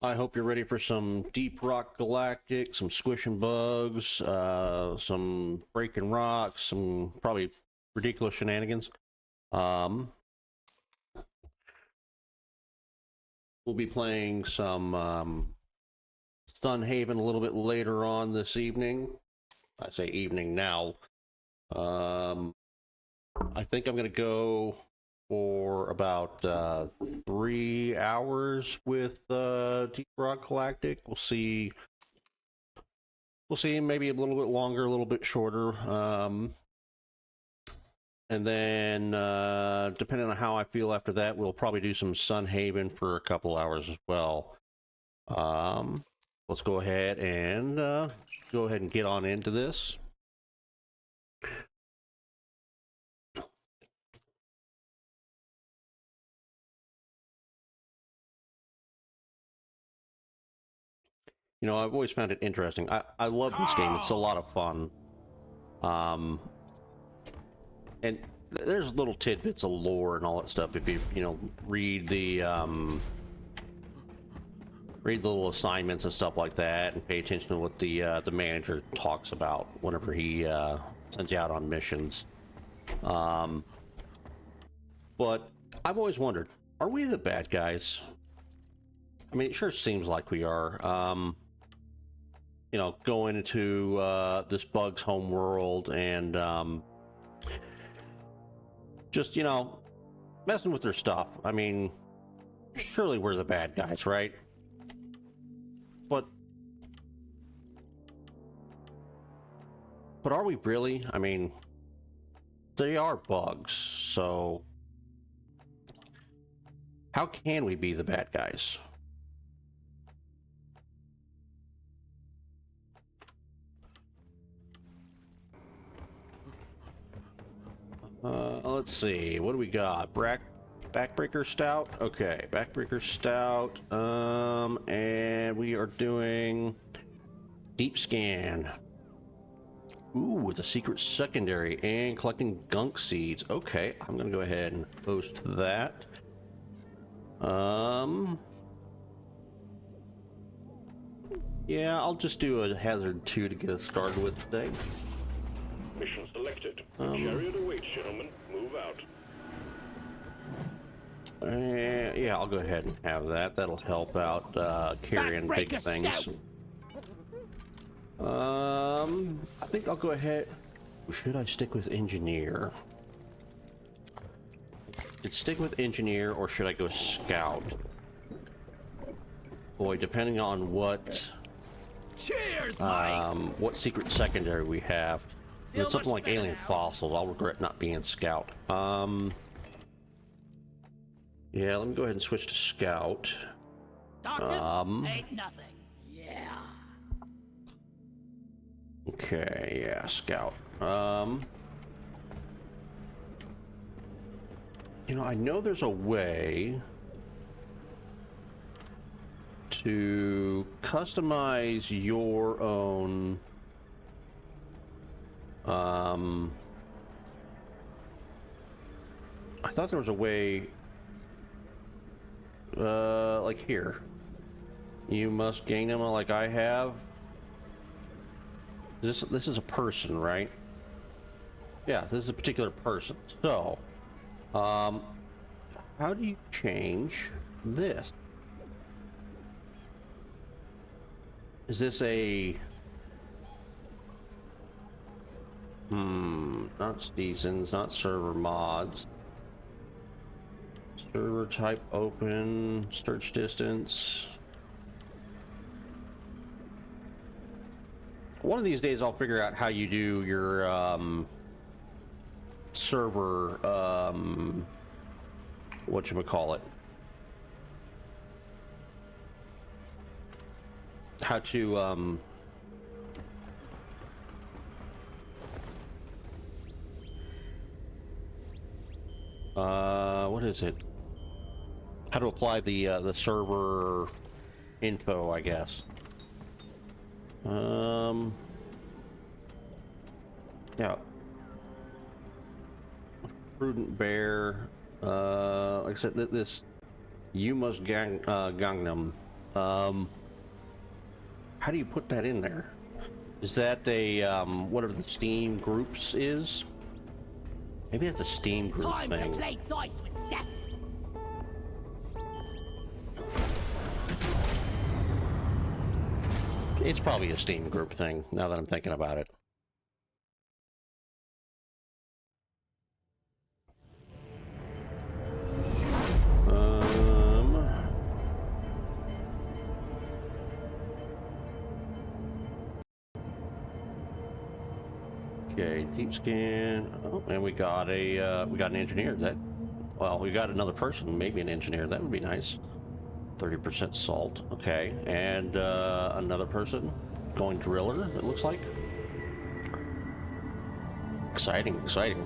I hope you're ready for some deep Rock Galactic, some squishing bugs, some breaking rocks, some probably ridiculous shenanigans. Um, we'll be playing some Sunhaven a little bit later on this evening. I say evening now. I think I'm going to go for about 3 hours with Deep Rock Galactic. We'll see. We'll see. Maybe a little bit longer, a little bit shorter. And then, depending on how I feel after that, we'll probably do some Sunhaven for a couple hours as well. Let's go ahead and get on into this. You know, I've always found it interesting. I love this game. It's a lot of fun. And there's little tidbits of lore and all that stuff if you read the little assignments and stuff like that, and pay attention to what the manager talks about whenever he sends you out on missions. But I've always wondered, are we the bad guys? I mean, it sure seems like we are. Going into this bug's home world and just, messing with their stuff. I mean, surely we're the bad guys, right? But are we really? I mean, they are bugs, so how can we be the bad guys? Let's see. What do we got? Backbreaker Stout? Okay, Backbreaker Stout. And we are doing Deep Scan. Ooh, with a secret secondary and collecting gunk seeds. Okay, I'm gonna go ahead and post that. Yeah, I'll just do a hazard 2 to get us started with today. Mission selected. Chariot awaits, gentlemen. Move out. Yeah, I'll go ahead and have that. That'll help out carrying big things. I think I'll go ahead. Should I stick with engineer? Should stick with engineer, or should I go scout? Boy, depending on what what secret secondary we have. If it's something like alien fossils, I'll regret not being scout. Yeah, let me go ahead and switch to scout. Ain't nothing. Yeah. Okay, yeah, scout. I know there's a way to customize your own I thought there was a way like here. You must gain them like I have. This is a person, right? Yeah, this is a particular person. So, how do you change this? Is this a not seasons, not server mods. Server type open, search distance. One of these days I'll figure out how you do your server whatchamacallit. How to what is it? How to apply the server info, I guess. Yeah. Prudent bear. Like I said, this you must Gangnam. How do you put that in there? Is that a, whatever the Steam groups is? Maybe that's a Steam group Time thing. to play dice with death. It's probably a Steam group thing, now that I'm thinking about it. Okay, deep scan. Oh, and we got an engineer. Well, we got another person, maybe an engineer. That would be nice. 30% salt. Okay, and another person going driller. It looks like. Exciting, exciting.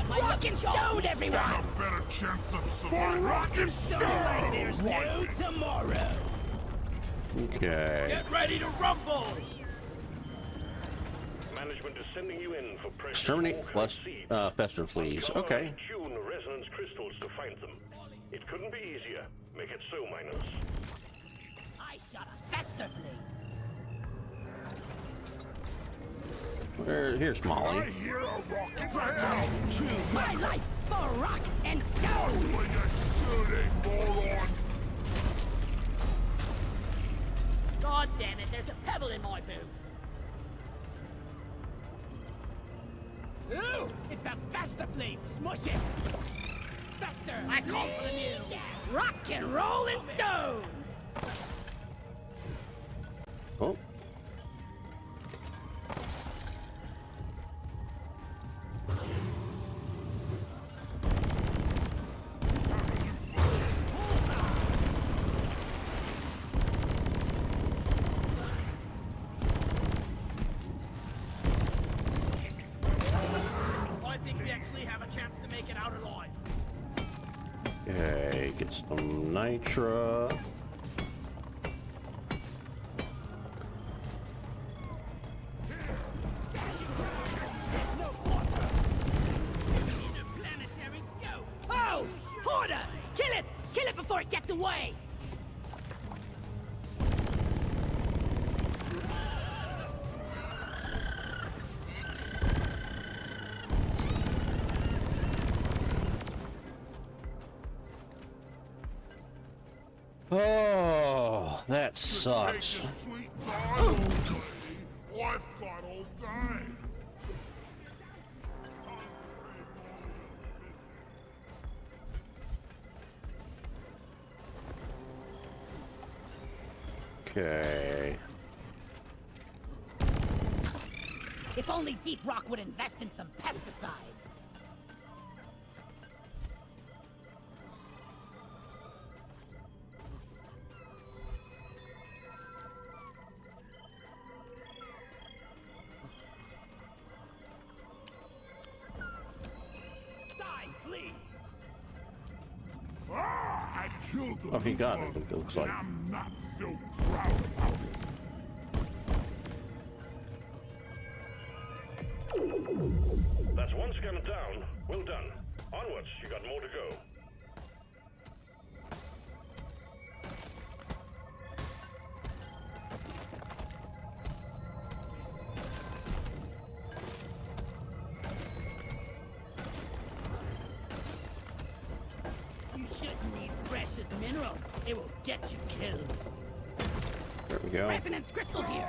Rock and stone, everyone! Stand a better chance of surviving. Rock and stone! There's no tomorrow! Okay. Get ready to rumble! Management is sending you in for pressure. Exterminate plus fester fleas. Uncover Okay. and tune resonance crystals to find them. It couldn't be easier. Make it so, miners. I shot a fester flea. Here's Molly. I hear a rocket now. Choose my life for rock and stone! Doing a shooting, moron. God damn it, there's a pebble in my boot. Ooh, it's a fester flea. Smush it. Fester, I call for the new rock and roll and stone. Oh. I think we actually have a chance to make it out alive. Okay, get some nitra. Interplanetary go! Oh! Hoarder! Kill it! Kill it before it gets away! Oh, that Just sucks. take your sweet time, old lady. I've got all day. Okay. If only Deep Rock would invest in some pesticides. Die, flee! Ah, I killed the Oh, he got Dwarf, it, it looks and like. I'm not so proud about it. That's one scanner down. Well done. Onwards, you got more to go. You shouldn't need precious minerals. It will get you killed. There we go. Resonance crystals here.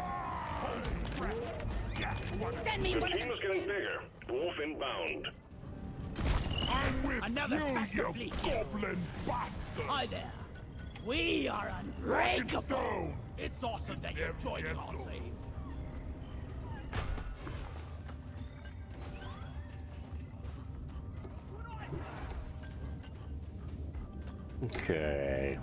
Send me The one of team them. is getting bigger. Dwarf inbound. I'm with Another you, faster you fleet. goblin bastard. Hi there. We are Rock and unbreakable. stone. It's awesome that you're Never joining gets our old. team. Okay.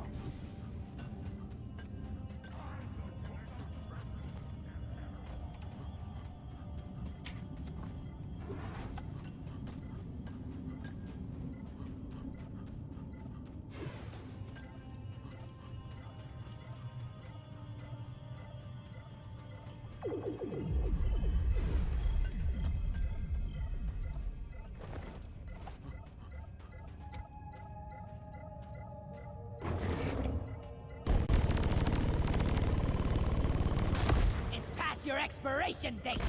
expiration date.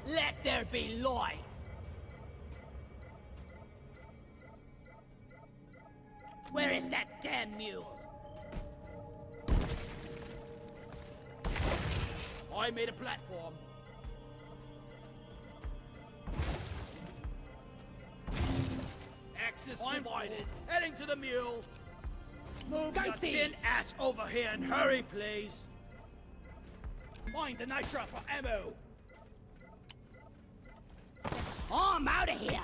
Let there be light. Where is that damn mule? I made a platform. Access provided. Heading to the mule. Move your tin ass over here and hurry, please. Find the nitro for ammo. Oh, I'm out of here.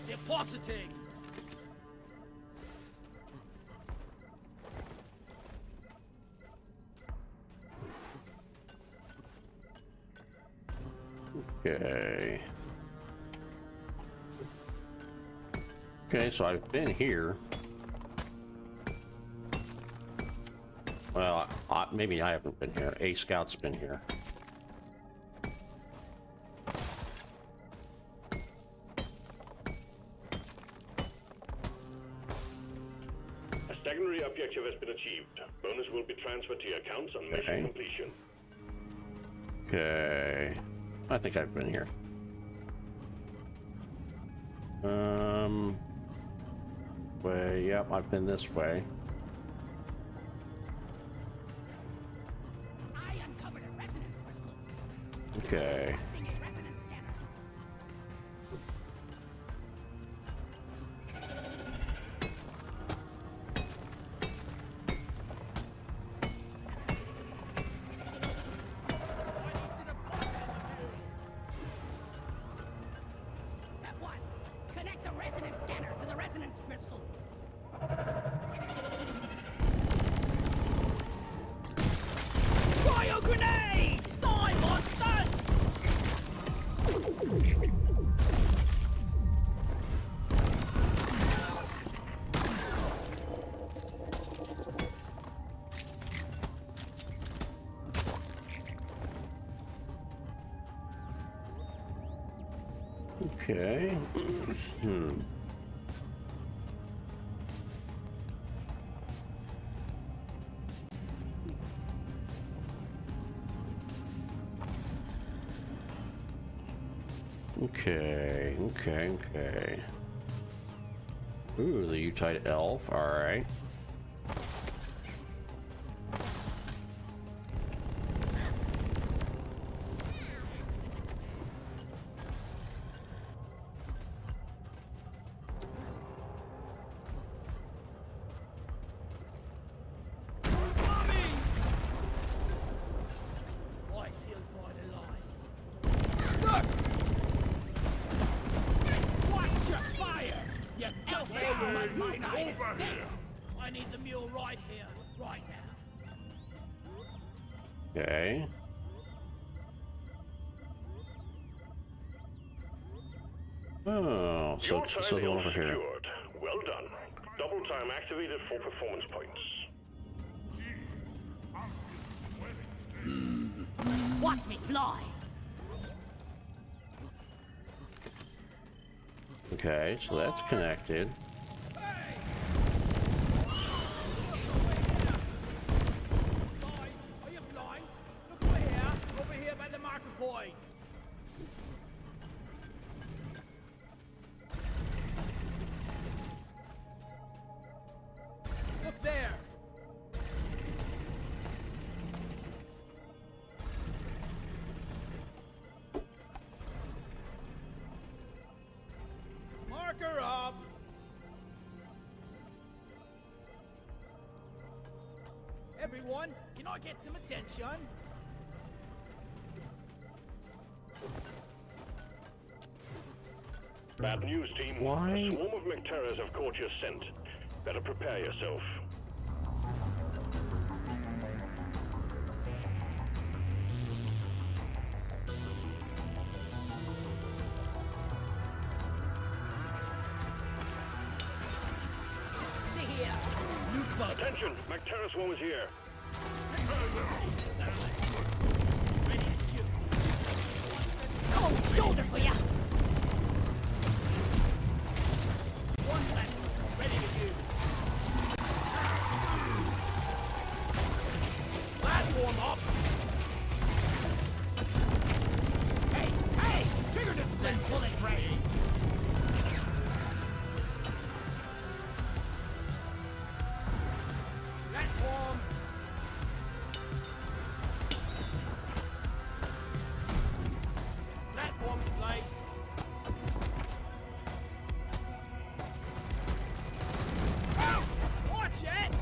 Depositing. Okay. Okay, so I've been here. Well, maybe I haven't been here. A scout's been here. A secondary objective has been achieved. Bonus will be transferred to your accounts on mission completion. Okay. I think I've been here. Yep, I've been this way. I uncovered a resonance crystal. Okay. Testing a resonance scanner. Step 1. Connect the resonance scanner to the resonance crystal. Fire grenade! Die, monsters! Okay. Okay. Ooh, the Utide elf. All right. I feel vitalized. Watch your fire! You elf mine over here! I need the mule right here, right now. Okay. Oh, so Your it's time the one is over here. secured. Well done. Double time activated for performance points. Watch me fly! Okay, so that's connected. Guys, are you blind? Look over here by the marker point. Look there. Marker up. Everyone, can I get some attention? Bad news, team. Why? A swarm of Mecteras have caught your scent. Better prepare yourself. See here. Loot bug. Attention! Mectera swarm is here. Ready to shoot. Cold shoulder for ya. One weapon ready to use. Platform up! Hey! Trigger discipline, bullet ready! Platform! Platform's placed! Oh! Watch it!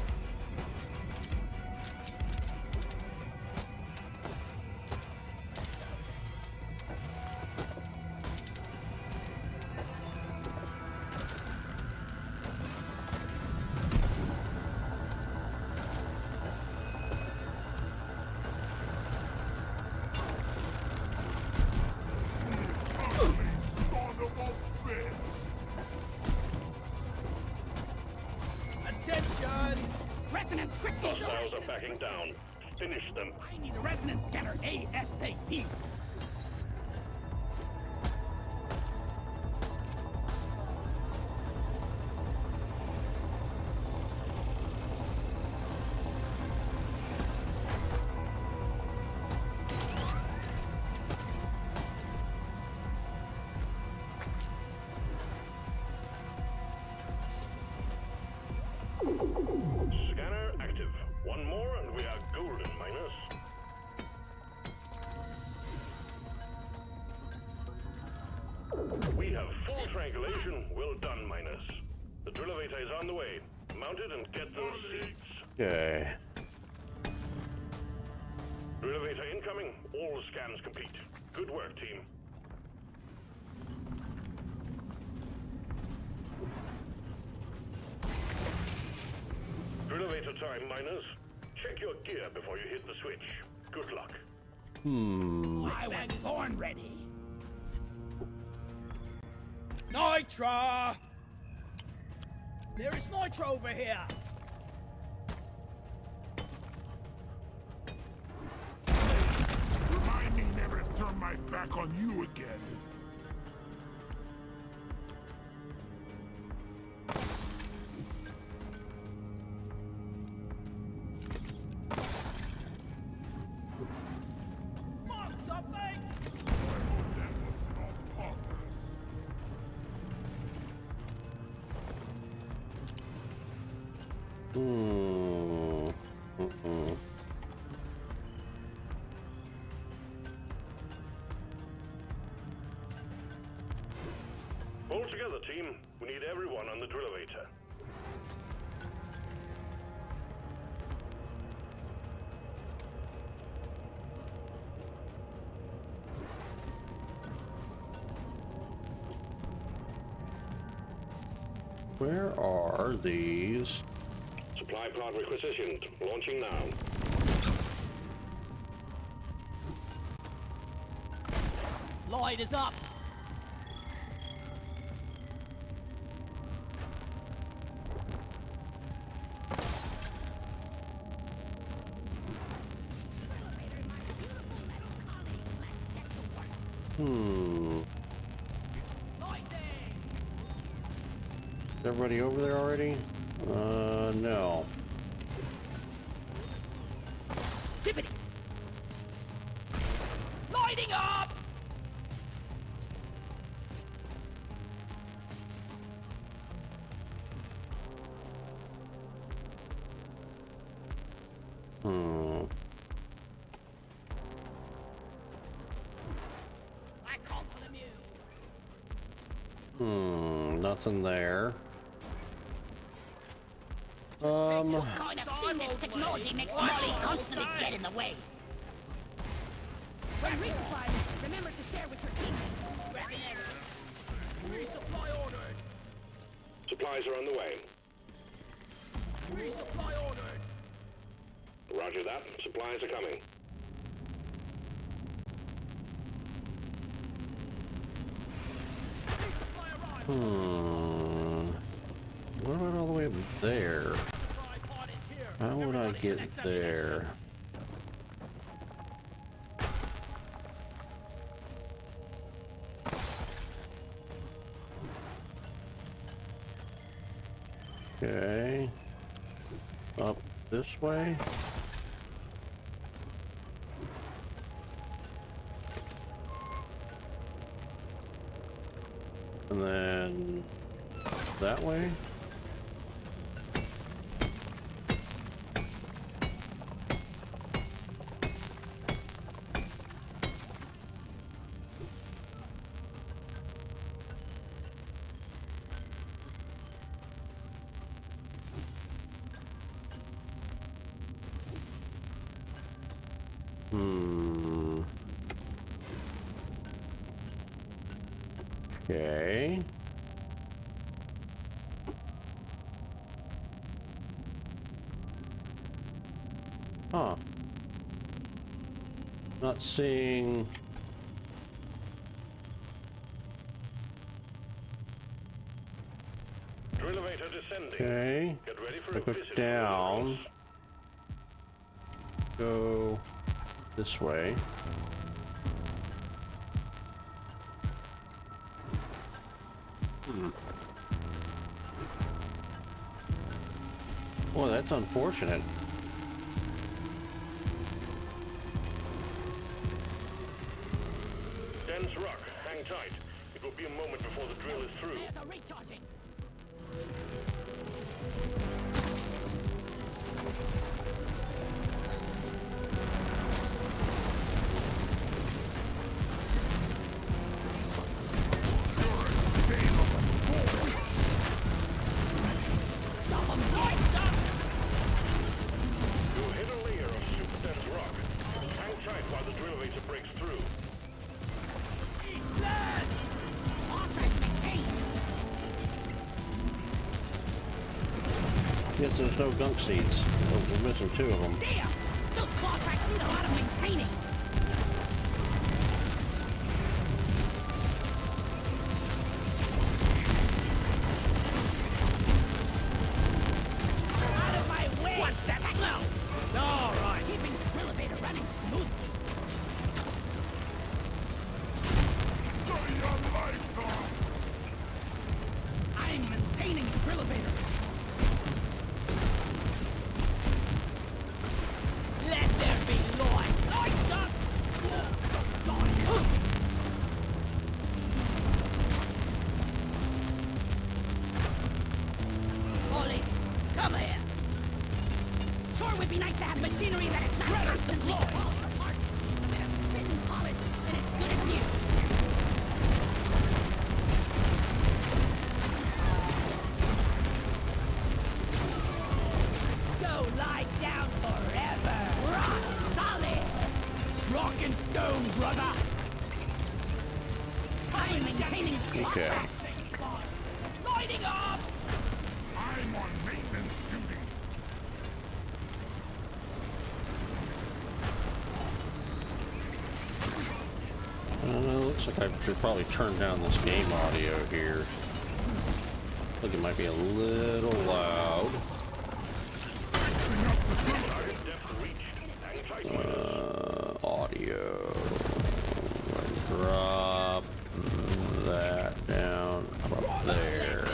Attention! Resonance crystals! Hostiles are backing down. Finish them. I need a resonance scanner ASAP! Scanner active. One more and we are golden, miners. We have full triangulation. Well done, miners. The drill elevator is on the way. Mount it and get those seats. Okay. Drill elevator incoming. All scans complete. Good work, team. Drill elevator time, miners. Check your gear before you hit the switch. Good luck. I was born ready! Nitra! There is Nitra over here! Remind me never to turn my back on you again. Want something? That was not progress. Hold together, team. We need everyone on the drill elevator. Where are these? Supply pod requisitioned. Launching now. Light is up! Is everybody over there already? No. Tippity! Lighting up! I called for the mule. Nothing there. What kind of fiendish technology makes Molly constantly get in the way? When resupplying, remember to share with your team. Resupply ordered! Supplies are on the way. Resupply ordered! Roger that. Supplies are coming. Resupply arrived! What about all the way up there? Supply pod is here! How would I Everybody get connect up there? Okay. Up this way? And then that way. Okay. Huh. Not seeing... Drill elevator descending. Okay. Get ready for I a go visit. down. Go this way. Well, that's unfortunate. Dense rock. Hang tight. It will be a moment before the drill is through. There's a recharging. Stop 'em, boys! Stop! You'll hit a layer of super dense rock. Hang tight while the drill elevator breaks through. Contracts maintained. Yes, there's no gunk seeds. Oh, we're missing 2 of them. There! Those claw tracks need a lot of maintaining. Out of my way! What's that? No! All right. Keeping the drill elevator running smoothly. Turn your lights on! I'm maintaining the drill elevator. Let there be light. Lights up! Ollie, come here. Sure would be nice to have machinery that is not constantly falling apart. A bit of spit and polish, and it's good as new. Go lie down forever. Rock solid. Rock and stone, brother. I'm maintaining the Okay. contract. Lighting up. I'm on maintenance duty. Looks like I should probably turn down this game audio here. I think it might be a little loud. Audio. Drop that down up there.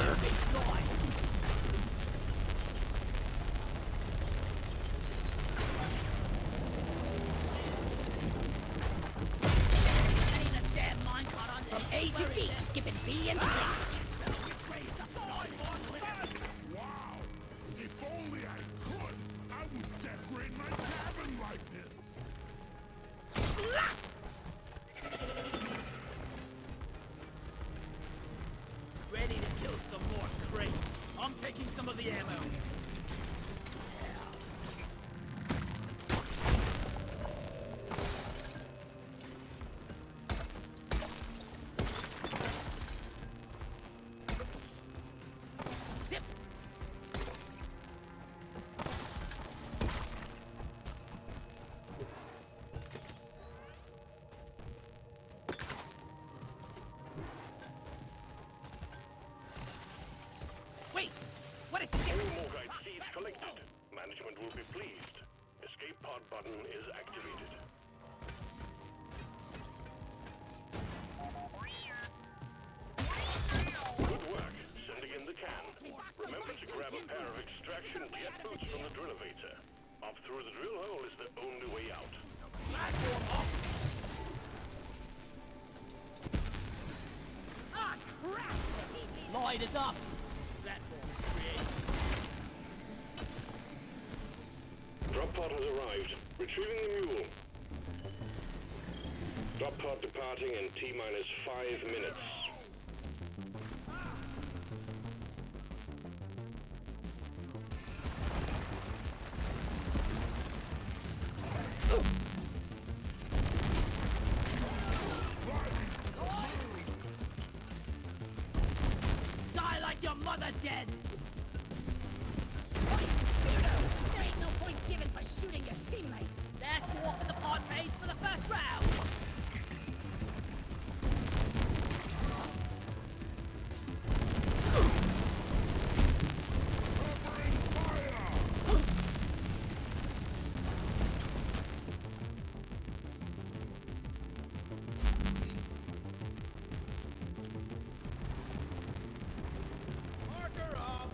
From A to D, skipping B and C. Wow! If only I could, I would decorate my cabin like this. Ready to kill some more crates. I'm taking some of the ammo. Zip. Wait, what is the New difference? Morgite seeds collected. Management will be pleased. Escape pod button is activated. Good work. Sending in the can. Remember to grab a pair of extraction jet boots from the drill elevator. Up through the drill hole is the only way out. Ah, crap! Eyes up! Platform created. Drop pod has arrived. Retrieving the mule. Drop pod departing in T-minus 5 minutes. Die like your mother dead! There ain't no point given for shooting your teammates. Last walk in the pod phase for the first round! Marker up!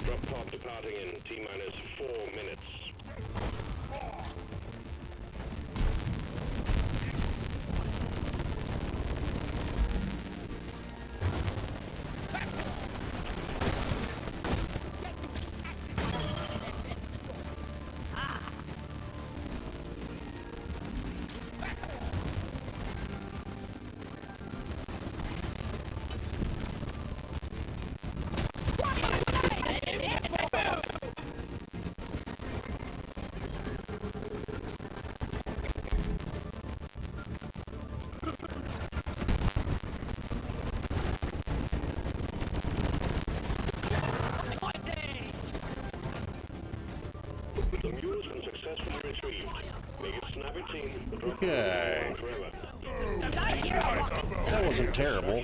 Drop pod departing in T-minus 4 minutes. The mule's been successfully retrieved. Make it snappy team. The drop pod Okay. is on forever. That wasn't terrible.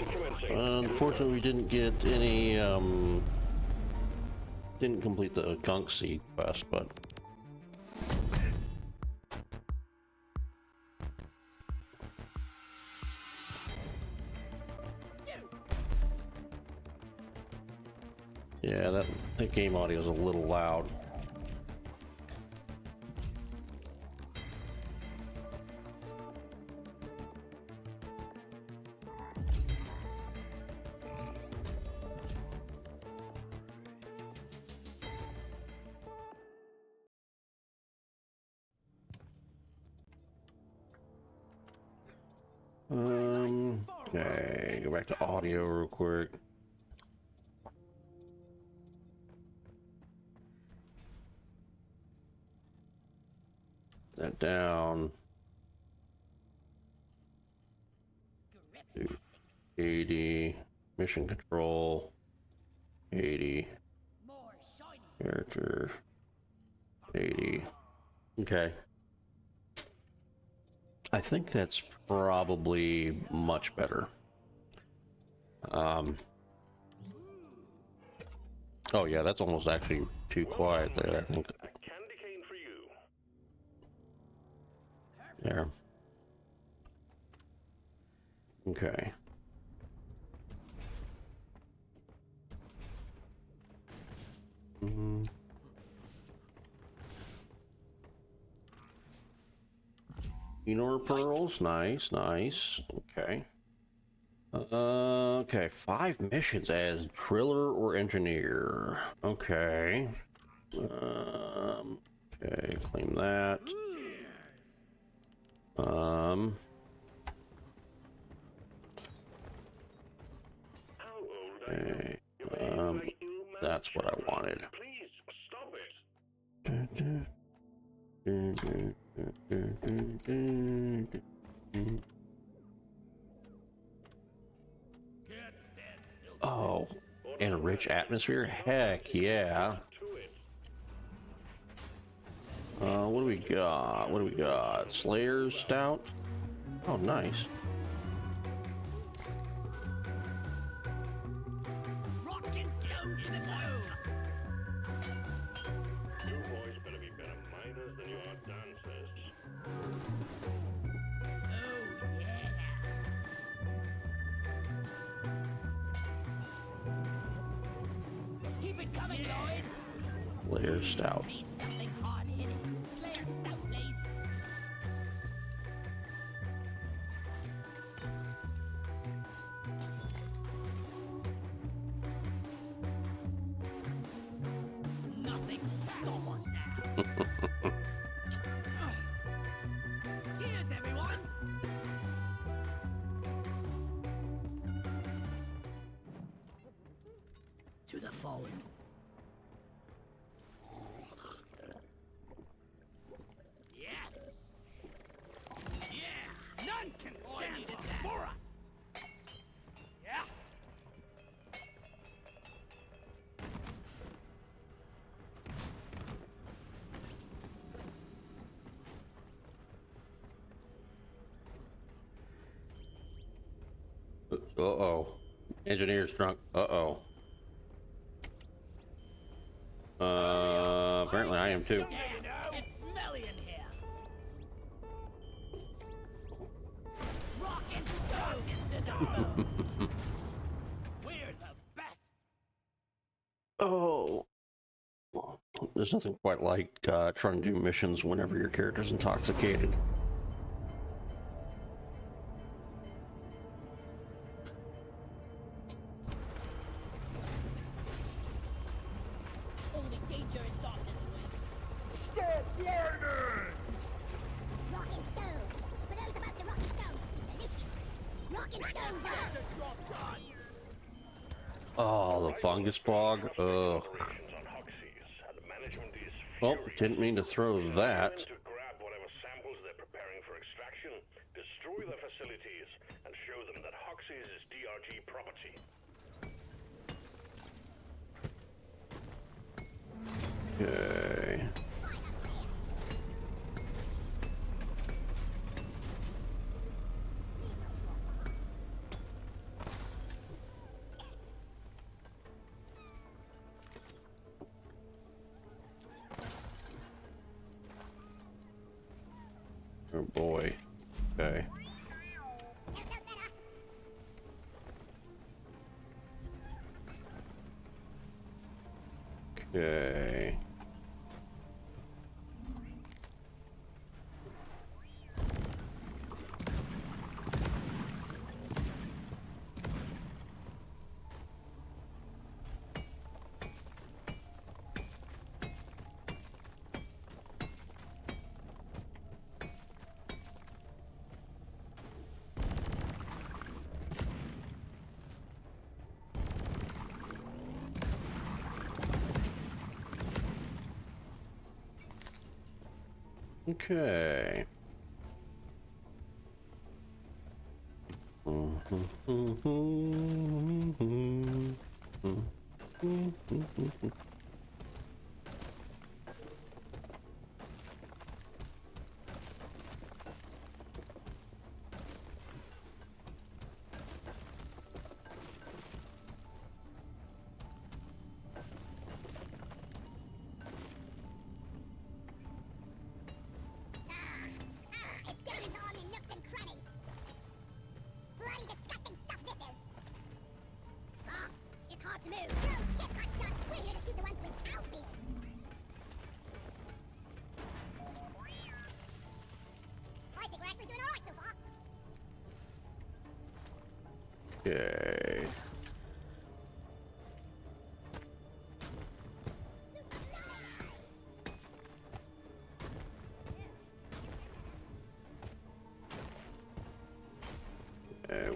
Unfortunately, we didn't get any, didn't complete the gunk seed quest, but... Yeah, that game audio is a little loud. Okay, go back to audio real quick. That down. 80. Mission control. 80. More shiny. Character. 80. Okay. I think that's probably much better. Oh yeah, that's almost actually too quiet there, I think. A candy cane for you. There. Okay. Enor pearls, nice, nice. Okay. Okay, 5 missions as driller or engineer. Okay. Okay, claim that. How old are you? Okay. You behave like ill-mannered That's what I children. wanted. Please, stop it. Oh, and a rich atmosphere? Heck yeah. To it. What do we got? What do we got? Slayer's Stout? Oh, nice. Rockin' stone to the bone. You boys better be better miners than you are dancers. Oh, yeah. Keep it coming, Lloyd. Slayer's Stout. Need something hard-hitting. Slayer stout, please. Cheers, everyone! To the fallen. Yes! Yeah! None can stand before us! Yeah! Uh-oh. Engineer's drunk. Uh-oh. Apparently I am too. Damn! It's smelly in here! Rock and stone to the bone! We're the best! Oh. There's nothing quite like trying to do missions whenever your character's intoxicated. Only danger is darkness away. Stop whining! Rock and stone. For those about to rock and stone, we salute you. Rock and stone, guys. Oh, the fungus fog. Ugh. Operations on Hoxies, and management is Oh, furious. didn't mean to throw that. To grab whatever samples they're preparing for extraction, destroy their facilities, and show them that Hoxies is DRG property. Okay. Oh boy. Okay. Okay. Okay. It's getting on in nooks and crannies. Bloody disgusting stuff this is. Ah, it's hard to move. No, get hot shots. We're here to shoot the ones without me. I think we're actually doing all right so far. Okay.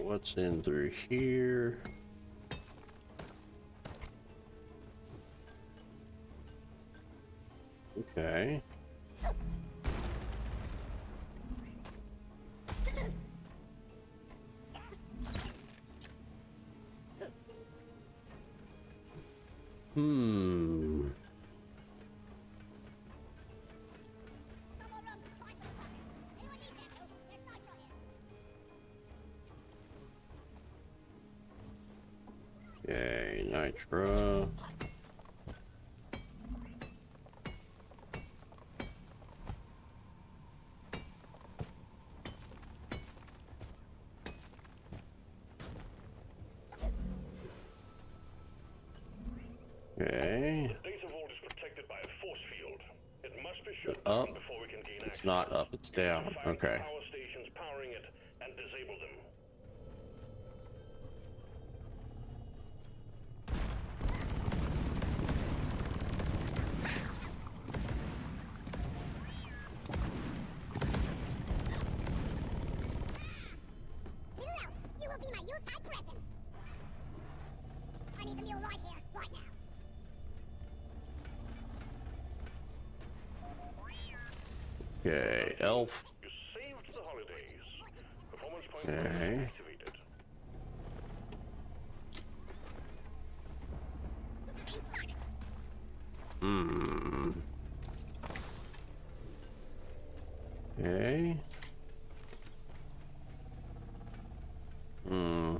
What's in through here? Okay. Hmm. No more room. Fine for the profit. Anyone needs ammo? There's nitro here. Okay, nitro. Okay. The data vault is protected by a force field. It must be shut Up. down before we can gain access. It's not up, it's down. Find the Okay. power stations powering it and disable them. Okay, elf. You saved the holidays. Performance point Okay. activated. Hmm. Okay. Hmm.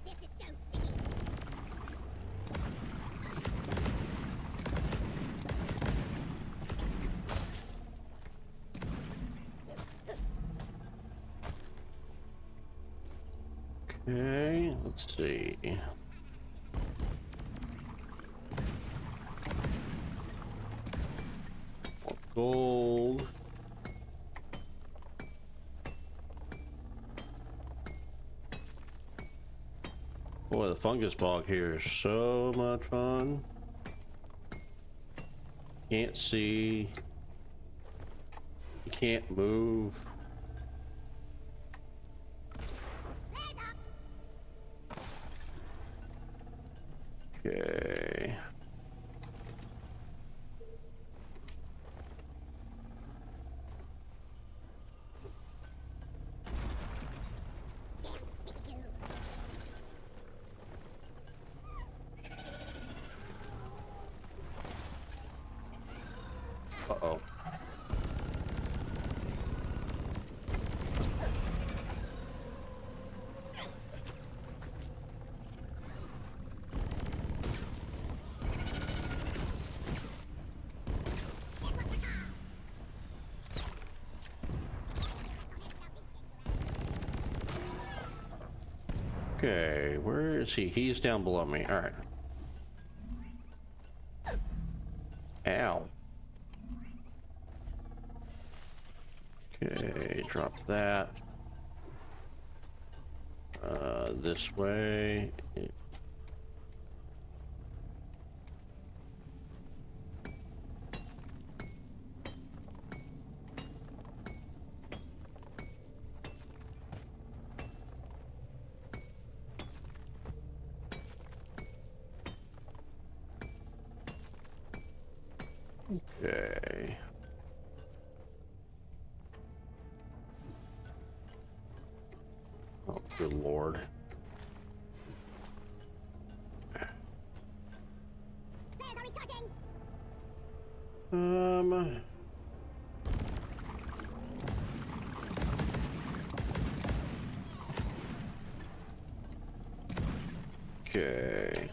This is so sticky. Okay, let's see. More gold. Boy, the fungus bog here is so much fun. Can't see. You can't move. Okay. Damn sticky goo. Uh-oh. Okay, where is he? He's down below me. All right. Ow. Okay, drop that. This way. Okay. Oh, good lord. Flares are recharging. Okay.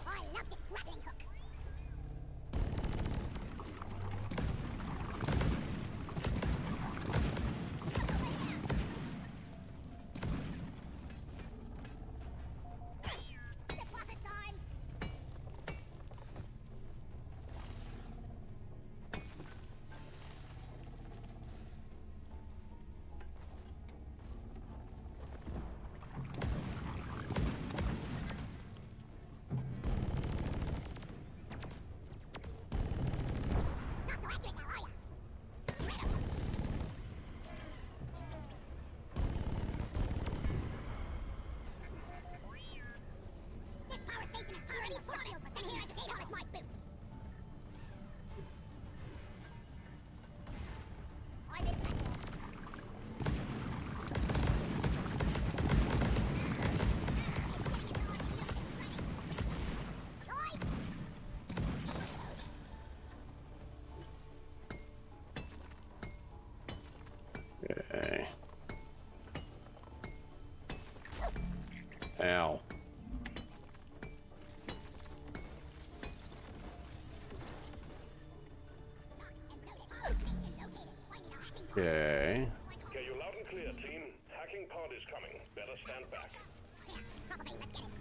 I love this grappling hook. Deposit time. Not so accurate now, are ya? Incredible. This power station is already started, and here I just ate all my boots. I made a platform. Okay. Ow. Okay. Okay, you're loud and clear, team. Hacking pod is coming. Better stand back. Yeah, probably. Let's get it.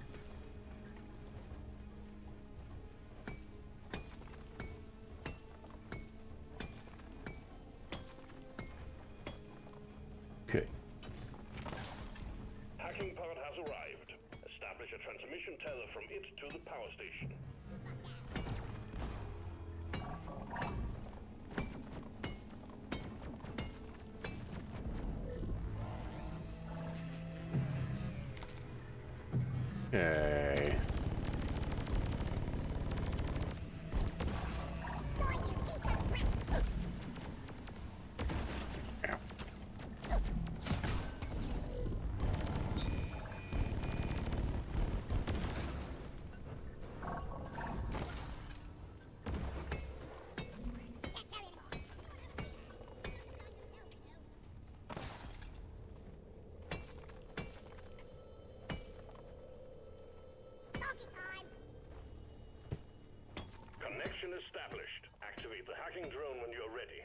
Okay. Hacking pod has arrived. Establish a transmission tether from it to the power station. Okay. established. Activate the hacking drone when you're ready.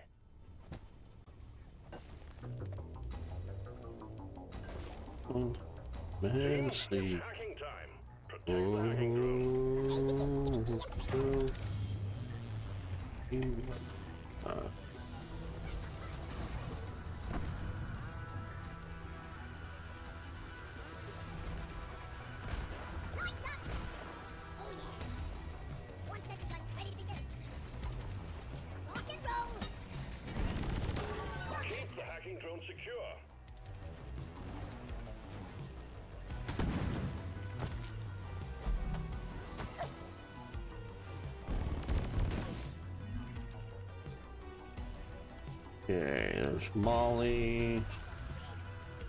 Man, see. Hacking time. Protect the hacking drone. Lights up! Oh yeah. One second gun ready to go. Rock and roll! Keep the hacking drone secure. Okay, there's Molly.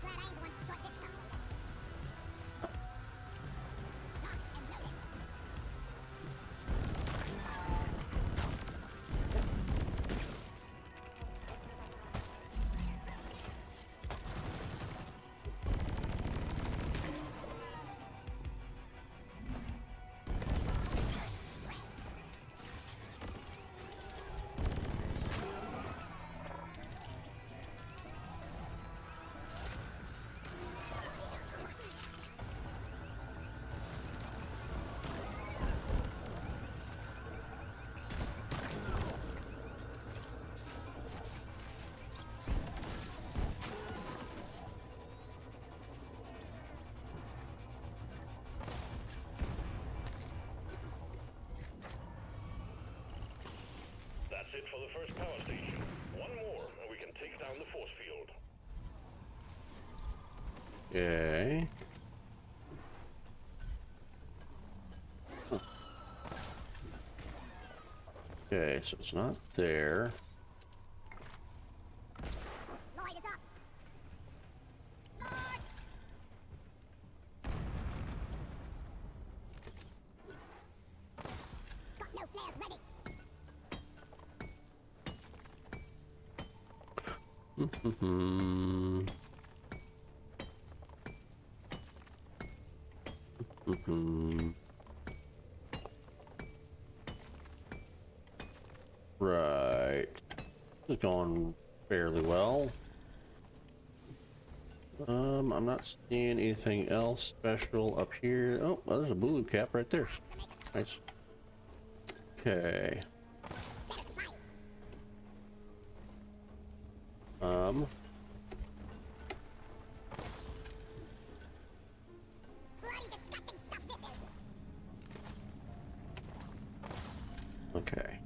Glad I ain't the one to sort this stuff. Lock and loaded. That's it for the first power station. One more, and we can take down the force field. Okay. Okay, so it's not there. Lloyd is up. Lord! Got no flares ready. Hmm. Right. It's going fairly well. I'm not seeing anything else special up here. Oh, well, there's a blue cap right there. Nice. Okay. Bloody disgusting stuff this is. Okay.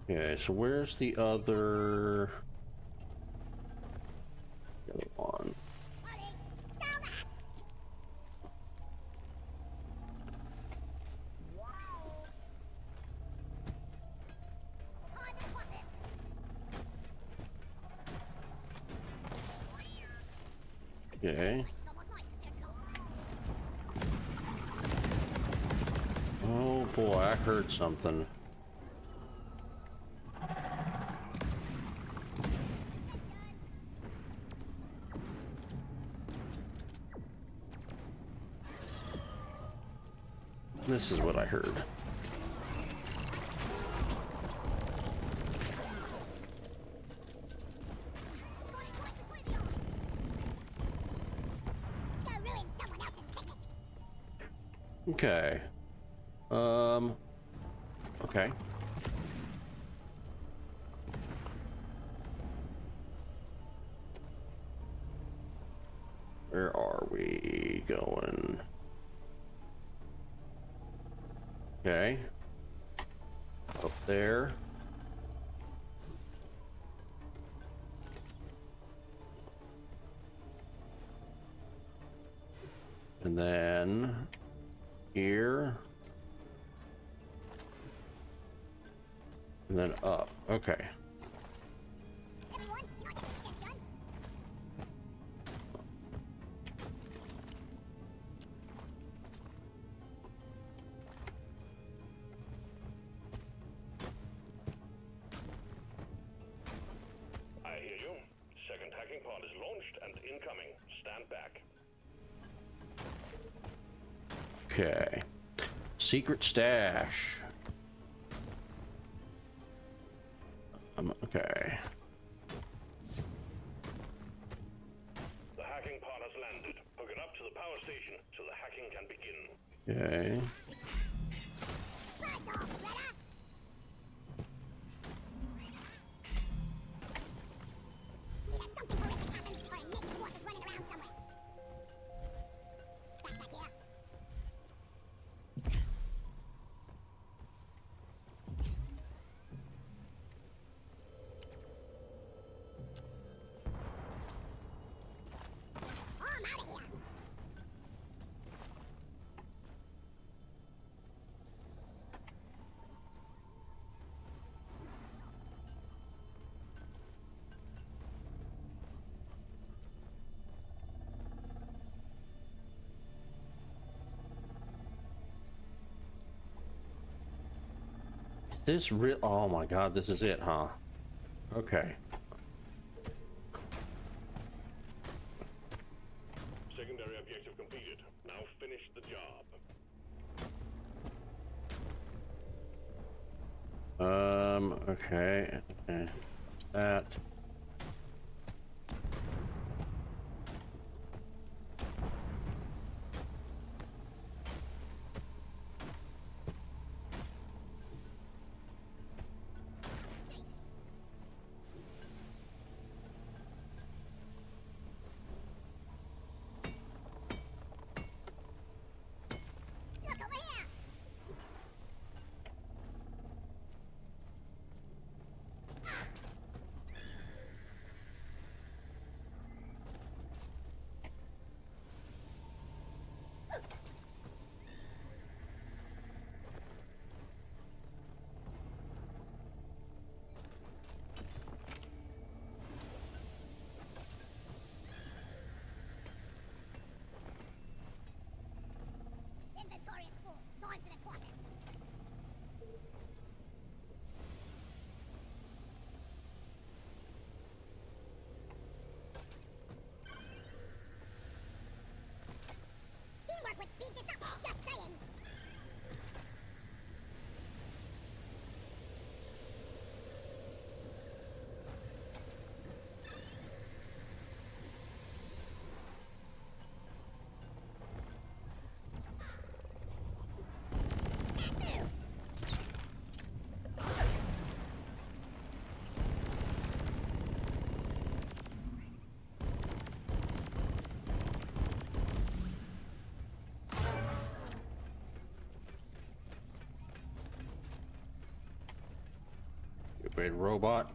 Okay, so where's the other one? Bloody down the hatch. I'm in what's it? Okay. It's almost nice compared to those. Oh boy, I heard something. This is what I heard. Go ruin someone else's picnic. Okay. Okay. Where are we going? Okay. Up there. And then here. And then up. Okay. Everyone, can I get this shit done? I hear you. Second hacking pod is launched and incoming. Stand back. Okay. Secret stash. Okay. The hacking pod has landed. Hook it up to the power station so the hacking can begin. Okay. Buzz off, brother! Either something horrific happens, or a naked dwarf is running around somewhere. Back here. Oh, I'm out of here! Is this real? Oh my god, this is it, huh? Okay. Secondary objective completed. Now finish the job. Okay. That. Look over here! Inventory is full. Time to deposit. Teamwork would speed this up. Just saying. Wait, robot.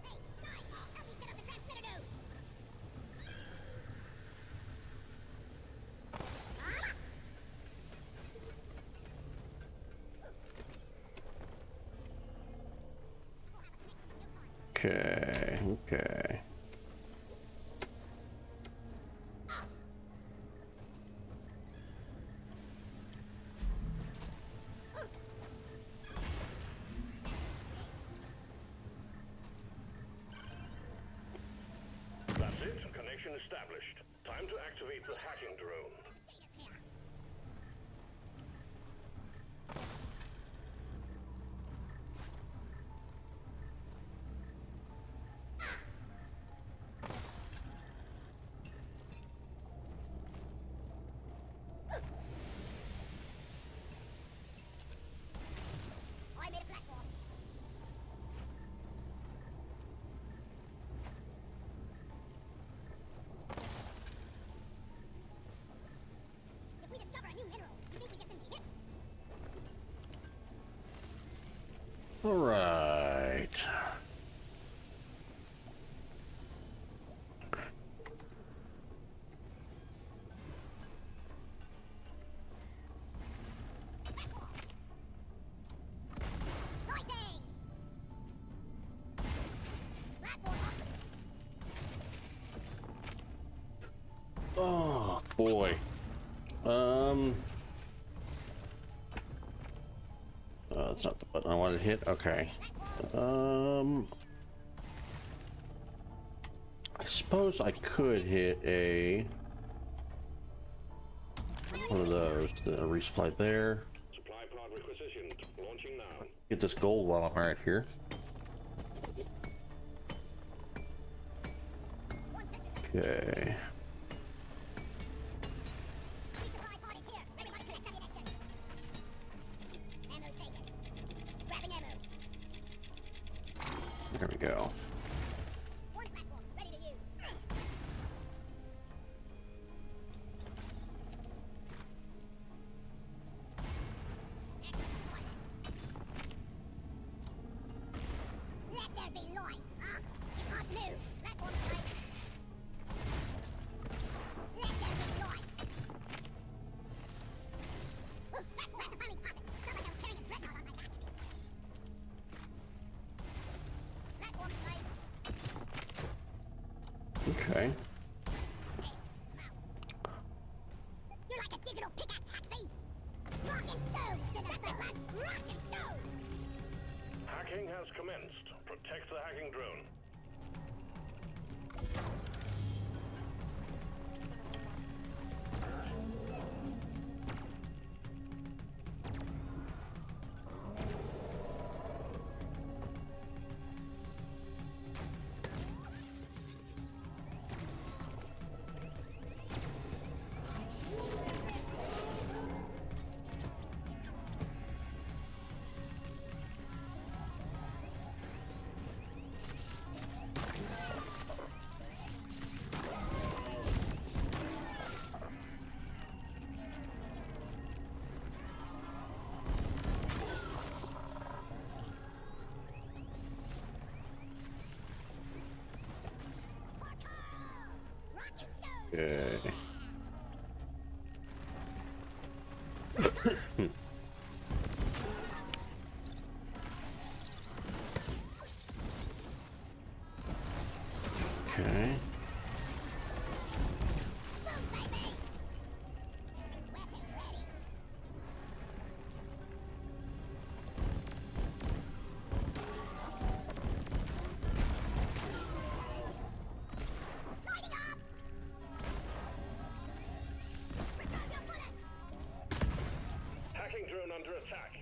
Hey, guys, help me set up the transmitter node. Okay, okay. That's it. Connection established. Time to activate the hacking drone. Data's here. I made a platform. If we discover a new mineral, you think we get them to hit? All right. Lightning! Platform up. Oh boy. that's not the button I wanted to hit. Okay. I suppose I could hit one of those. The resupply there. Supply pod requisitioned. Launching now. Get this gold while I'm right here. Okay. Resupply pod is here. Ready to select ammunition. Ammo taken. Grabbing ammo. There we go. One platform ready to use. Let there be light. It's hard to move. Platform place. Let there be light. That's a funny pocket. Felt like I was carrying a dreadnought on my back. Platform place. Okay. You're like a digital pickaxe, Haxie! Rock and stone! Rock and stone! Hacking has commenced. Protect the hacking drone. Rock and stone! Okay. Okay. Boom, baby! Weapon ready. Lighting up! Reserve your bullets! Hacking drone under attack.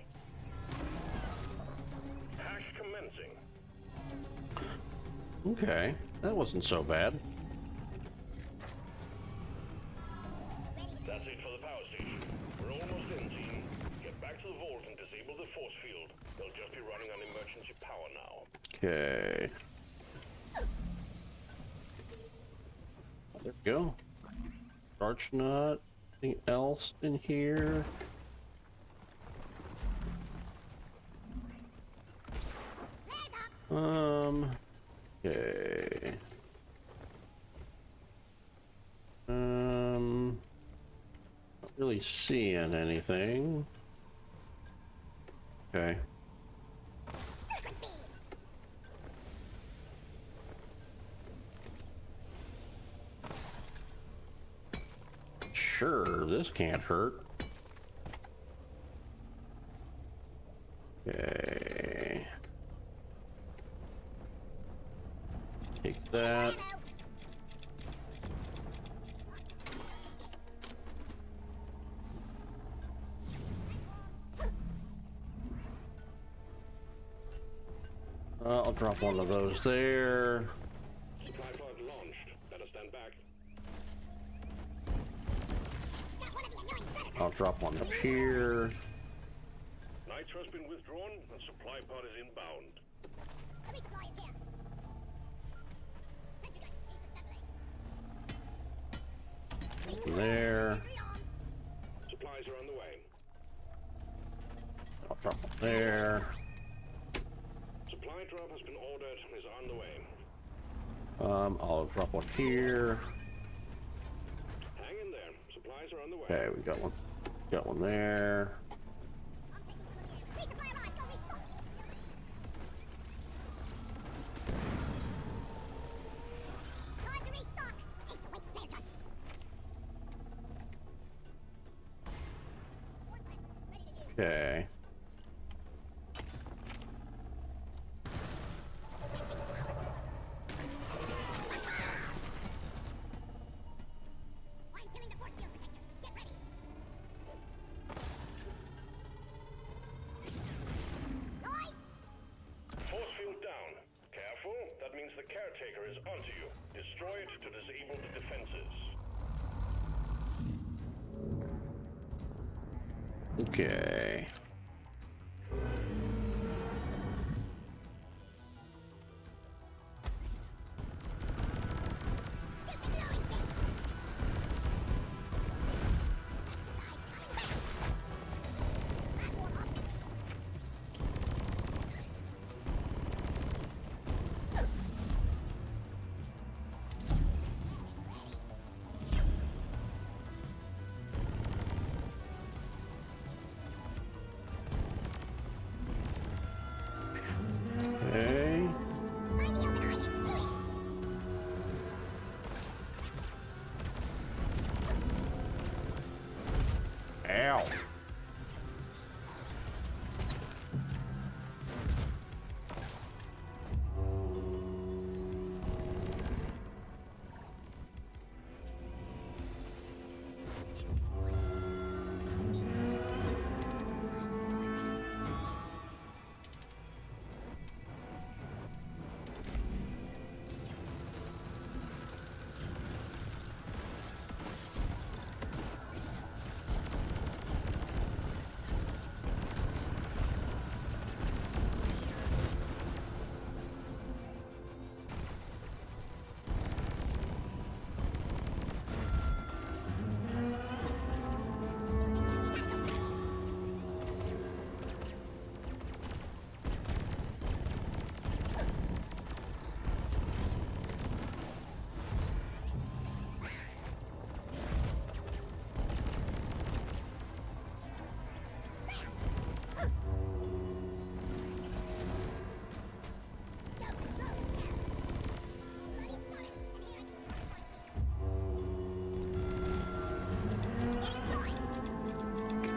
Hack commencing. Okay. That wasn't so bad. That's it for the power station. We're almost in, team. Get back to the vault and disable the force field. They'll just be running on emergency power now. Okay. There we go. Starch nut. Anything else in here? Flares up! Okay. Not really seeing anything. Okay. Super speed! Sure, this can't hurt. Okay. Take that. Ammo! I'll drop one of those there. Supply pod launched. Better stand back. Got one of the annoying predators! I'll drop one up here. Nitro's been withdrawn and supply pod is inbound. The resupply is here! Sentry gun needs assembly! There. Sentry on! Supplies are on the way. I'll drop one there. Supply drop has been ordered and is on the way. I'll drop one here. Hang in there. Supplies are on the way. Okay, we got one. Got one there. I'm taking some of the resupply arrived! Go restock! Time to restock! Hate to wait, flare charge! One platform ready to use. Okay. caretaker is onto you. Destroy it to disable the defenses. Okay. Okay. Find the open eye and shoot it. Ow.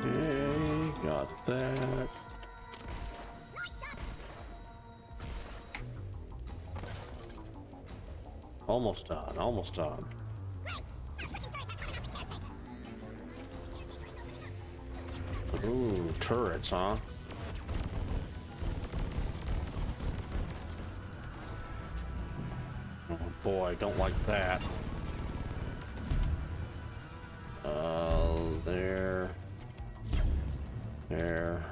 Okay, got that. Almost done, almost done. Ooh, turrets, huh? Oh boy, don't like that. There. There.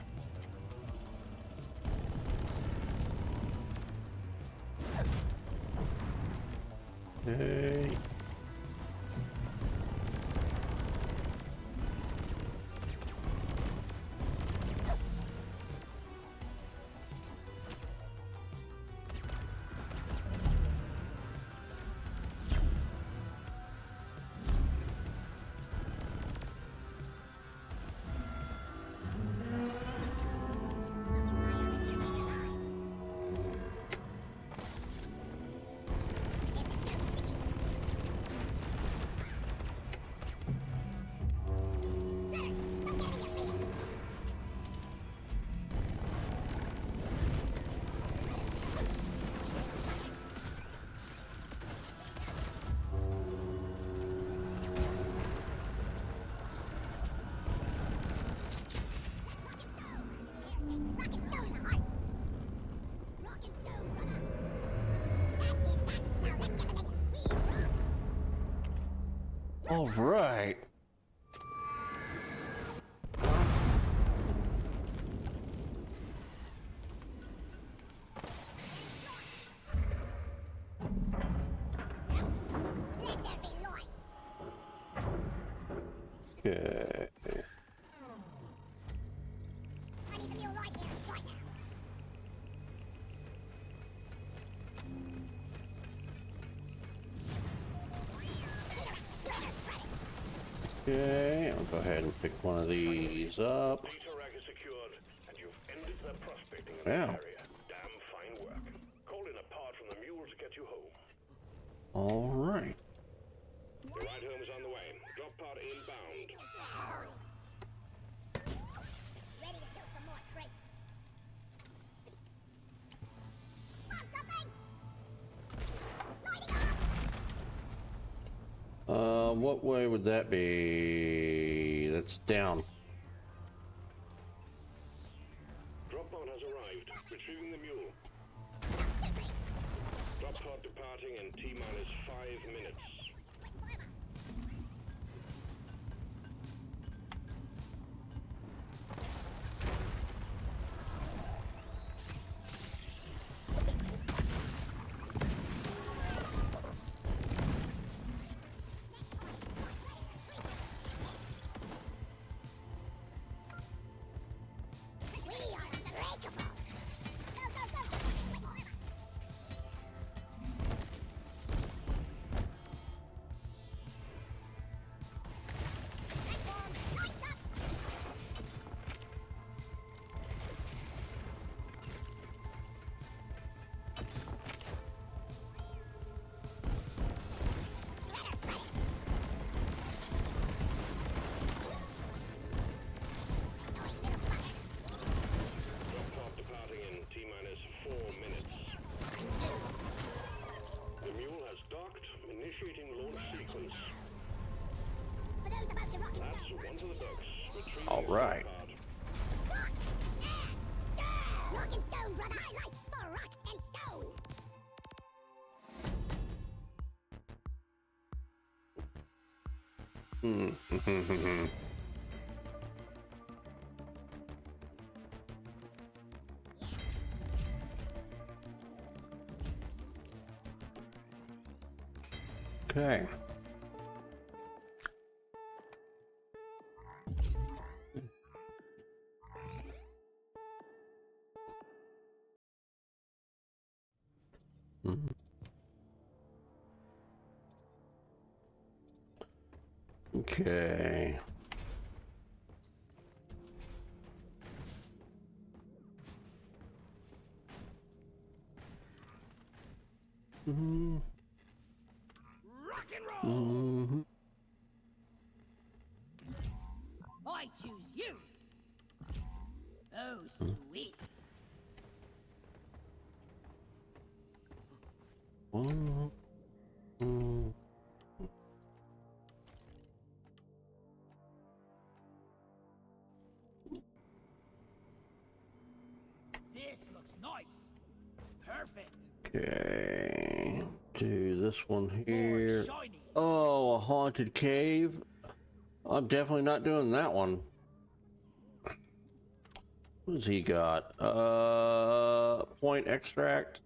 Okay. All right. Okay. I need the mule right here, right now. Okay, I'll go ahead and pick one of these up. Data rack is secured, and you've ended the prospecting in Yeah. the area. Damn fine work. Call in a part from the mule to get you home. All right. Your ride home is on the way. Drop pod inbound. Ready to kill some more crates. Found something! Lighting up! What way would that be? That's down. Drop pod has arrived. Retrieving the mule. Don't shoot me! Drop pod departing in T-minus 5 minutes. We are unbreakable. Go, go, go. Platform, lights up. Annoying little fuckers. Drop pod departing in T-minus 4 minutes. The mule has docked, initiating launch sequence. For those about to rock and That's stone. one to the docks. Retrieving All right. pod. Rock and stone. Rock and stone, brother. My life for rock and stone. Okay. Mhm. Okay. Mhm. Rock and roll! Mhm. I choose you. Oh, sweet. Mhm. Mhm. This looks nice. Perfect. Okay. Do this one More here. shiny. Oh, a haunted cave. I'm definitely not doing that one. What's he got? Point extract.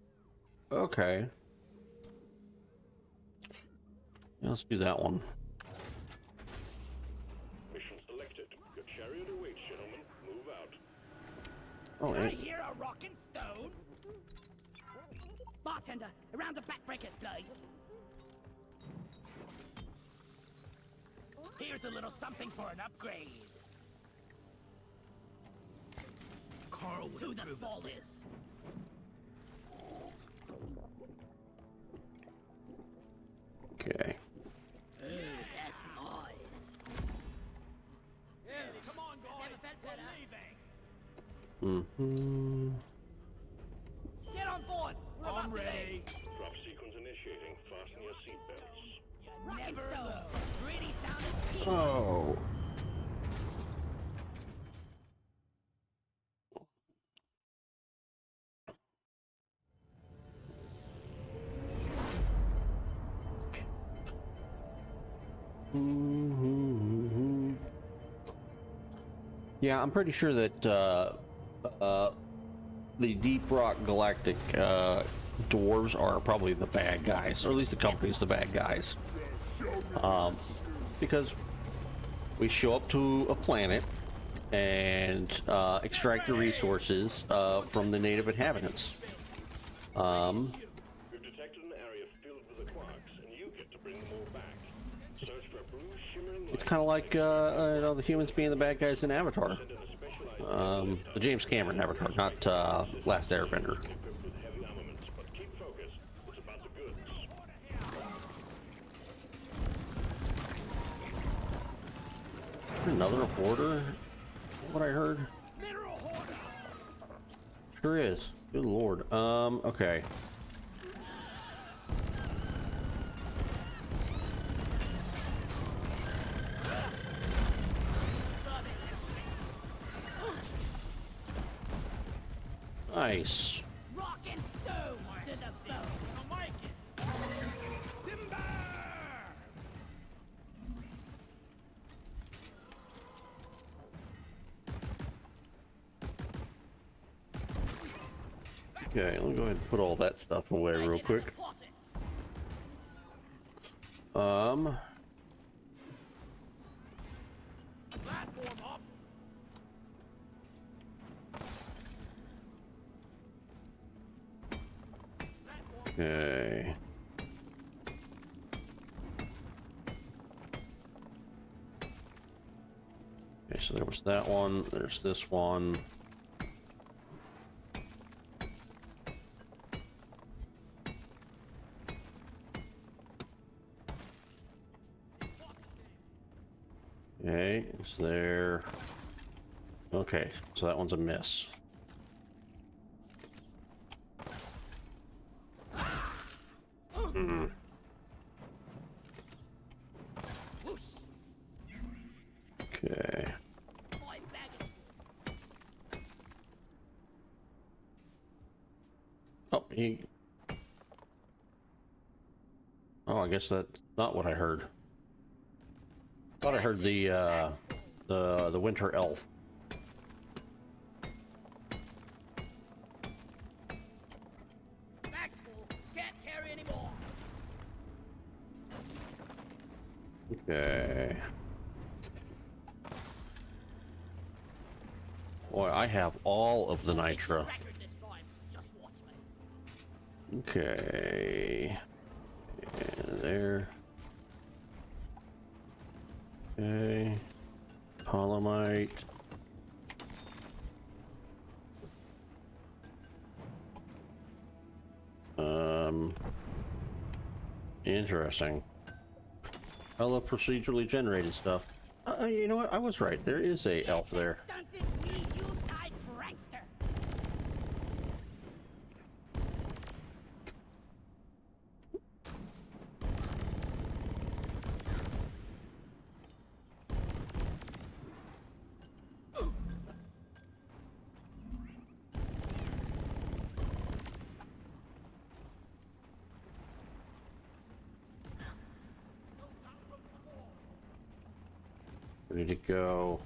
Okay. Yeah, let's do that one. Mission selected. Your chariot awaits, gentlemen. Move out. Oh, I and hear a rock and stone. Bartender, around the backbreakers, please. Here's a little something for an upgrade. Carl would To the approve of fullest. this. okay. Ooh, that's nice. Yeah, come on, guys. Never felt We're better. leaving. Get on board. We're I'm about to ready. leave. Drop sequence initiating. Fasten your seatbelts. Rock and Never stone. alone. Pretty sound as peak. Oh. Yeah, I'm pretty sure that the Deep Rock Galactic dwarves are probably the bad guys, or at least the company's the bad guys. Because we show up to a planet and extract the resources from the native inhabitants. We've detected an area filled with the quarks, and you get to bring them all back. Search for blue shimmering light. It's kind of like you know, the humans being the bad guys in Avatar. Send in a specialized The James Cameron Avatar, not Last Airbender. equipped with heavy armaments, but keep focused. It's about the goods. Another reporter? What I heard? Mineral hoarder. Sure is. Good lord. Okay. Nice. Rock and stone to the bone. Mike, Okay, let me go ahead and put all that stuff away real quick. Platform up. Okay. Okay, so there was that one. There's this one. Okay, is there... Okay, so that one's a miss. Okay. Oh, he... Oh, I guess that's not what I heard. Thought I heard the winter elf. Back's full. Can't carry anymore. Okay. Boy, I have all of the nitro. Record this time. Just watch me. Okay. And there. Okay. Holomite. Interesting. I love procedurally generated stuff. You know what? I was right. There is a elf there. Stunted me, Yuletide prankster. Ready to go.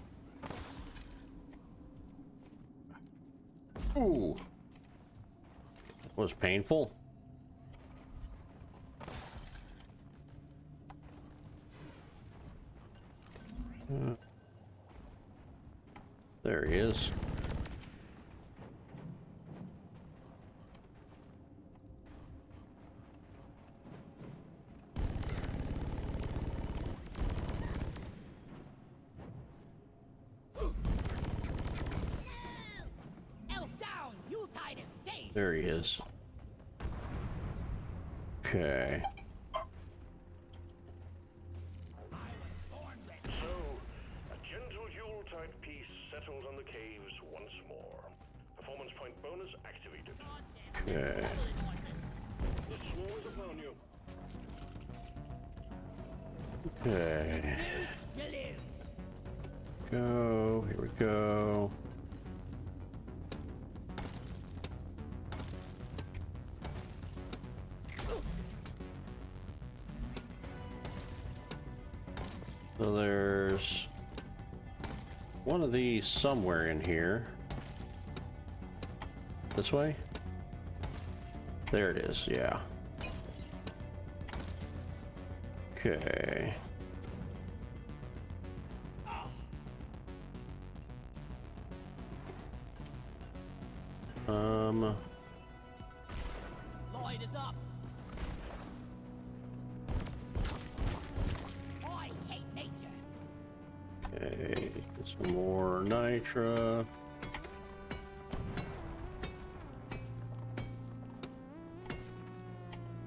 Ooh. That was painful. There he is. Elf down, Yuletide is safe. There he is. Okay. So, a gentle Yuletide peace settled on the caves once more. Performance point bonus activated. Okay. The snow is upon you. Okay. You lose. Go. Here we go. So there's one of these somewhere in here. This way? There it is, yeah. Okay. Lloyd is up. I hate nature. Okay, get some more nitra.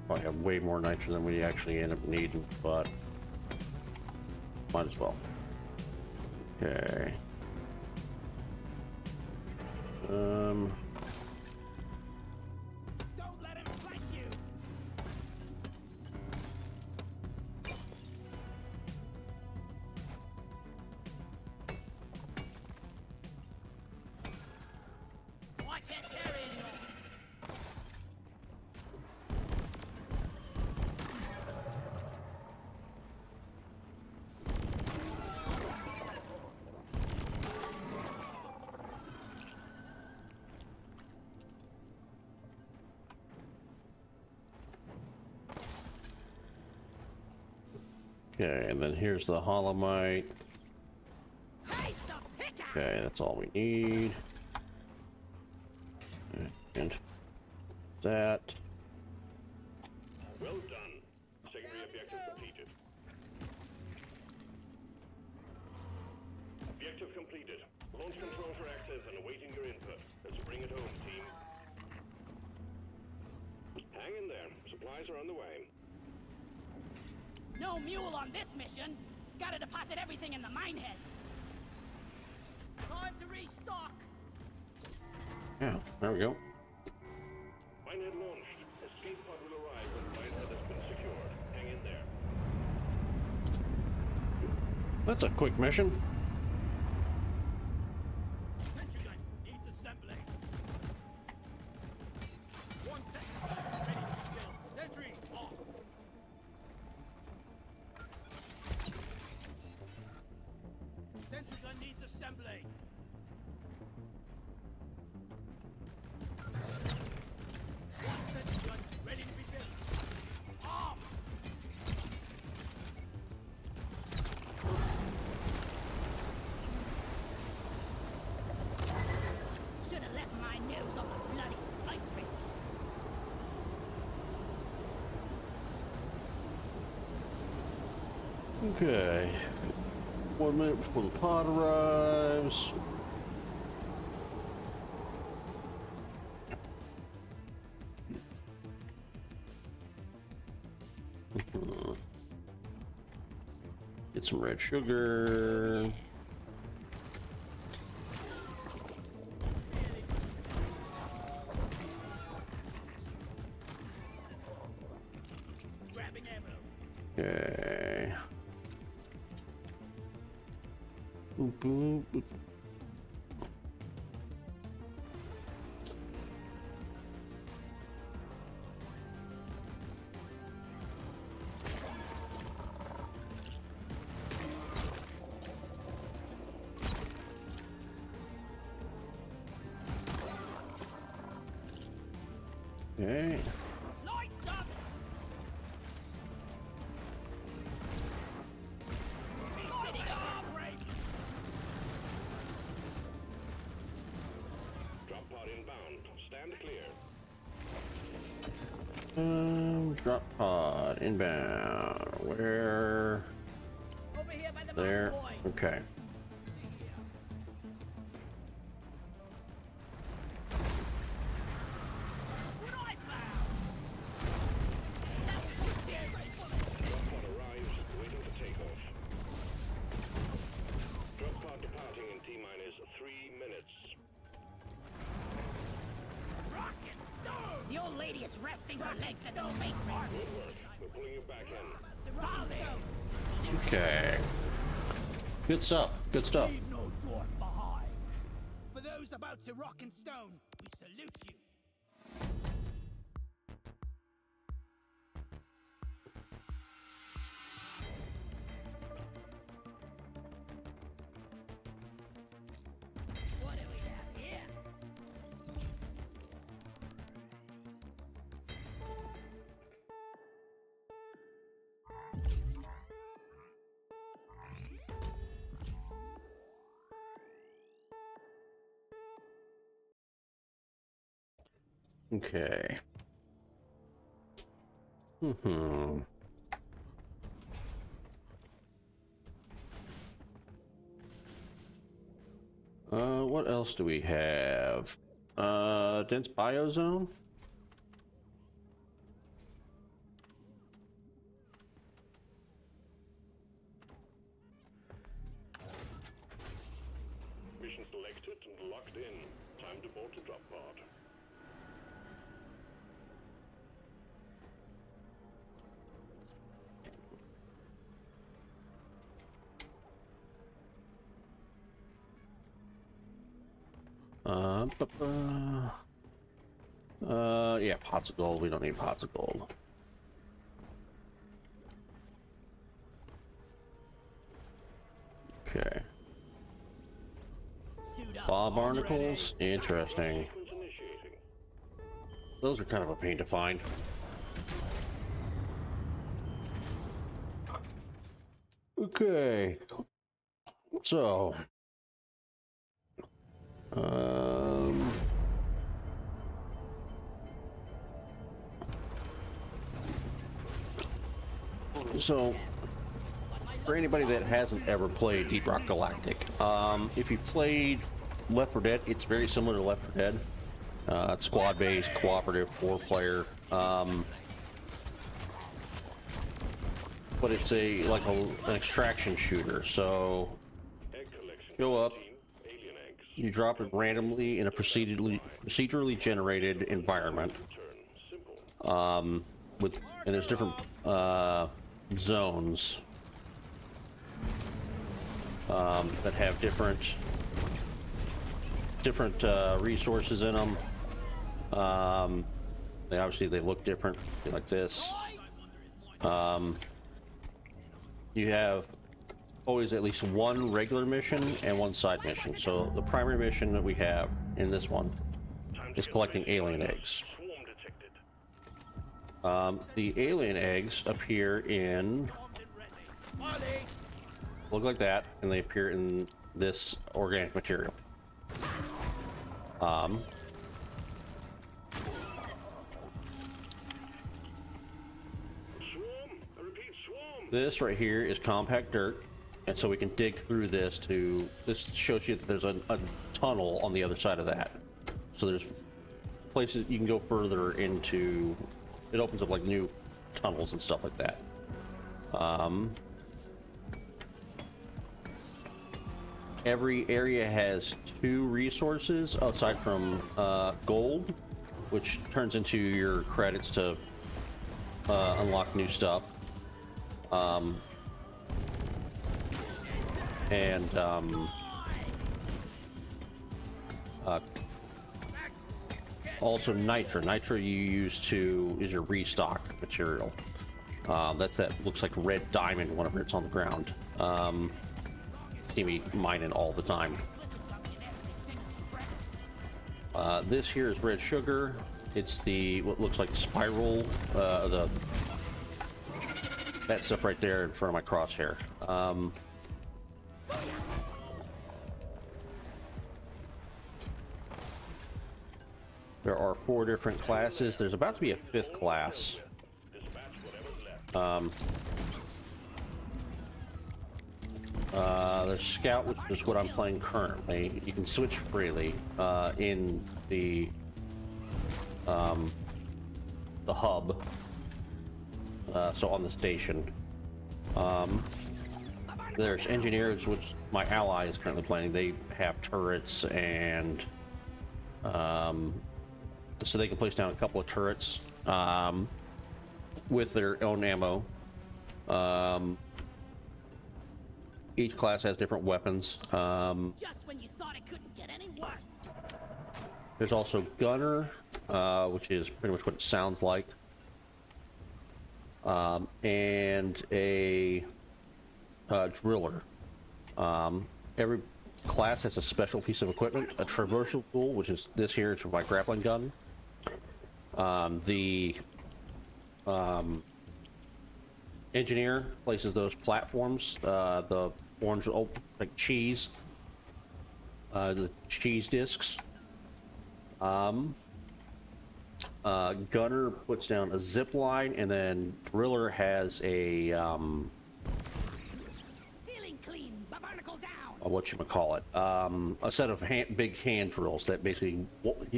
Probably have way more nitra than we actually end up needing, but might as well. Okay. Don't let him flank you. I can't carry anymore. Okay, and then here's the Holomite. Nice to pick up. Okay, that's all we need. And that. Well done. Secondary objective completed. Objective completed. Launch control for access and awaiting your input. Let's bring it home, team. Hang in there. Supplies are on the way. No mule on this mission. Gotta deposit everything in the mine head. Time to restock. Yeah, there we go. Minehead launched. Escape pod will arrive when Minehead has been secured. Hang in there. That's a quick mission. Sentry gun needs assembly. 1 second. Ready to be killed. Sentry off. Sentry gun needs assembly. One sentry gun ready to be built. Off. Should have left my nose on the bloody spice ring. Okay. 1 minute before the pod arrives. Get some red sugar. Grabbing ammo. Okay. Boop, boop, boop. Okay. Lights up! Fitting up! Drop pod inbound. Stand clear. Drop pod inbound. Where? Over here by the There. mine point. Okay. See here. What I found! That was your scary. Drop pod arrives. Waiting for takeoff. Drop pod departing in T-minus 3 minutes. Rocket stone! The old lady is resting her legs at the space ring. Good work. We're pulling you back in. Follow. Okay. Good stuff. Good stuff. Leave no dwarf behind. For those about to rock and stone, we salute you. What do we have here? Okay. Hmm. What else do we have? Dense biozone? Mission selected and locked in. Time to board the drop pod. Yeah, pots of gold. We don't need pots of gold. Okay. Suit up. Bob Arm barnacles? Interesting. Sequence initiating. Those are kind of a pain to find. Okay. So. So, for anybody that hasn't ever played Deep Rock Galactic, if you played Left 4 Dead, it's very similar to Left 4 Dead. It's squad-based, cooperative, 4-player, but it's an extraction shooter. So, go up, you drop it randomly in a procedurally generated environment. And there's different zones that have different resources in them. They look different, like this. You have always at least one regular mission and one side mission. So the primary mission that we have in this one is collecting alien eggs. The alien eggs appear in, look like that, and they appear in this organic material. This right here is compact dirt, and so we can dig through this this shows you that there's a tunnel on the other side of that. So there's places you can go further into. It opens up like new tunnels and stuff like that. Every area has 2 resources aside from gold, which turns into your credits to unlock new stuff. Also nitro. Nitro you use is your restock material. That looks like red diamond whenever it's on the ground. See me mining all the time. This here is red sugar. It's what looks like spiral, that stuff right there in front of my crosshair. There are 4 different classes. There's about to be a 5th class. There's Scout, which is what I'm playing currently. You can switch freely in the hub. So on the station. There's Engineers, which my ally is currently playing. They have turrets and so they can place down a couple of turrets with their own ammo. Each class has different weapons. Just when you thought it couldn't get any worse. There's also Gunner, which is pretty much what it sounds like. And a Driller. Every class has a special piece of equipment. A traversal tool, which is this here, it's my grappling gun. The Engineer places those platforms, the orange, like cheese, the cheese discs. Gunner puts down a zip line, and then Driller has a Ceiling clean, barnacle down. whatchamacallit, a set of big hand drills that basically,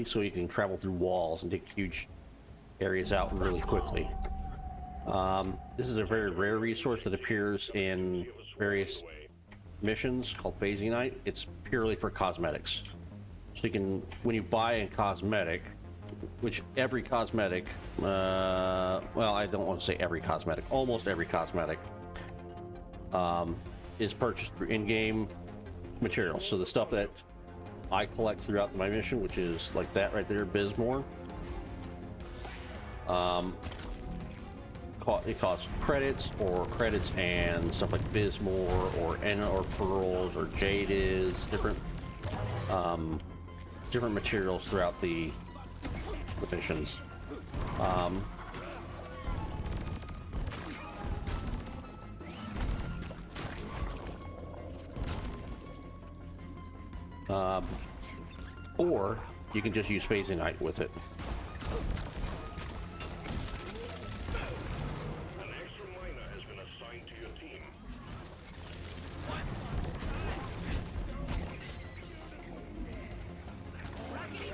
so you can travel through walls and dig huge areas out really quickly. This is a very rare resource that appears in various missions called Phasing Night. It's purely for cosmetics. So you can, when you buy a cosmetic, which every cosmetic, well, I don't want to say every cosmetic, almost every cosmetic, is purchased through in-game materials. So the stuff that I collect throughout my mission, which is like that right there, Bismore, it costs credits and stuff like Bismore or Enna or Pearls or Jade is different materials throughout the missions. Or you can just use Phase Ignite with it. An extra miner has been assigned to your team.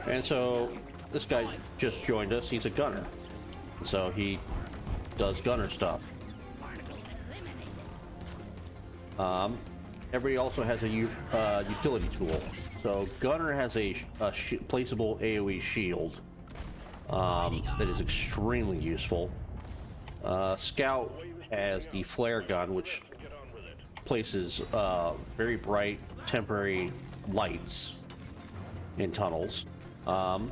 And so this guy just joined us. He's a gunner. So he does gunner stuff. Everybody also has a utility tool. So gunner has a placeable AoE shield that is extremely useful. Scout has the flare gun, which places very bright temporary lights in tunnels. The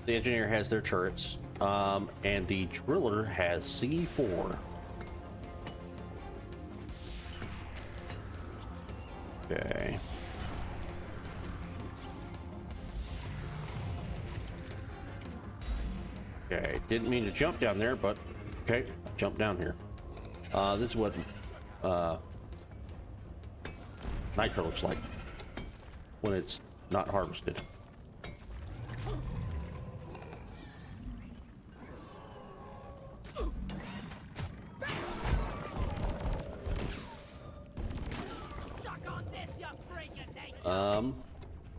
engineer has their turrets, and the driller has C4. Okay. Okay, didn't mean to jump down there, but okay, jump down here. This is what nitro looks like when it's not harvested.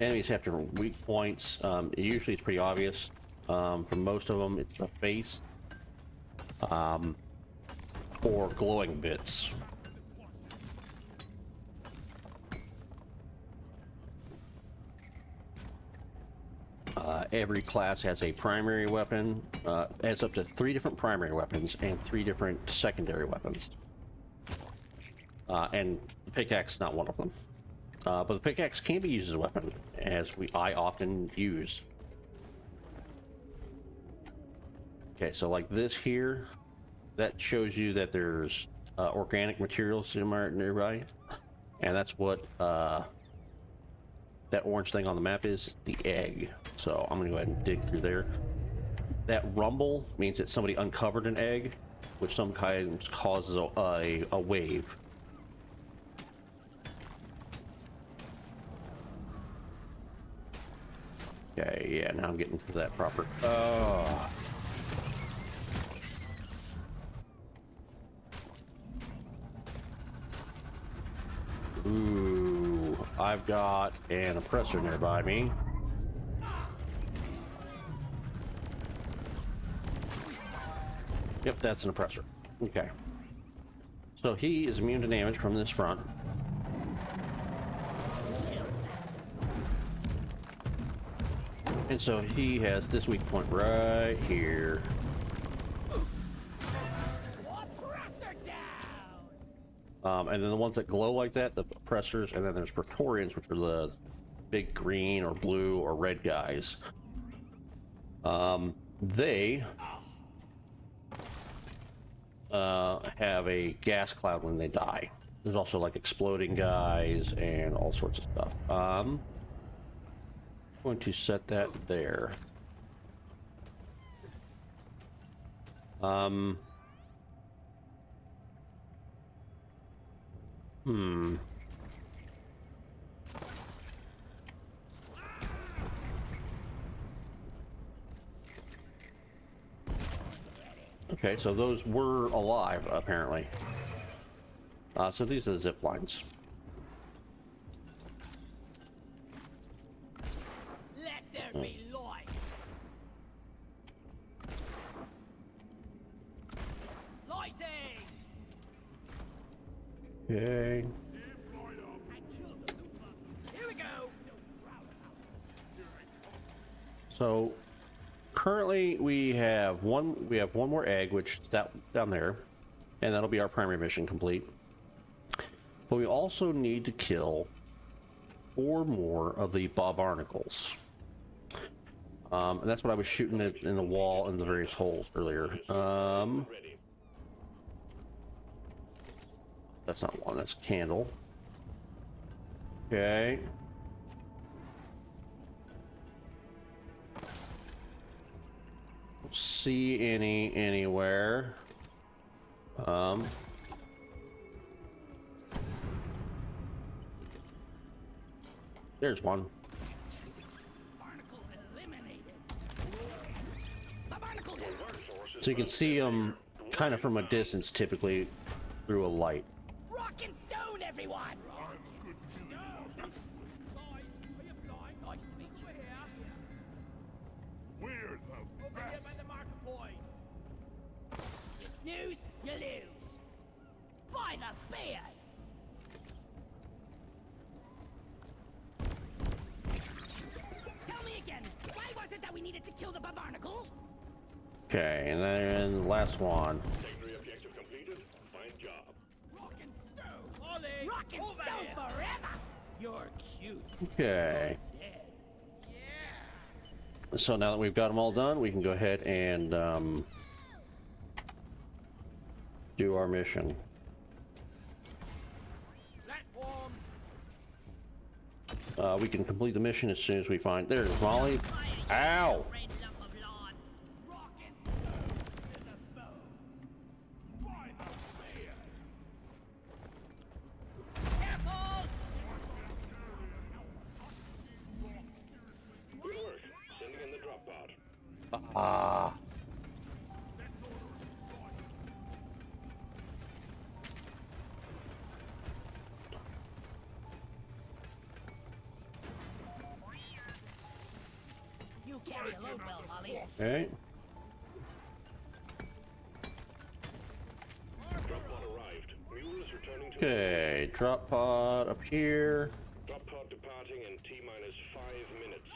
Enemies have different weak points. Usually it's pretty obvious. For most of them, it's the face or glowing bits. Every class has a primary weapon, has up to 3 different primary weapons and 3 different secondary weapons. And the pickaxe is not one of them. But the pickaxe can be used as a weapon, as I often use. Okay, so like this here, that shows you that there's organic materials nearby, and that's what that orange thing on the map is, the egg. So I'm gonna go ahead and dig through there. That rumble means that somebody uncovered an egg, which sometimes causes a wave. Okay, yeah, now I'm getting to that proper. Ooh, I've got an oppressor nearby me. Yep, that's an oppressor. Okay. So he is immune to damage from this front. And so he has this weak point right here. And then the ones that glow like that, the oppressors, and then there's Praetorians, which are the big green or blue or red guys. They have a gas cloud when they die. There's also like exploding guys and all sorts of stuff. I'm going to set that there. Okay, so those were alive, apparently. So these are the zip lines. Let there be light. Lighting. Okay. Here we go. So currently we have one more egg, which is down there, and that'll be our primary mission complete. But we also need to kill 4 more of the barnacles. And that's what I was shooting in the wall in the various holes earlier. That's not one, that's a candle. Okay. Don't see any anywhere. There's one. Barnacle eliminated. The barnacle down. So you can see them kind of from a distance, typically through a light. Rock and stone, everyone. Guys, are you blind? Nice to meet you. We're the Over here best. by the marker point. You snooze, you lose. By the beard. Tell me again, why was it that we needed to kill the barnacles? Okay, and then the last one. Secondary objective completed. Fine job. Rock and stone. Ollie, Rock and over stone here. forever. You're cute. Okay. Dead. So now that we've got them all done, we can go ahead and do our mission. Platform. We can complete the mission as soon as we find. There's Molly. Ow! Red lump of lawn. Rock and stone to the bone. By the beard. Careful! Good work. Sending in the drop pod. Ah. You carry a load well, Molly. Okay. Drop pod arrived. Mule is returning to Okay. Drop pod up here. drop pod departing in T-minus 5 minutes.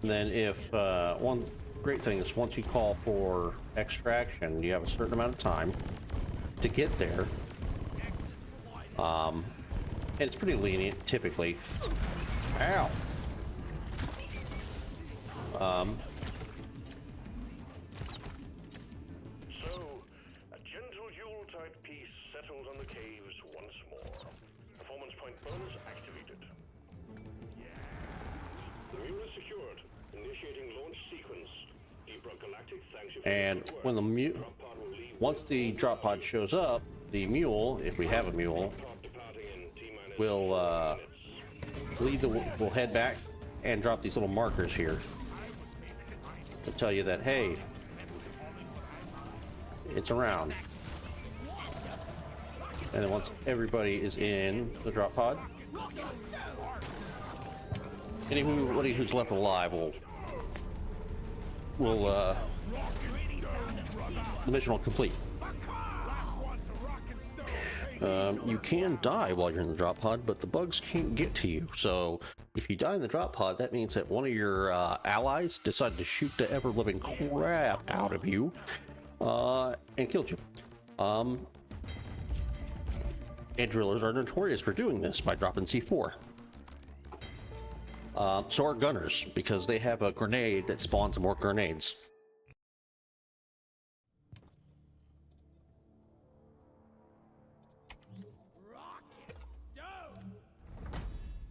And then if one great thing is once you call for extraction, you have a certain amount of time to get there. And it's pretty lenient typically. Ow. So, a gentle Yule-type peace settles on the caves once more. Performance point bonus activated. The mule is secured. Initiating launch sequence. Rock Galactic, thanks you for And your good when the work. Drop pod will leave once the drop pod shows up, the mule, if we have a mule, pod departing in T-minus will 5 minutes. lead the will head back and drop these little markers here to tell you that hey, it's around. And then once everybody is in the drop pod, anybody who's left alive will the mission will complete. You can die while you're in the drop pod, but the bugs can't get to you. So if you die in the drop pod, that means that one of your allies decided to shoot the ever-living crap out of you and killed you. And drillers are notorious for doing this by dropping C4. So are gunners, because they have a grenade that spawns more grenades.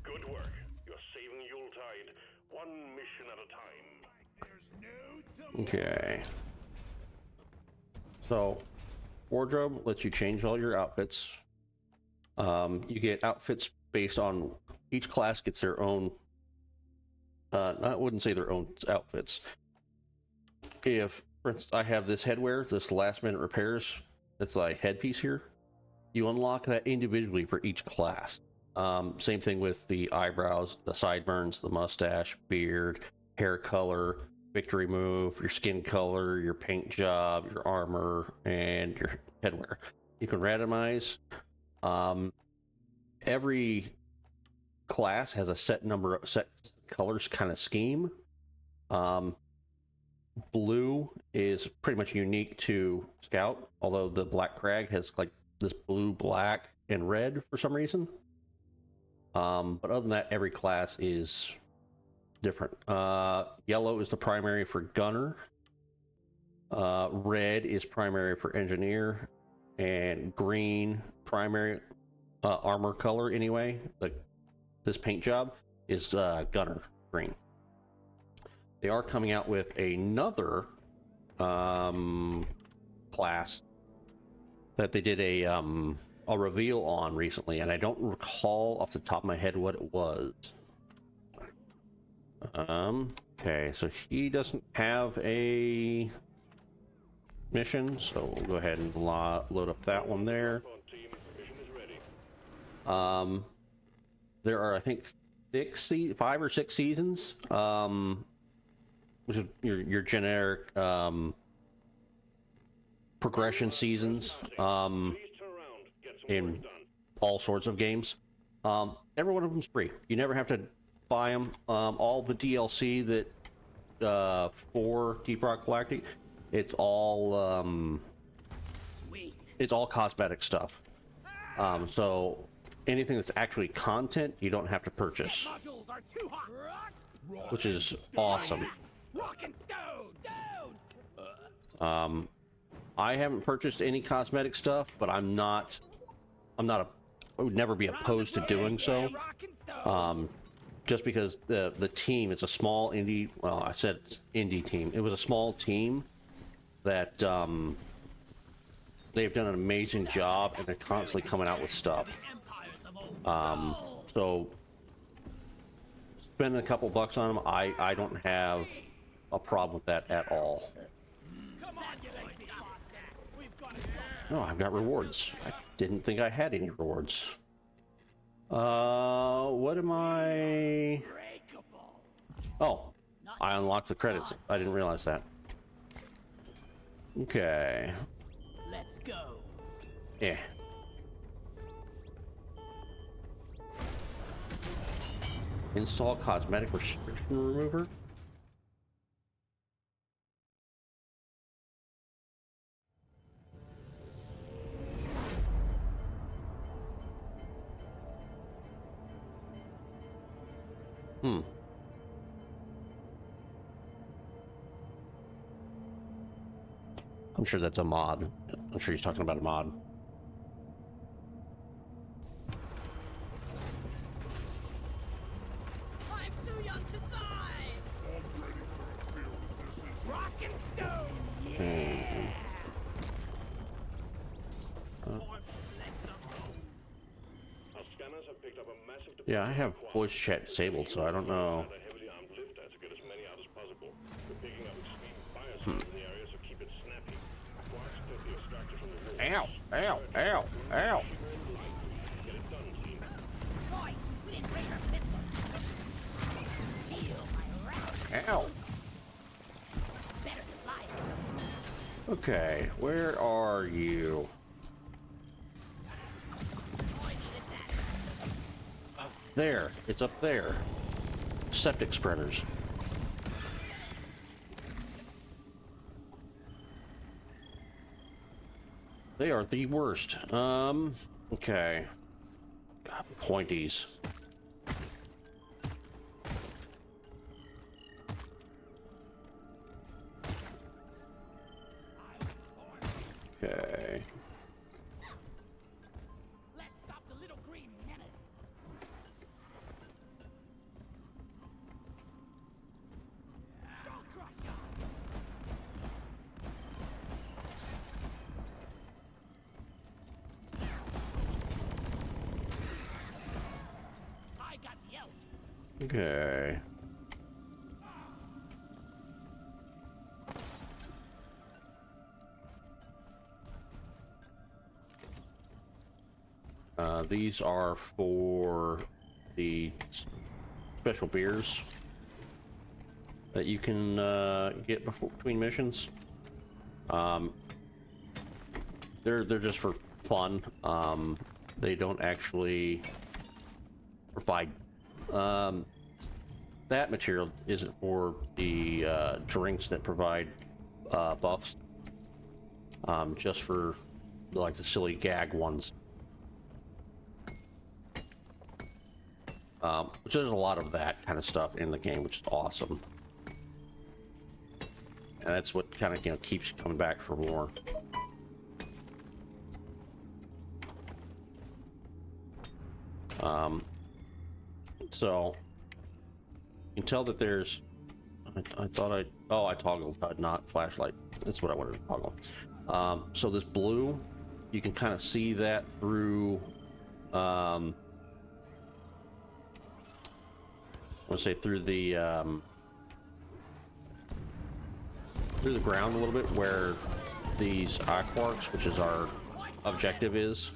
Good work. You're saving Yuletide, one mission at a time. Okay. So, wardrobe lets you change all your outfits. You get outfits based on each class gets their own. I wouldn't say their own outfits. If, for instance, I have this headwear, this last minute repairs, that's like headpiece here. You unlock that individually for each class. Same thing with the eyebrows, the sideburns, the mustache, beard, hair color, victory move, your skin color, your paint job, your armor, and your headwear. You can randomize. Every class has a set number of set colors kind of scheme. Blue is pretty much unique to Scout, although the Black Crag has like this blue, black, and red for some reason. But other than that, every class is different. Yellow is the primary for Gunner. Red is primary for Engineer, and green primary armor color anyway. The this paint job is gunner green. They are coming out with another class that they did a reveal on recently, and I don't recall off the top of my head what it was. Okay, so he doesn't have a mission, so we'll go ahead and load up that one there. There are, I think, 5 or 6 seasons, which is your generic progression seasons in all sorts of games. Every one of them's free. You never have to buy them. All the DLC that for Deep Rock Galactic, it's all cosmetic stuff. So anything that's actually content, you don't have to purchase, which is awesome. I haven't purchased any cosmetic stuff, but I would never be opposed to doing so. Just because the team, it's a small indie, well, I said indie team. It was a small team that they've done an amazing job, and they're constantly coming out with stuff. So spending a couple bucks on them, I don't have a problem with that at all. No, I've got rewards. I didn't think I had any rewards. What am I? Oh, I unlocked the credits. I didn't realize that. Okay. Let's go. Yeah. Install cosmetic restriction remover. I'm sure that's a mod. I'm sure he's talking about a mod. I'm too young to die. Rock and stone. Yeah, I have voice chat disabled, so I don't know. Ow! Ow! Ow! Ow! Boy, we didn't break our pistol. Feel my wrath. Ow! Better to fly. Okay, where are you? There, it's up there. Septic spreaders. They are the worst. Okay. God, pointies. Okay. Let's stop the little green menace. I got the elf. Okay. These are for the special beers that you can get between missions. They're just for fun. They don't actually provide. That material isn't for the drinks that provide buffs. Just for like the silly gag ones. Which there's a lot of that kind of stuff in the game, which is awesome. And that's what kind of, keeps you coming back for more. So you can tell that there's. I thought I toggled not flashlight. That's what I wanted to toggle. So this blue, you can kind of see that through. I want to say through the ground a little bit where these aquarks, which is our objective, is.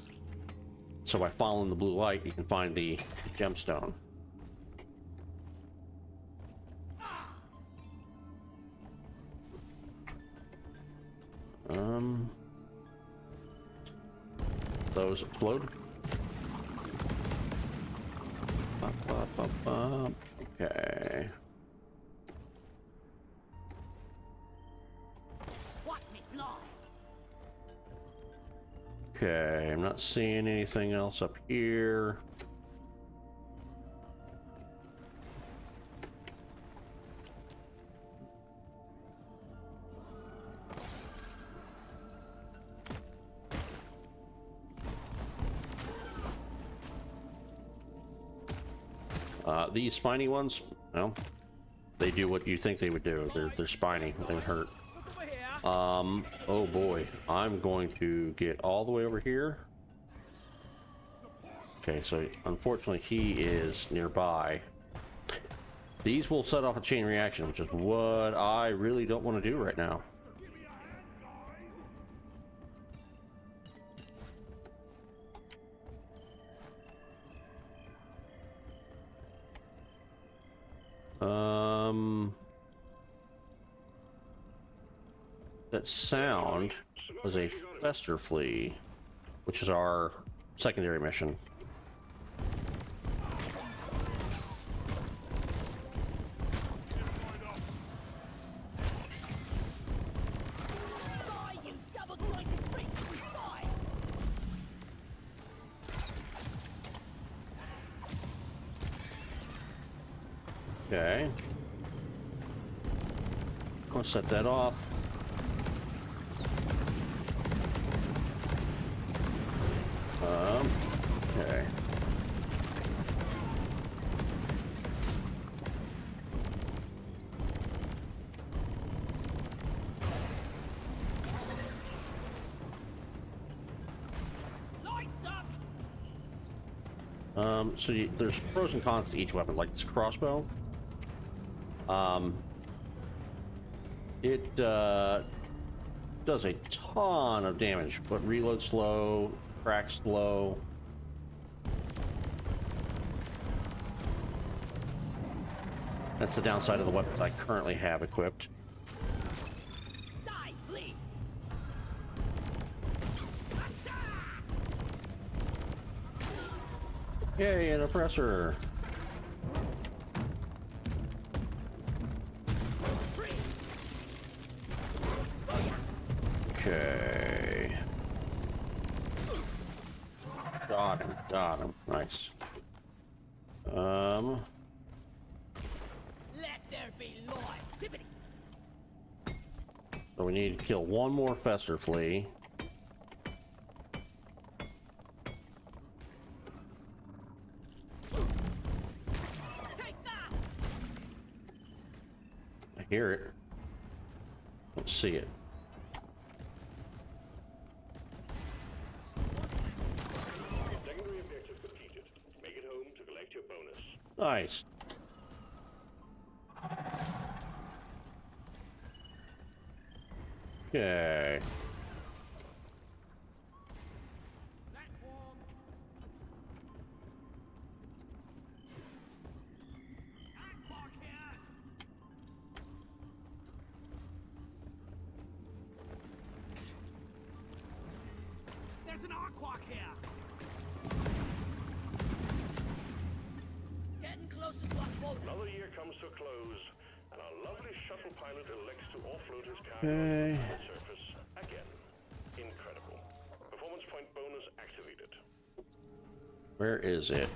So by following the blue light, you can find the gemstone. Those explode. Okay. Watch me fly. Okay, I'm not seeing anything else up here. These spiny ones, well, they do what you think they would do. They're spiny. They hurt. Look over here. Oh boy, I'm going to get all the way over here. Okay, so unfortunately he is nearby. These will set off a chain reaction, which is what I really don't want to do right now. That sound was a fester flea, which is our secondary mission. Fly, you double-jointed freak! Fly! Okay. I'll set that off. Okay. Lights up! There's pros and cons to each weapon, like this crossbow. It does a ton of damage, but reload slow, crack slow. That's the downside of the weapons I currently have equipped. Die, flee! Yay, an oppressor! Okay. Got him. Nice. Let there be life! Tippity! So we need to kill one more fester flea. Take that! I hear it. Don't see it. Secondary objective completed. Make it home to collect your bonus. Nice. Okay. Platform. Aquark here. There's an Aquark here. Getting closer to our quota. Another year comes to a close, and our lovely shuttle pilot elects to offload his cargo Okay. to the surface again. Incredible. Performance point bonus activated. Where is it?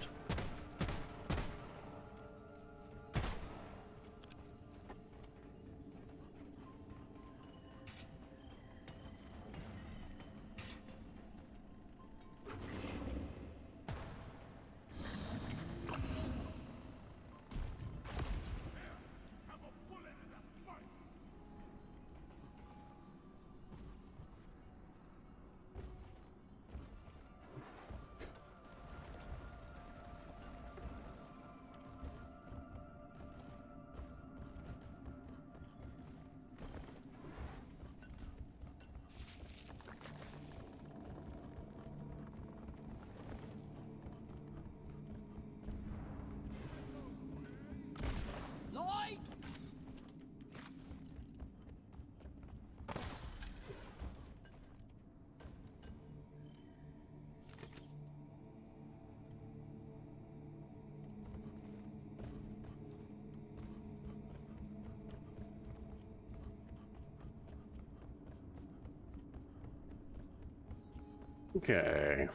Okay.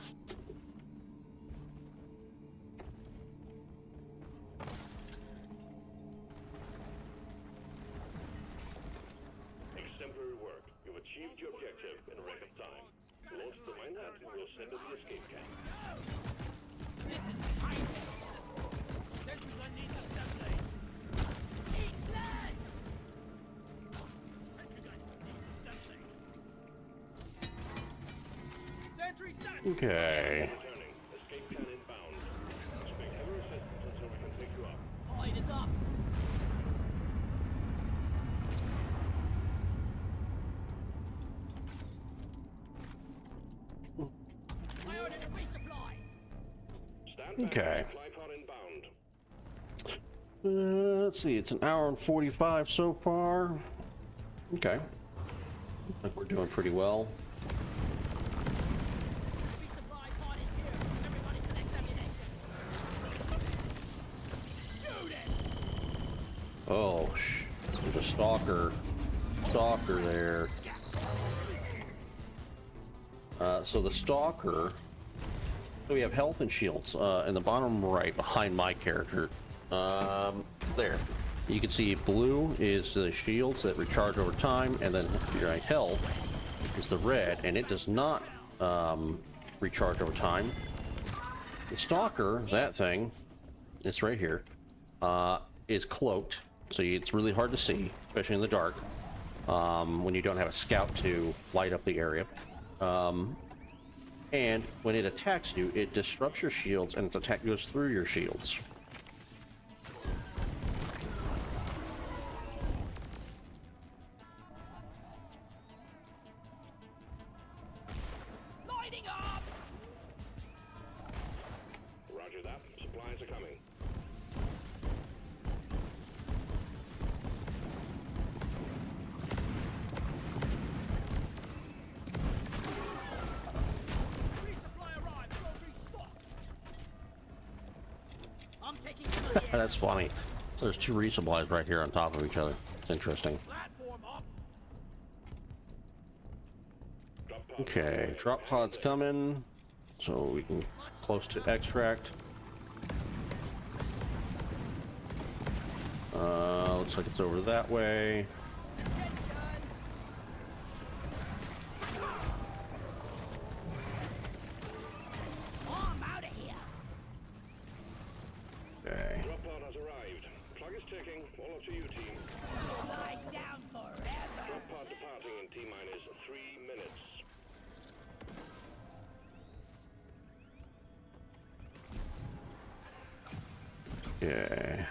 Exemplary work. You've achieved your objective in record time. Launch the minehead and we'll send to the escape camp. This is high-tech. Sentries unleash assembly. Eat blood! Sentry gun needs assembly. Sentry done! Okay. Returning. Escape can inbound. Expect heavy resistance until we can pick you up. Light is up. I ordered a resupply. Stand back. Okay. Supply pod inbound. Let's see, it's an hour and 45 so far. Okay. Looks like we're doing pretty well. Resupply pod is here. Everybody collect ammunition. Shoot it! Oh, there's a stalker there. So the stalker, so we have health and shields in the bottom right behind my character. There. You can see blue is the shields that recharge over time, and then your health is the red, and it does not recharge over time. The stalker, that thing, it's right here, is cloaked, so it's really hard to see, especially in the dark, when you don't have a scout to light up the area. And when it attacks you, it disrupts your shields, and its attack goes through your shields. Lighting up! Roger that. Supplies are coming. Resupply arrived. Rotary stop. I'm taking cover here. That's funny. So there's two resupplies right here on top of each other. It's interesting. Platform up. Drop pod. Okay, drop pod's coming, so we can close to extract. Looks like it's over that way. Oh, I'm out of here. Okay. Drop pod has arrived. Plug is ticking. All up to you, team. Lie down forever. Drop pod departing in T-minus 3 minutes. Okay.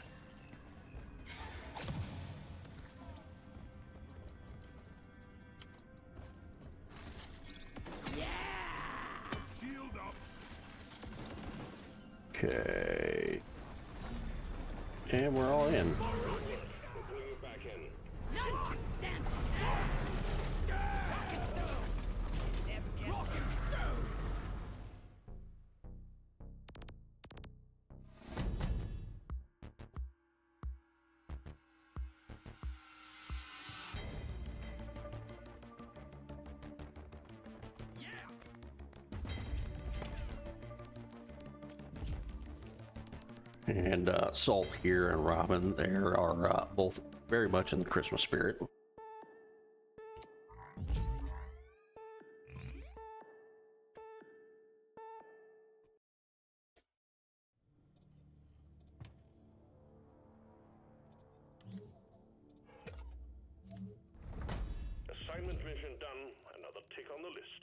Shield up. Okay. And we're all in. We're pulling you back in. None can stand. Rock and stone. And Salt here and Robin there are both very much in the Christmas spirit. Assignment mission done. Another tick on the list.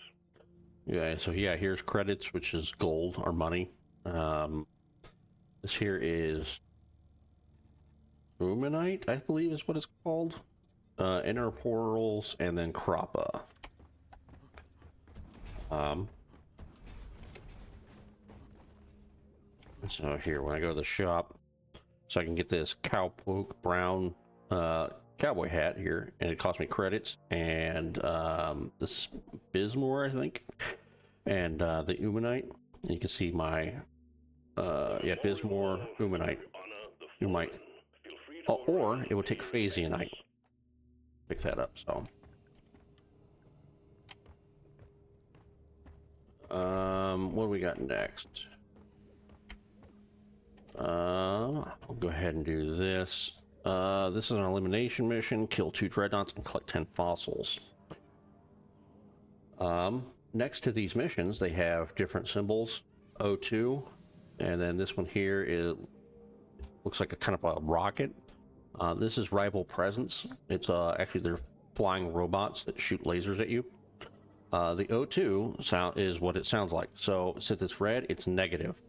Yeah, so yeah, here's credits, which is gold or money. This here is Umanite, I believe is what it's called. Inner portals and then Crappa. So here, when I go to the shop, so I can get this cowpoke brown cowboy hat here, and it costs me credits, and this Bismore, I think, and the Umanite. And you can see my yeah, Bismore, Umanite, Umite. Oh, or it would take Phasianite. Pick that up, so. What do we got next? I'll go ahead and do this. This is an elimination mission. Kill 2 dreadnoughts and collect 10 fossils. Next to these missions, they have different symbols. O2, and then this one here is looks like a kind of a rocket. This is rival presence. It's actually they're flying robots that shoot lasers at you. The O2 sound is what it sounds like. So since it's red, it's negative.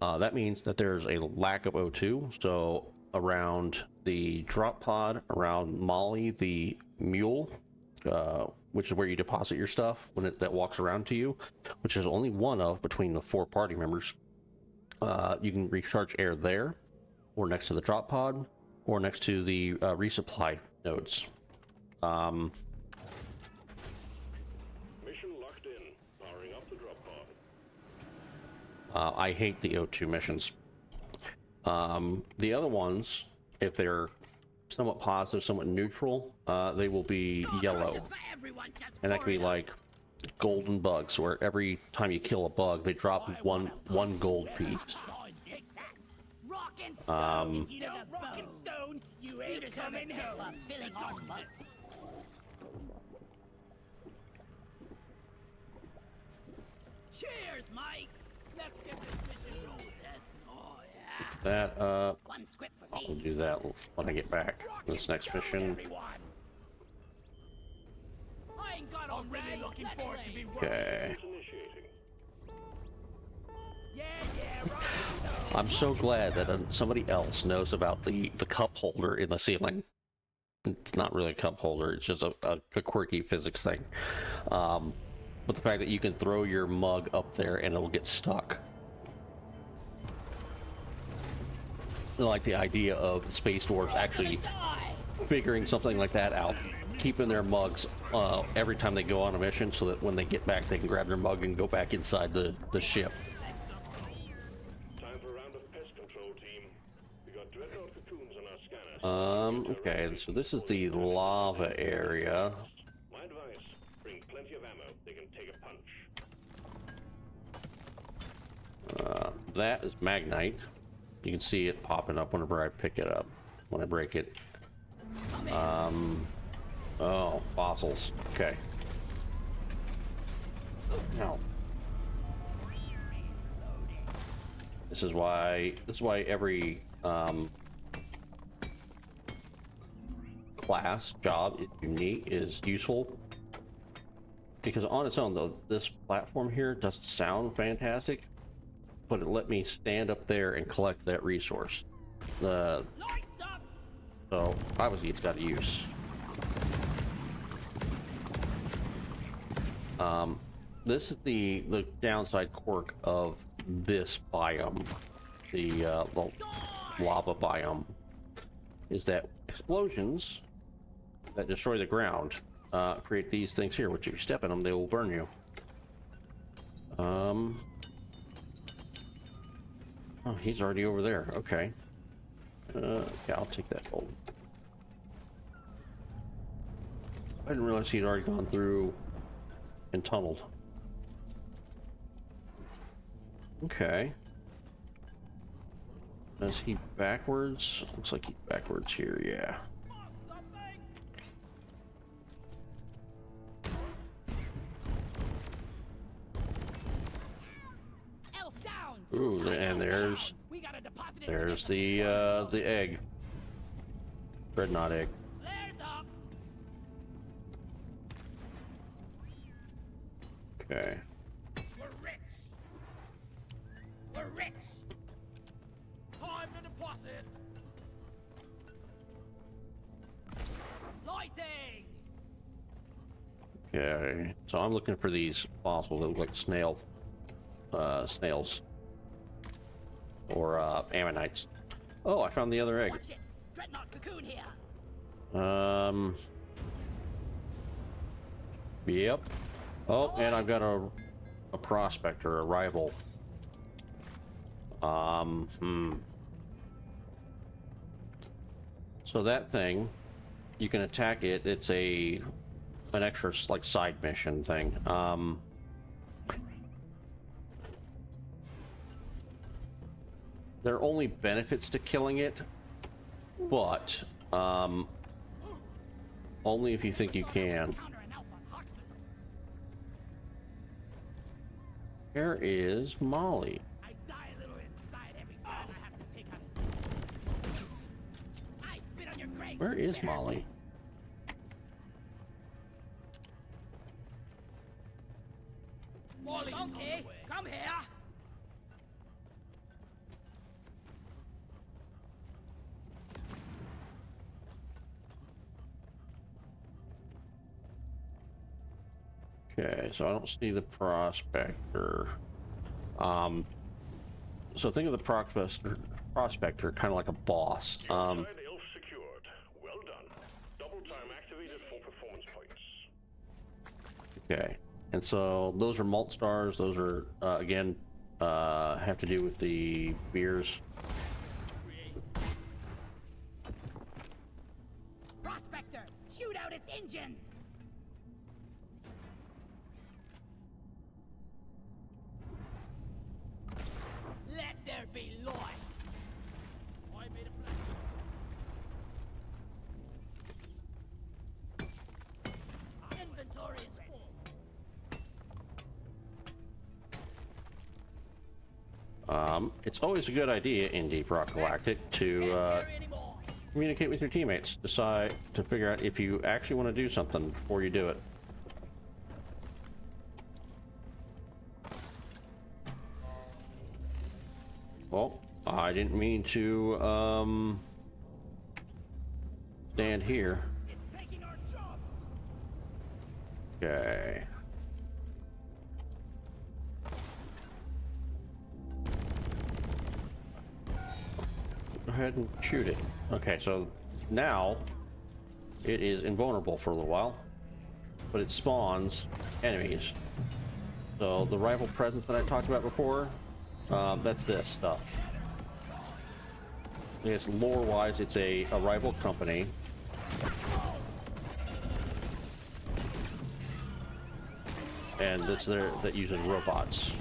That means that there's a lack of O2. So around the drop pod, around Molly the mule, which is where you deposit your stuff when that walks around to you, which is only one of between the 4 party members. You can recharge air there, or next to the drop pod, or next to the resupply nodes. Mission locked in. Powering up the drop pod. I hate the O2 missions. The other ones, if they're somewhat positive, somewhat neutral, they will be yellow. And that could be like golden bugs, where every time you kill a bug, they drop one gold piece. Cheers, Mike. Let's get this mission rolling. Oh yeah. That One script for I'll do that when I get back. This next mission. I ain't got all day. Looking forward to be Okay. Initiating. Yeah, right. I'm so glad that somebody else knows about the cup holder in the ceiling. It's not really a cup holder, it's just a quirky physics thing. But the fact that you can throw your mug up there and it'll get stuck. I like the idea of Space Dwarves actually figuring something like that out, keeping their mugs every time they go on a mission, so that when they get back they can grab their mug and go back inside the ship. Time for a round of pest control team. We got dreadnought cocoons on our scanners. Okay, so this is the lava area. My advice, bring plenty of ammo. They can take a punch. That is Magnite. You can see it popping up whenever I pick it up, when I break it. Oh, fossils. Okay. Now, this is why every class job is unique, is useful, because on its own though, this platform here doesn't sound fantastic, but it let me stand up there and collect that resource. So obviously it's got a use. This is the downside quirk of this biome, the lava biome, is that explosions that destroy the ground create these things here, which if you step in them, they will burn you. Oh, he's already over there. Okay. Yeah, I'll take that gold. I didn't realize he'd already gone through and tunneled. Okay. Is he backwards? Looks like he's backwards here, yeah. Ooh, and there's the egg. Dreadnought egg. Okay. We're rich. We're rich. Time to deposit. Lighting. Okay. So I'm looking for these fossils that look like snails, or ammonites. Oh, I found the other egg. Watch it. Dreadnought cocoon here. Yep. Oh, and I've got a prospector, a rival. So that thing, you can attack it. It's an extra like side mission thing. there are only benefits to killing it, but only if you think you can. Counter an elf on Hoxes. Where is Molly? I die a little inside every time I have to take on. I spit on your grave. Where is spitter. Molly? Molly's on the way. Come here. Okay, so I don't see the prospector. So think of the prospector kind of like a boss. Inside elf secured. Well done. Double time activated for performance points. Okay, and so those are malt stars. Those are again have to do with the beers. Prospector, shoot out its engines. Let there be light. I made a plan. Inventory is full. It's always a good idea in Deep Rock Galactic to Can't carry anymore. communicate with your teammates. Decide to figure out if you actually want to do something before you do it. Well, I didn't mean to stand here. It's taking our jobs. Okay. Go ahead and shoot it. Okay, so now it is invulnerable for a little while, but it spawns enemies. So the rival presence that I talked about before, that's this stuff. It's lore-wise, it's a rival company. And it's that uses robots.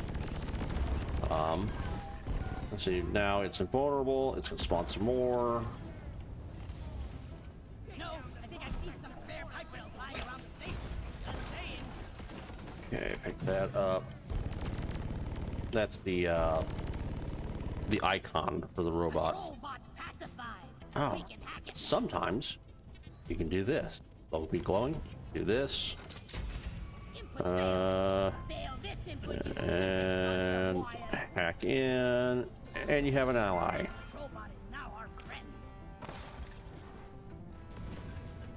Let's see, now it's invulnerable, it's gonna spawn some more. No, I think I've seen some spare pipe rails lying around the station. Just saying. Okay, pick that up. That's the icon for the robots. Control bot pacified. Oh, We can hack it. sometimes you can do this. They'll be glowing, do this. Input fail. Fail this input. You And hack in, and you have an ally. Control bot is now our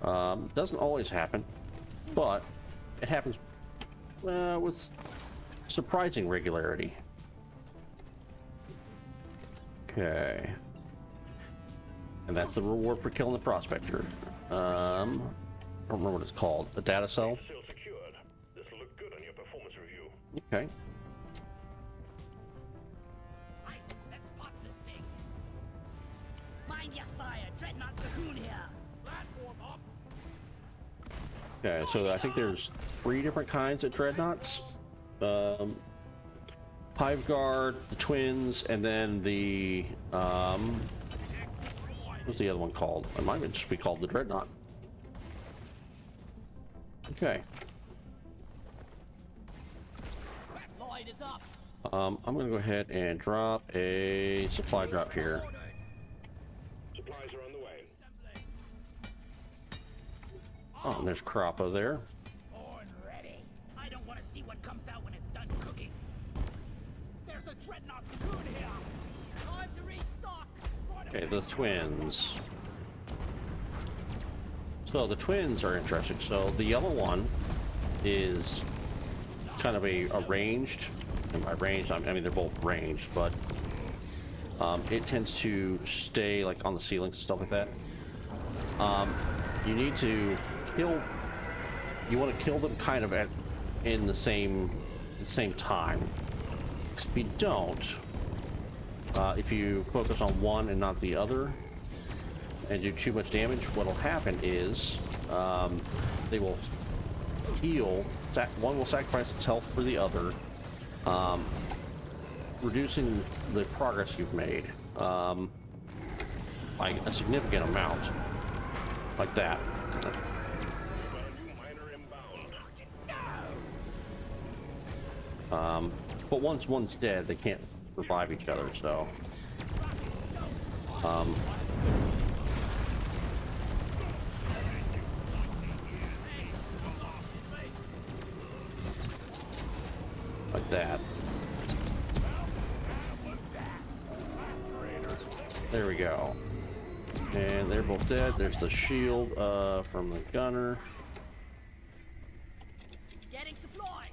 friend. Doesn't always happen, but it happens with surprising regularity. Okay. And that's the reward for killing the prospector. I don't remember what it's called. A data cell? Still secured. This will look good on your performance review. Okay. Right, let's pop this thing. Mind your fire, Dreadnought Cocoon here. Platform up. Okay, so I think there's 3 different kinds of dreadnoughts. Hive Guard, the Twins, and then the what's the other one called? It might just be called the Dreadnought. Okay. Light is up. I'm gonna go ahead and drop a supply drop here. Supplies are on the way. Oh, and there's Crappa there. Born ready. I don't want to see what comes out when it's done cooking. There's a Dreadnought Cocoon here. Time to restock. Okay, the Twins. So the Twins are interesting. So the yellow one is kind of a ranged, and by ranged, I mean they're both ranged, but it tends to stay like on the ceilings and stuff like that. You need to kill. You want to kill them kind of in the same time. If you don't, if you focus on one and not the other, and do too much damage, what'll happen is they will heal. One will sacrifice its health for the other, reducing the progress you've made. like a significant amount, like that. But once one's dead, they can't revive each other, so like that. There we go. And they're both dead. There's the shield from the gunner. Getting supplies.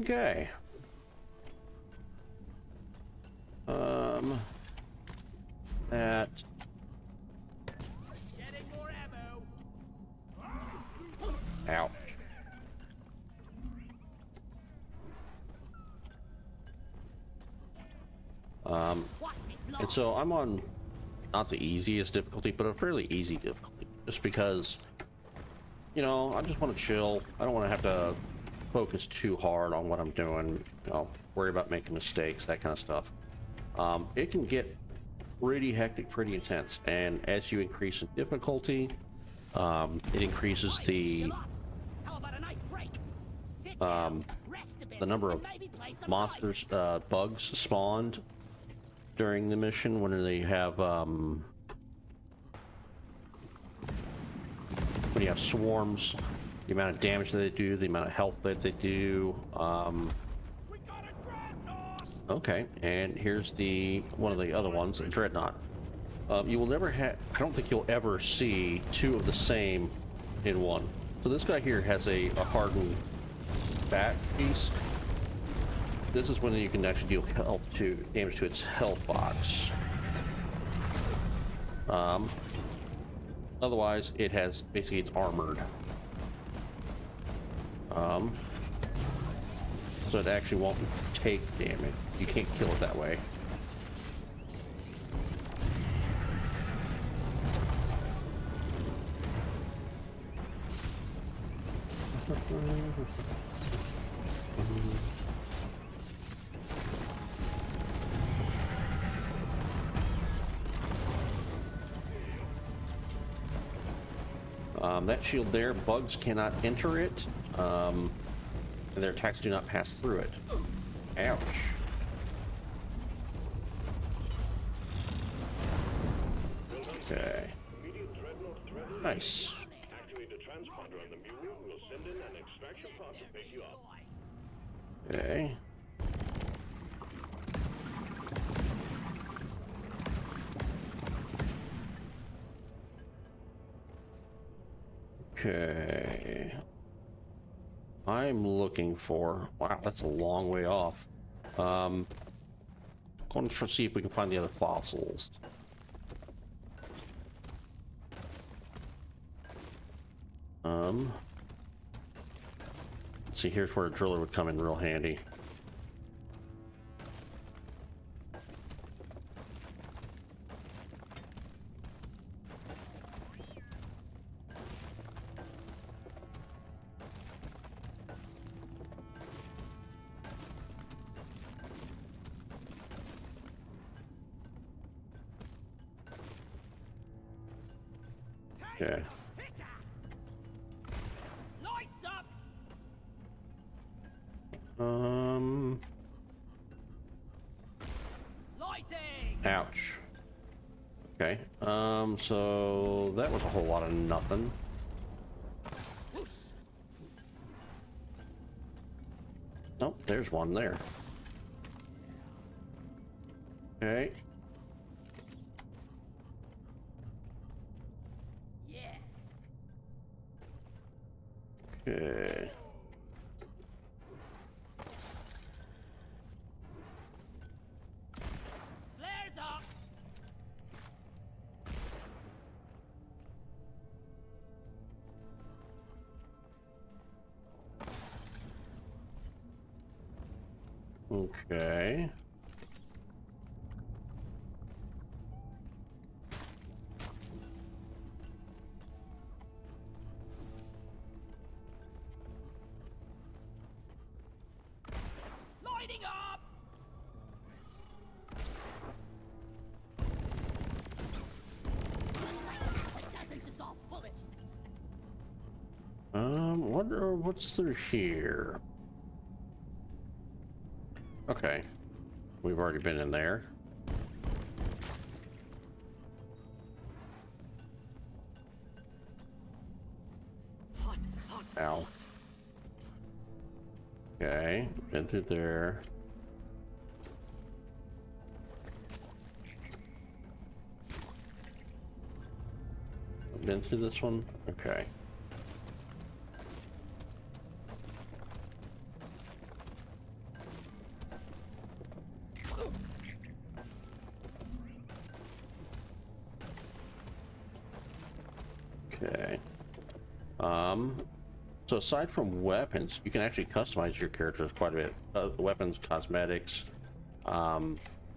Okay. That. Getting more ammo. Ouch. And so I'm on not the easiest difficulty, but a fairly easy difficulty, just because, you know, I just want to chill. I don't want to have to focus too hard on what I'm doing, you know, worry about making mistakes, that kind of stuff. It can get pretty hectic, pretty intense, and as you increase in difficulty, it increases the number of monsters, bugs spawned during the mission when they have when you have swarms, the amount of damage that they do, the amount of health that they do. Okay, and here's the one of the other ones, a dreadnought. You will never have, I don't think you'll ever see two of the same in one. So this guy here has a hardened back piece. This is when you can actually deal damage to its health box. Otherwise, it has basically it's armored. So it actually won't take damage. You can't kill it that way. That shield there, bugs cannot enter it, and their attacks do not pass through it. Ouch. Okay. Nice. Activate the transponder on the mule. We'll send in an extraction pod to pick you up. Okay. Okay. I'm looking for... Wow, that's a long way off. Going to try to see if we can find the other fossils. Let's see, here's where a driller would come in real handy. Okay. Lights up. Lighting. Ouch. Okay. So that was a whole lot of nothing. Oh, there's one there. Okay. Yes. Okay. Flares up. Okay. what's through here? Okay. We've already been in there. Ow. Okay, been through there. Been through this one? Okay. Okay. So aside from weapons, you can actually customize your characters quite a bit. Weapons, cosmetics.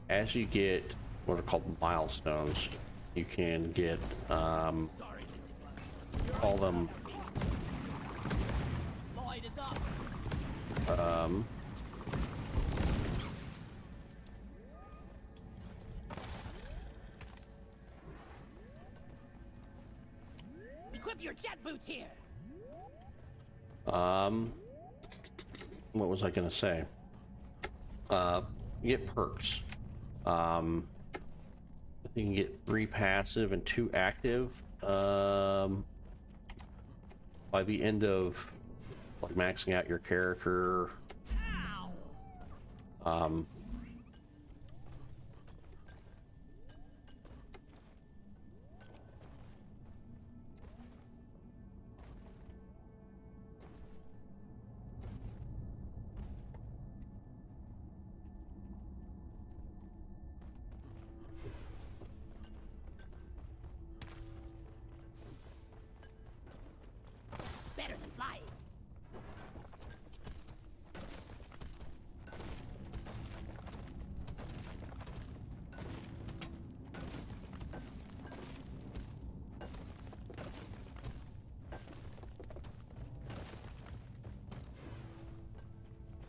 As you get what are called milestones, you can get call them Lloyd is up. Equip your jet boots here. what was I gonna say? You get perks. I think you can get 3 passive and 2 active. By the end of like maxing out your character. Ow. Better than flying.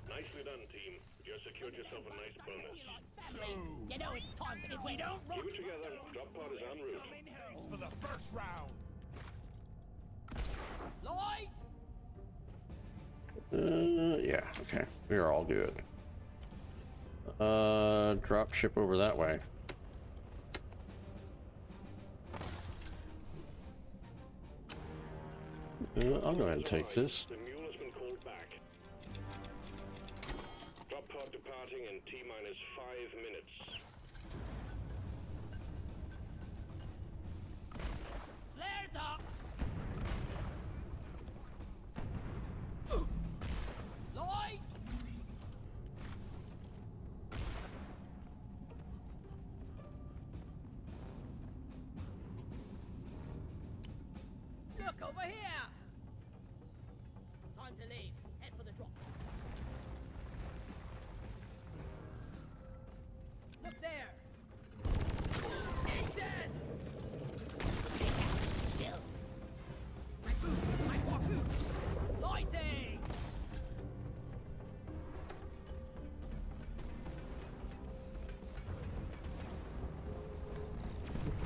Nicely done, team. You just secured yourself a nice bonus. You know it's time, but if we don't rock Keep it together. Drop pod is en route. For the first round. Lloyd! Yeah, okay. We're all good. Drop ship over that way. I'll go ahead and take this. The mule has been called back. Drop pod departing in T-minus 5 minutes. Flares up! Lloyd! Look over here! Time to leave. Head for the drop. Look there! Eat it! Chill. My food! My war food! Lighting!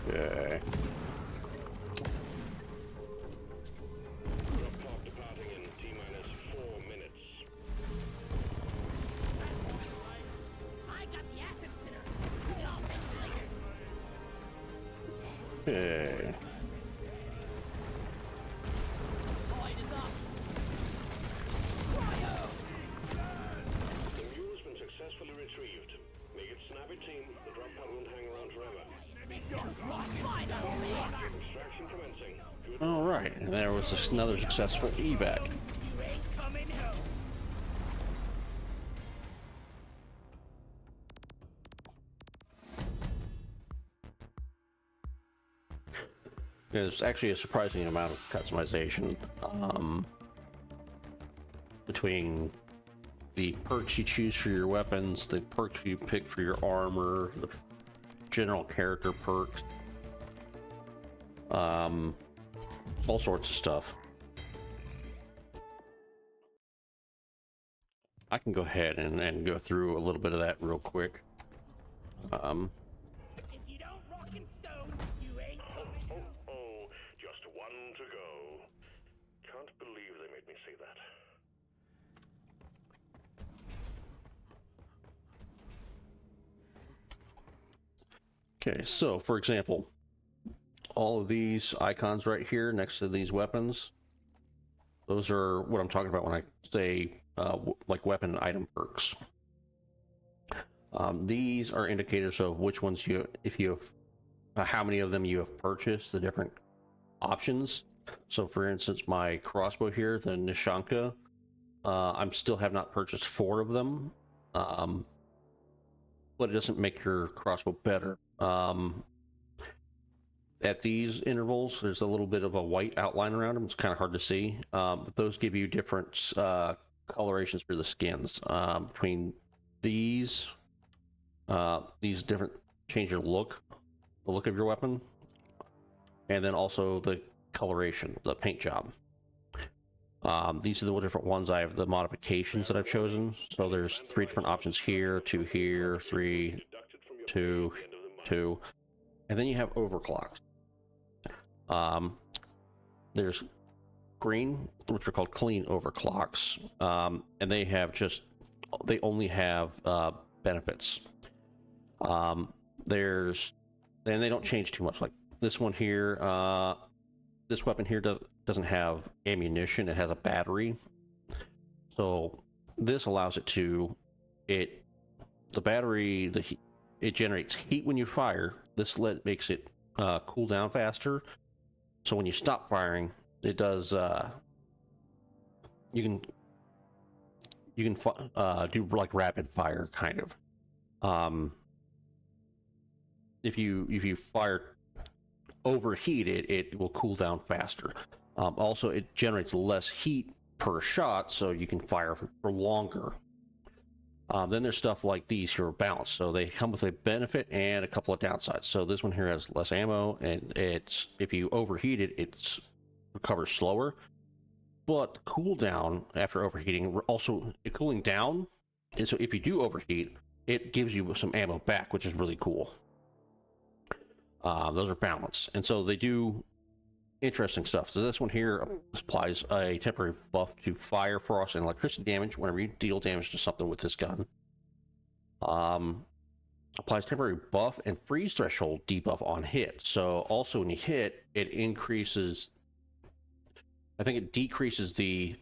Okay. Drop pod departing in T-minus 4 minutes. I got the acid spinner. We can all fix it later. Okay. Lloyd is up. Cryo! The mule's been successfully retrieved. Make it snappy, team. The drop pod won't hang around forever. Fine, Extraction commencing. Good. All right, and there was another successful evac. You ain't coming home. There's actually a surprising amount of customization between the perks you choose for your weapons, the perks you pick for your armor, the general character perks, all sorts of stuff. I can go ahead and go through a little bit of that real quick. If you don't rock and stone, you ain't coming home. Oh, just one to go. Can't believe they made me say that. Okay, so for example, all of these icons right here next to these weapons, those are what I'm talking about when I say like weapon item perks. These are indicators of which ones if you have, how many of them you have purchased, the different options. So for instance, my crossbow here, the Nishanka, I'm still have not purchased 4 of them, but it doesn't make your crossbow better. At these intervals, there's a little bit of a white outline around them. It's kind of hard to see, but those give you different colorations for the skins. Between these different change your look, the look of your weapon, and then also the coloration, the paint job. These are the different ones. I have the modifications that I've chosen. So there's 3 different options here, 2 here, 3, 2, 2, and then you have overclocks. There's green, which are called clean overclocks, and they only have benefits. And they don't change too much. Like this one here, this weapon here doesn't have ammunition. It has a battery. So this allows it to, the battery, it generates heat when you fire. This makes it cool down faster. So when you stop firing, it does, you can do like rapid fire kind of. If you fire overheated, it will cool down faster. Also, it generates less heat per shot, so you can fire for longer. Then there's stuff like these here are balanced, so they come with a benefit and a couple of downsides. So this one here has less ammo, and if you overheat it, it recovers slower. But cooldown after overheating, also cooling down, so if you do overheat, it gives you some ammo back, which is really cool. Those are balanced, and so they do interesting stuff. So this one here applies a temporary buff to fire, frost, and electricity damage whenever you deal damage to something with this gun. Applies temporary buff and freeze threshold debuff on hit. So also when you hit, it increases, I think it decreases the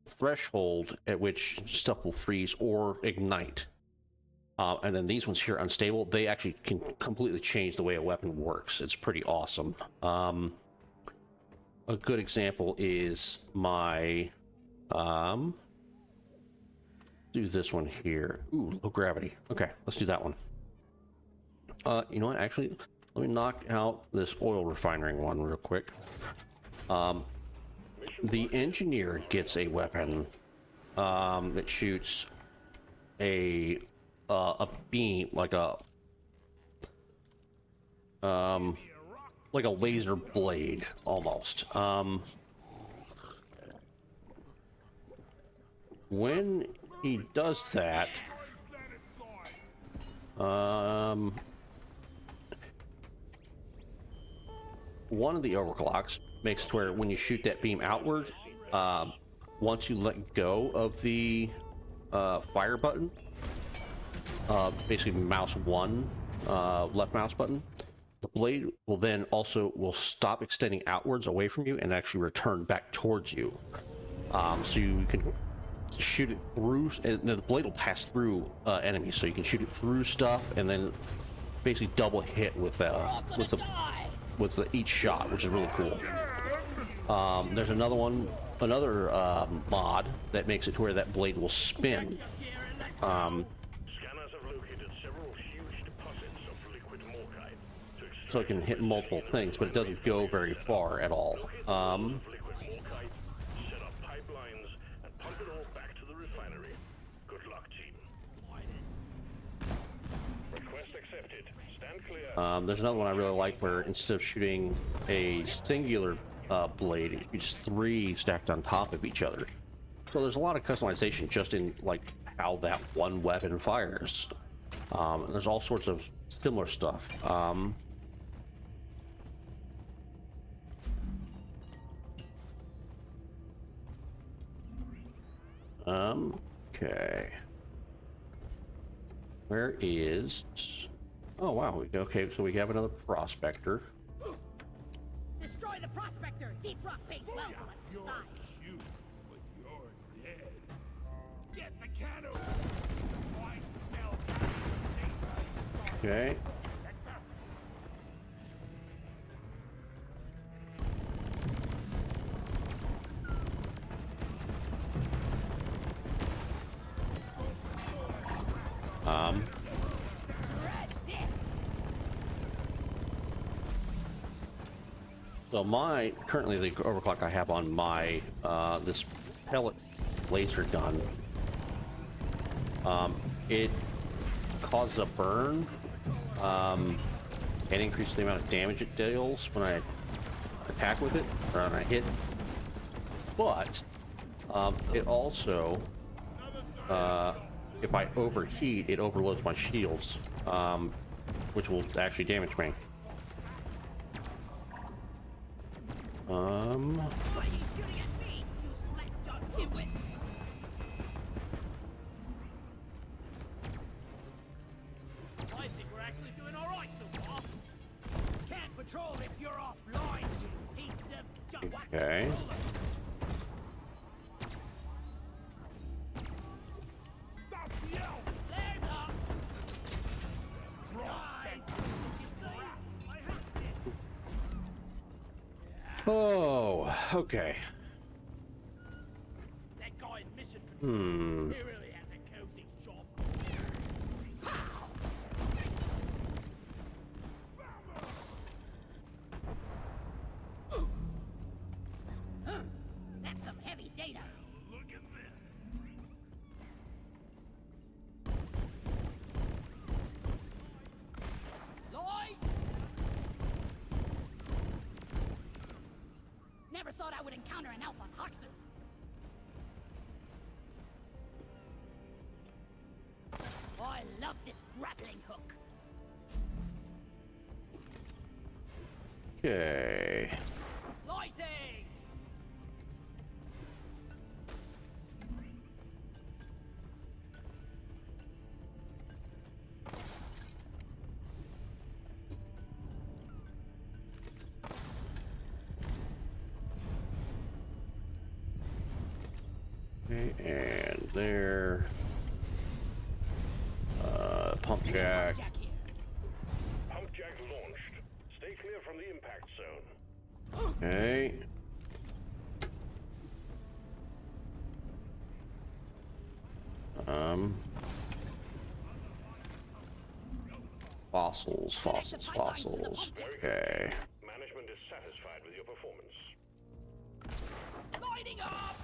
threshold at which stuff will freeze or ignite. And then these ones here, unstable, they actually can completely change the way a weapon works. It's pretty awesome. A good example is my, do this one here. Ooh, low gravity. Okay, let's do that one. You know what, actually, let me knock out this oil refining one real quick. The engineer gets a weapon that shoots a beam, like a laser blade almost. When he does that, one of the overclocks makes it where when you shoot that beam outward, once you let go of the fire button, basically mouse 1, left mouse button, the blade will then also stop extending outwards away from you and actually return back towards you. So you can shoot it through, and the blade will pass through enemies, so you can shoot it through stuff and then basically double hit with each shot, which is really cool. There's another mod that makes it to where that blade will spin. So it can hit multiple things, but it doesn't go very far at all. There's another one I really like where instead of shooting a singular blade, it shoots 3 stacked on top of each other. So there's a lot of customization just in like how that one weapon fires. There's all sorts of similar stuff. Okay. Where is Oh wow. Okay, so we have another prospector. Destroy the prospector. Deep Rock pays well for what's You're inside. cute, but you're dead. Get the can open. I smell Okay. So currently the overclock I have on my this pellet laser gun, it causes a burn and increases the amount of damage it deals when I attack with it or when I hit. But it also, if I overheat, it overloads my shields, which will actually damage me. Why are you shooting at me, you slack-jawed dimwit? I think we're actually doing all right so far. Can't patrol if you're offline, you piece of junk. What's the Okay. controller? Stop the elf! Flares up. Oh, okay. That guy in mission control, he really has a cozy job. That's some heavy data. Look at this. Lloyd! Never thought I would encounter an elf on Hoxus. I love this grappling hook. Okay. Lighting! Okay, and there. Pump jack. Jack here. Pump jack launched. Stay clear from the impact zone. Okay. Fossils. Okay. Management is satisfied with your performance. Lighting up!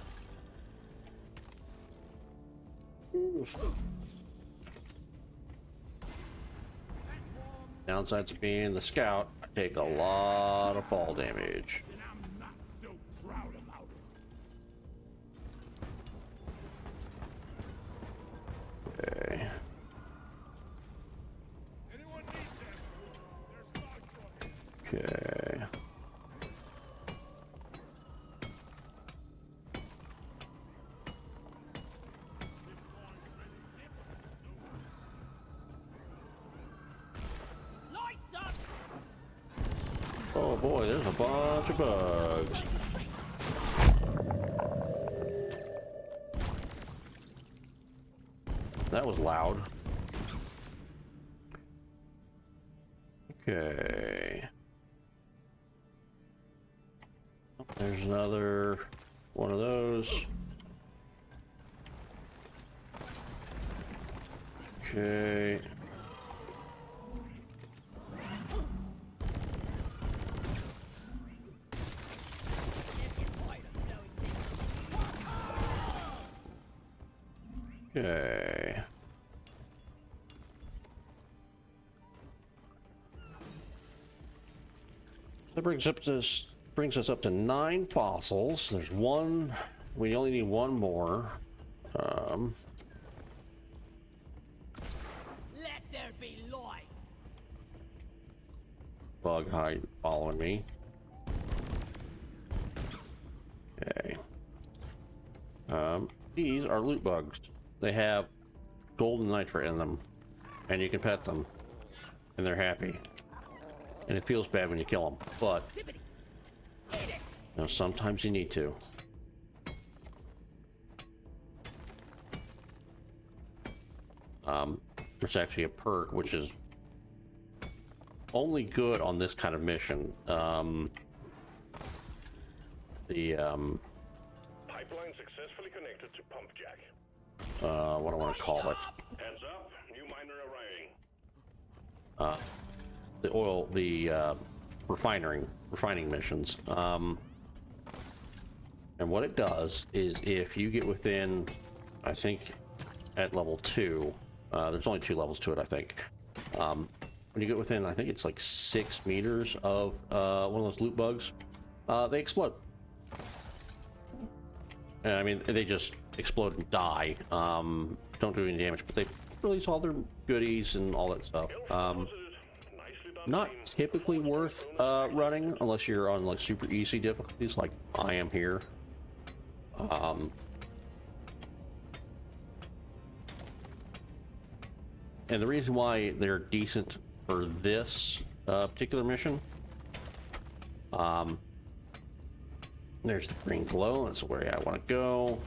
Downsides of being the scout, I take a lot of fall damage. And I'm not so proud about it. Okay. Anyone need them? There's logs on it. Okay. Lights up! Oh boy, there's a bunch of bugs. That was loud. Okay. There's another one of those. Okay. Okay. That brings us up to 9 fossils. There's one. We only need one more. Let there be light! Bug hide following me. Okay. These are loot bugs. They have golden nitrate in them, and you can pet them. and they're happy. And it feels bad when you kill them, but you know, sometimes you need to. There's actually a perk which is only good on this kind of mission. Pipeline successfully connected to pump jack. What do I want to call it? Hands up, new miner arriving. The oil, the refining missions. And what it does is if you get within, I think at level 2, there's only 2 levels to it, I think. When you get within, I think it's like 6 meters of one of those loot bugs, they explode. I mean, they just explode and die. Don't do any damage, but they release all their goodies and all that stuff. Not typically worth running unless you're on like super easy difficulties, like I am here. And the reason why they're decent for this particular mission, there's the green glow. That's where I want to go.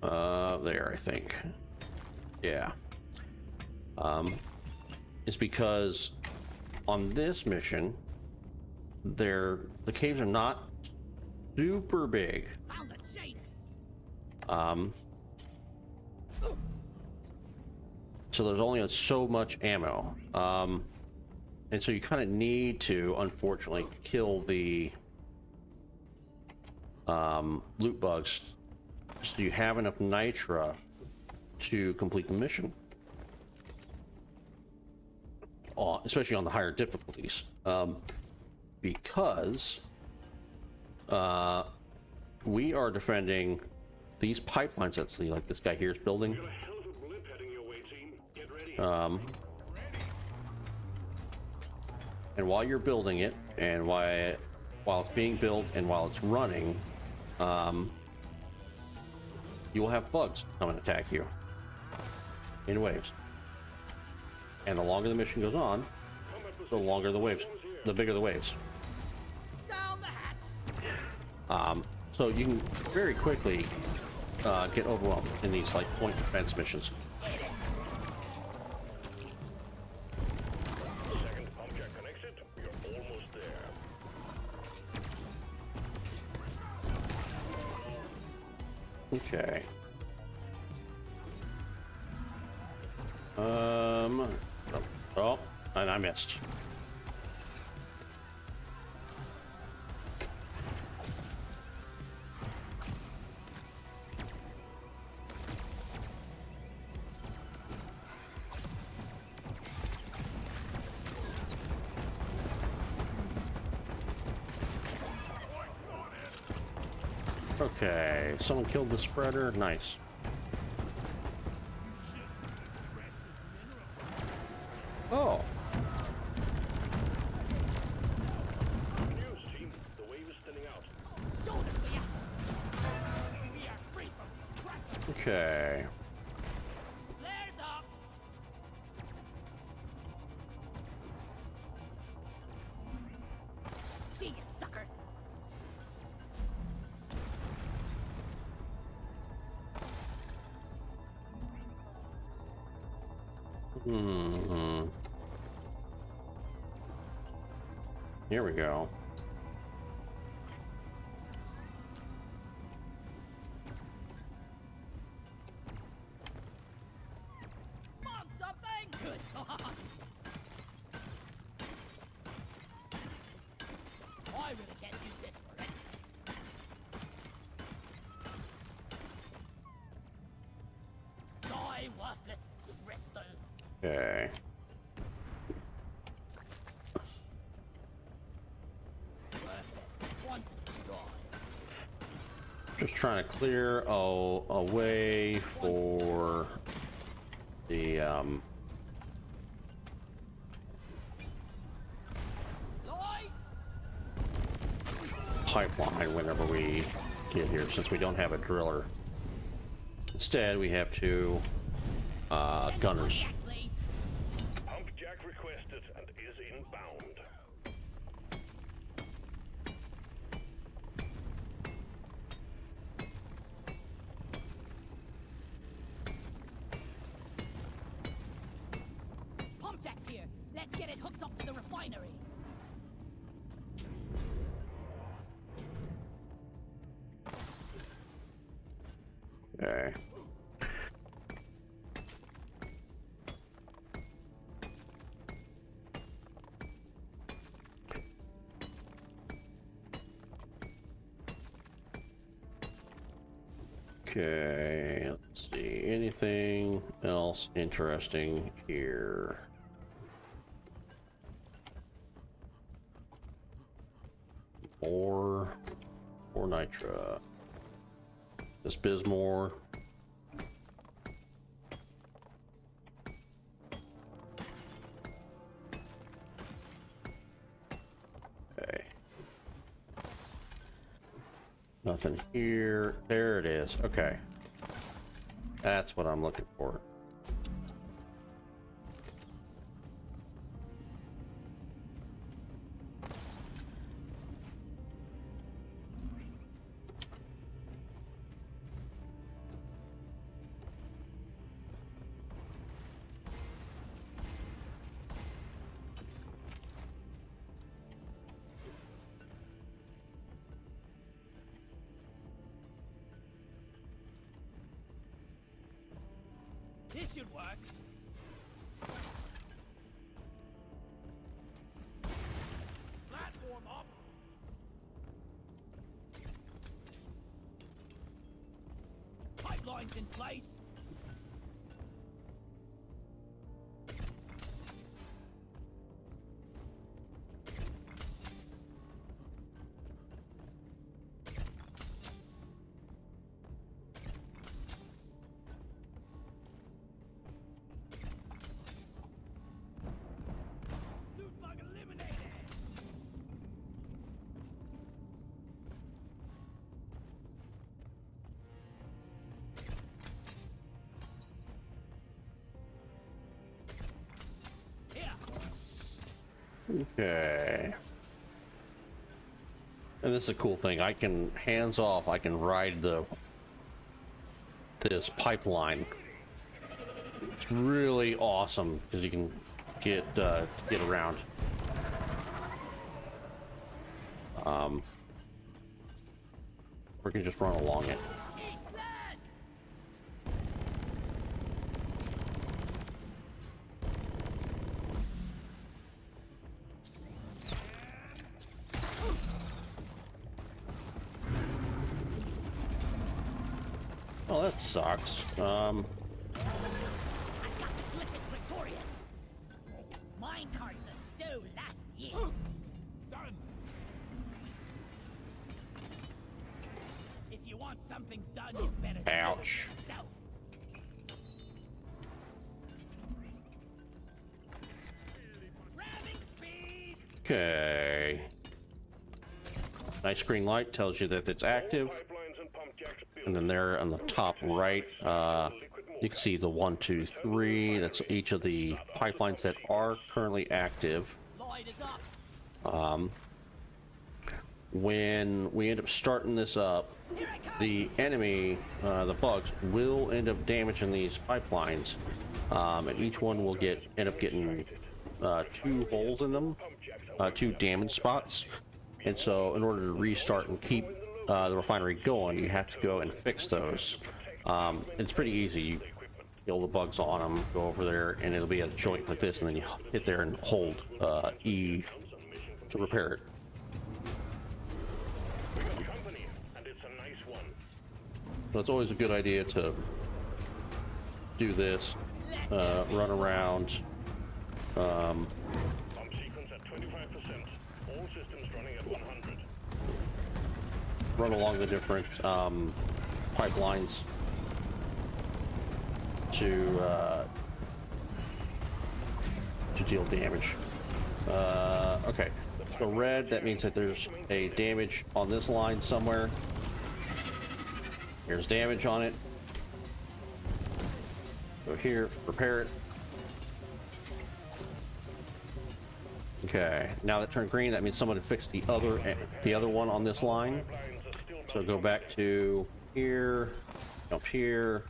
There, I think. Yeah. It's because on this mission, the caves are not super big. Found a Janus. So there's only so much ammo. And so you kind of need to, unfortunately, kill the loot bugs so you have enough nitra to complete the mission. Especially on the higher difficulties. Because we are defending these pipelines that like this guy here is building. Got a hell of a blip heading your way, team. Get ready. And while you're building it, and while it's being built, and while it's running, you will have bugs come and attack you in waves. And the longer the mission goes on, the longer the waves, the bigger the waves. Down the hatch. So you can very quickly get overwhelmed in these like point defense missions. Second pump jack connected. We are almost there. Okay. Oh, and I missed. Okay, someone killed the spreader. Nice. Oh. Good news, team. The wave is thinning out. Shoulders for ya. We are free from crushing. Okay. Flares up. See you, suckers. Here we go. Want something? Good. I really can't use this for anything. Die, worthless crystal. Okay. Worthless quantity die. Just trying to clear a way for the Light. pipeline whenever we get here, since we don't have a driller. Instead, we have two gunners. Please. Pump jack requested and refinery. Okay. Okay, let's see. Anything else interesting here? More nitra. This Bismore. Okay. Nothing here. There it is. Okay. That's what I'm looking for. This should work. Platform up. Pipelines in place. Loot bug eliminated. Here. Okay. And this is a cool thing. I can, hands off, I can ride this pipeline. It's really awesome because you can get around. Or you can just run along it. Eat fast! Oh, that sucks. I got the Glyphic Praetorian. Mine cards are so last year. Done. If you want something done, you better do it Ouch. yourself. Ramming speed! Okay. Nice green light tells you that it's active. Pipelines and pump jacks built. And then there on the top right, you can see the 1, 2, 3. That's each of the pipelines that are currently active. Light is up. When we end up starting this up, Here I come! the enemy, the bugs, will end up damaging these pipelines, and each one will end up getting 2 holes in them, 2 damage spots. And so, in order to restart and keep the refinery going, you have to go and fix those. It's pretty easy. You kill the bugs on them, go over there, and it'll be at a joint like this, and then you hit there and hold E to repair it. We got company, and it's a nice one. So it's always a good idea to do this, run around. Pump sequence at 25%. All systems running at 100. Run along the different pipelines to deal damage. Okay, so red, that means that there's a damage on this line somewhere. Here's damage on it. Go here, repair it. Okay, now that turned green, that means someone had fixed the other one on this line. So go back to here, up here.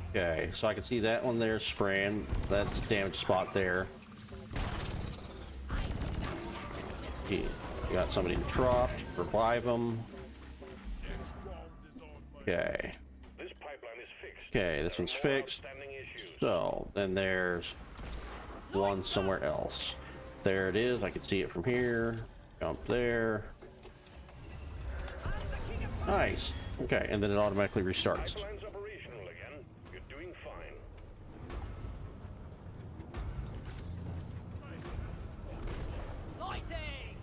Okay, so I can see that one there spraying. That's a damaged spot there. he got somebody dropped. Revive him. Okay. This pipeline is fixed. Okay, this one's fixed. Outstanding issues. So then there's one somewhere else. There it is. I can see it from here. Jump there. Nice. Okay, and then it automatically restarts. Pipeline's operational again. You're doing fine. Lighting!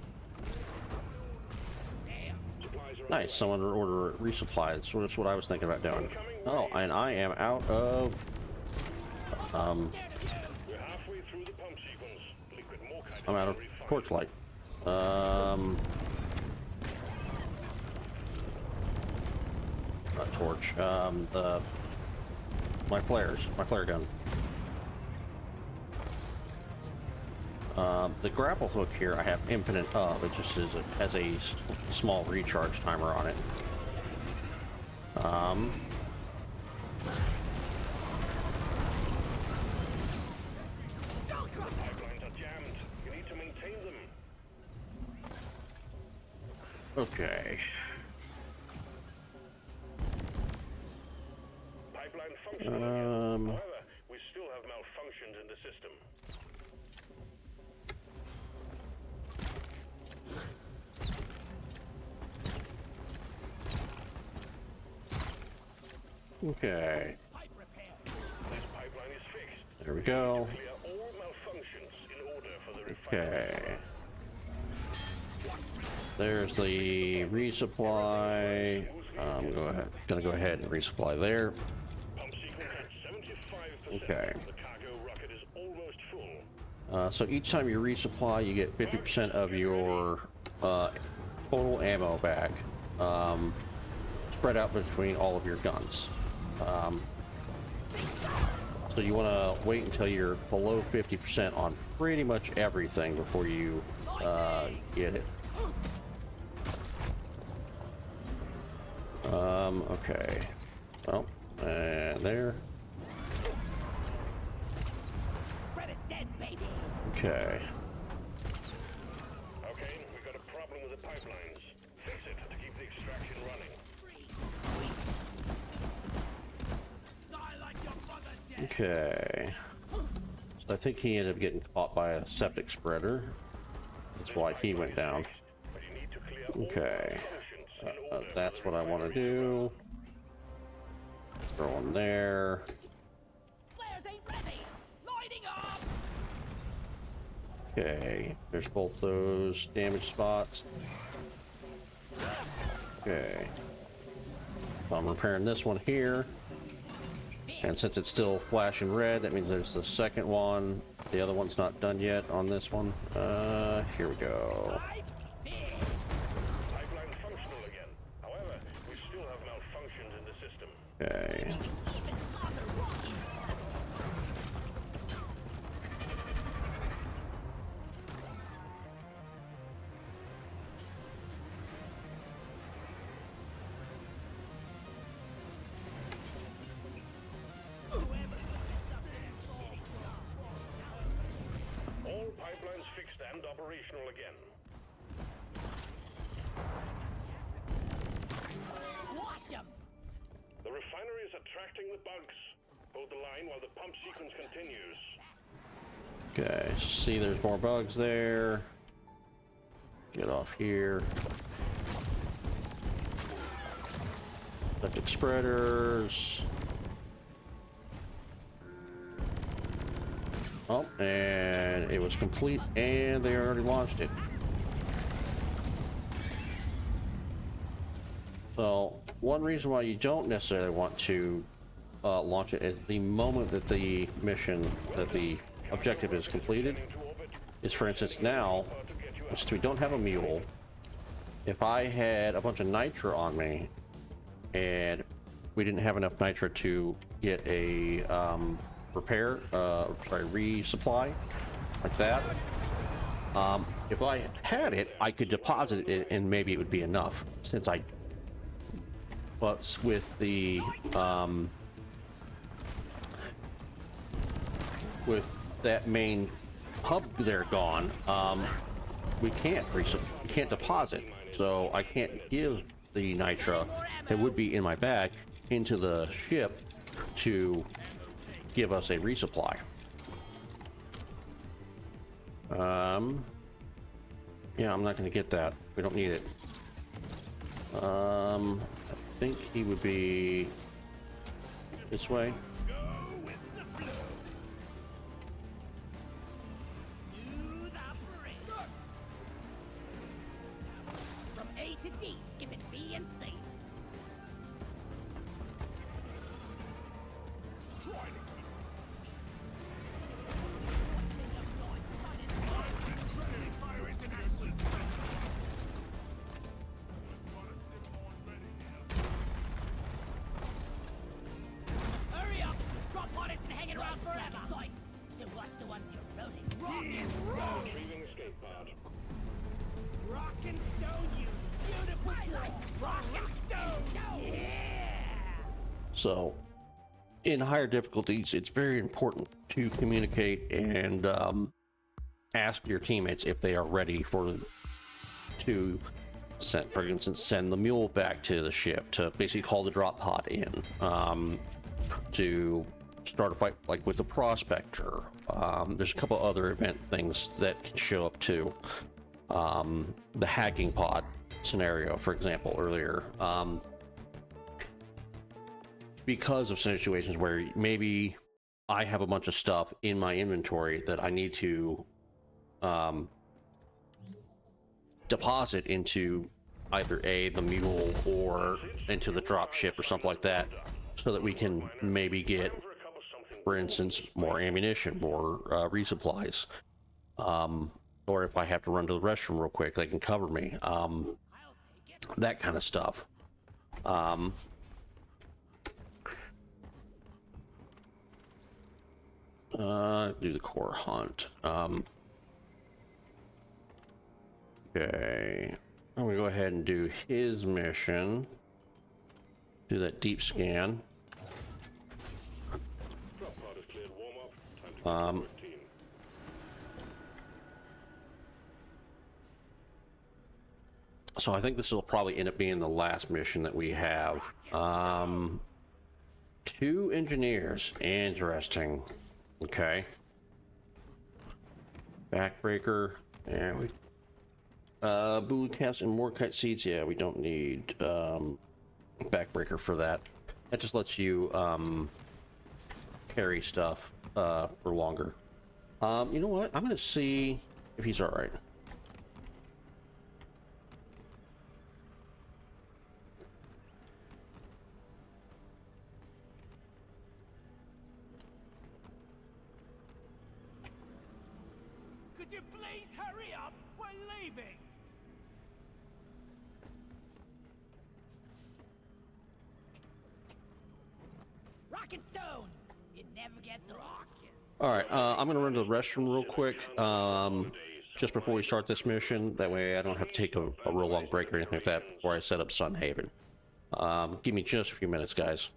Damn. Supplies are Nice. Someone order resupply. That's what I was thinking about doing. Oh, and I am out of We're halfway through the pump sequence. Liquid morkite I'm out of torchlight. Not torch. My flare gun. The grapple hook here I have infinite of. It just has a small recharge timer on it. Pipelines are jammed. You need to maintain them. Okay. Pipeline functional again. However, we still have malfunctions in the system. Okay. This pipeline is fixed. There we go. Clear all malfunctions in order for the refinery. Okay. There's the resupply. Gonna go ahead and resupply there. Pump sequence at 75%. Okay. The cargo rocket is almost full. So each time you resupply, you get 50% of your total ammo back, spread out between all of your guns. So you want to wait until you're below 50% on pretty much everything before you get it. Okay. Well, and there. Spread is dead, baby. Okay. Okay, we've got a problem with the pipelines. Fix it to keep the extraction running. Die like your mother dead. Okay. So I think he ended up getting caught by a septic spreader. That's why he went down. But you need to clear all Okay. malfunctions in order for That's the what I want to refinery do. Throw him there. Flares ain't ready. Lighting up. Okay. There's both those damage spots. Okay. So I'm repairing this one here. And since it's still flashing red, that means there's the second one. The other one's not done yet on this one. Here we go. Pipeline functional again. However, we still have malfunctions in the system. Okay. Even harder rocking. All pipelines fixed and operational again. Wash 'em. The refinery is attracting the bugs. Hold the line while the pump sequence continues. Okay. See, there's more bugs there. Get off here. Septic spreaders. Oh, and it was complete, and they already launched it. So, one reason why you don't necessarily want to launch it is the moment that the mission, that the objective is completed, is, for instance, now, since we don't have a mule, if I had a bunch of nitra on me, and we didn't have enough nitra to get a resupply, like that. If I had it, I could deposit it and maybe it would be enough. Since I, but with the, with that main hub there gone, we can't deposit, so I can't give the nitra that would be in my bag into the ship to give us a resupply. Yeah, I'm not going to get that. We don't need it. I think he would be this way. Smooth operator. From A to D, skipping B and C. Hurry up! Drop on us and hanging around forever. Dice. So what's the ones you're rolling? Rock and roll. Retrieving escape pod. Rock and stone, you beautiful boy. Rock and stone. Yeah. So, in higher difficulties, it's very important to communicate and ask your teammates if they are ready to send, for instance, send the mule back to the ship, to basically call the drop pod in, to start a fight like with the prospector. There's a couple other event things that can show up too. The hacking pod scenario, for example, earlier. Because of situations where maybe I have a bunch of stuff in my inventory that I need to deposit into either the mule or into the drop ship or something like that, so that we can maybe get, for instance, more ammunition, more resupplies, or if I have to run to the restroom real quick, they can cover me, that kind of stuff. Do the core hunt. Okay, I'm gonna go ahead and do his mission. Do that deep scan. Drop pod is cleared. Warm up. Time to team. So I think this will probably end up being the last mission that we have. 2 engineers. Interesting. Okay. Backbreaker. And we Bulu caps and more cut seeds. Yeah, we don't need backbreaker for that. That just lets you carry stuff for longer. You know what? I'm gonna see if he's all right. Could you please hurry up? We're leaving. Rock and stone. It never gets rocking. All right, I'm gonna run to the restroom real quick, just before we start this mission. That way I don't have to take a real long break or anything like that before I set up Sun Haven. Give me just a few minutes, guys.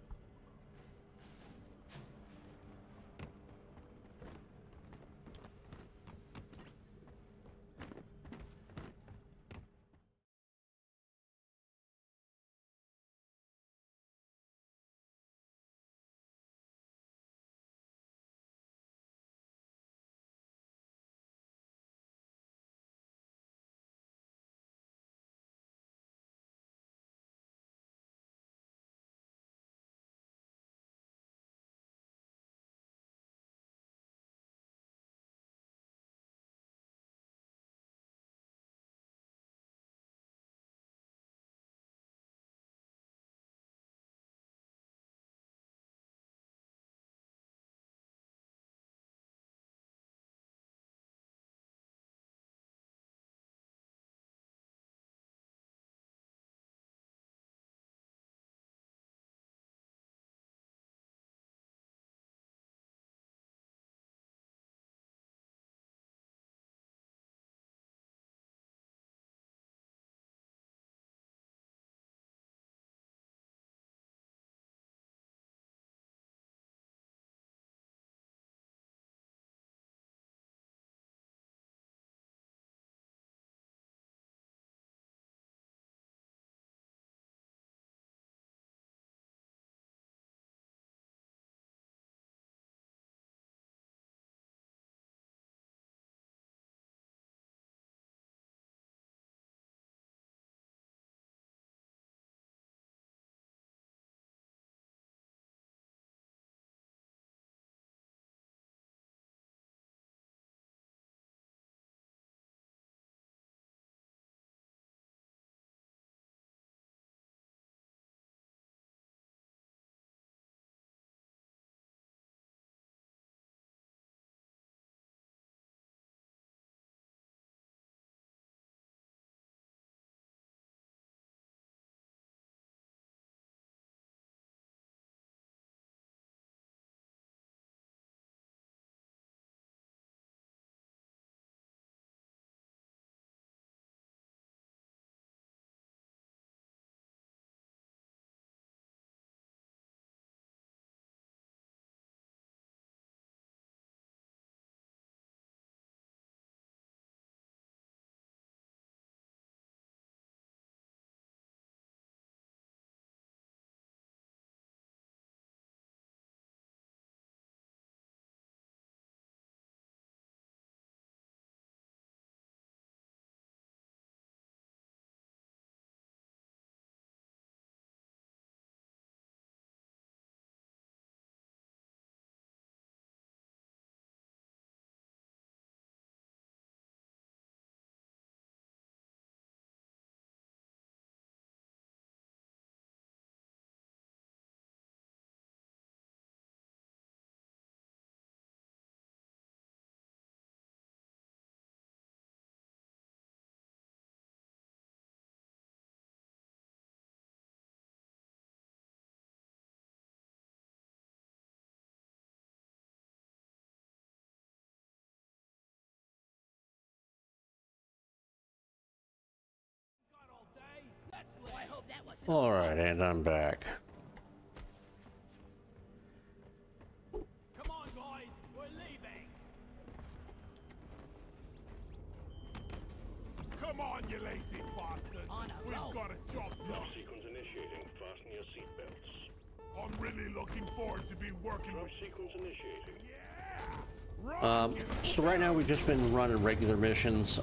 All right, and I'm back. Come on, guys, we're leaving. Come on, you lazy bastards. On a We've roll. got a job to do. Sequence initiating. Fasten your seatbelts. I'm really looking forward to be working Drop with sequence initiating. So right now we've just been running regular missions,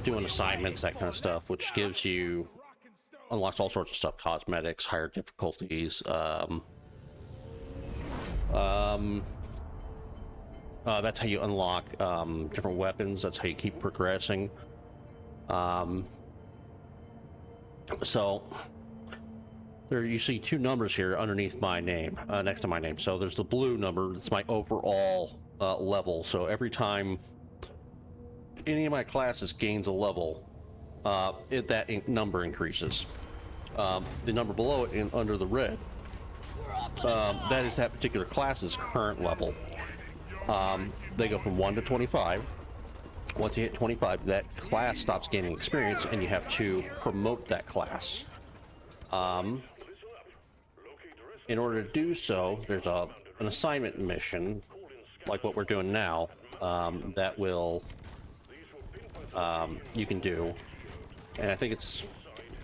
doing assignments, that kind of stuff, which gives you unlocks all sorts of stuff, cosmetics, higher difficulties. That's how you unlock different weapons. That's how you keep progressing. So there you see two numbers here underneath my name, next to my name. So there's the blue number. That's my overall level. So every time any of my classes gains a level, number increases. The number below it, under the red, that is that particular class's current level. They go from 1 to 25. Once you hit 25, that class stops gaining experience, and you have to promote that class. In order to do so, there's an assignment mission, like what we're doing now, that will you can do, and I think it's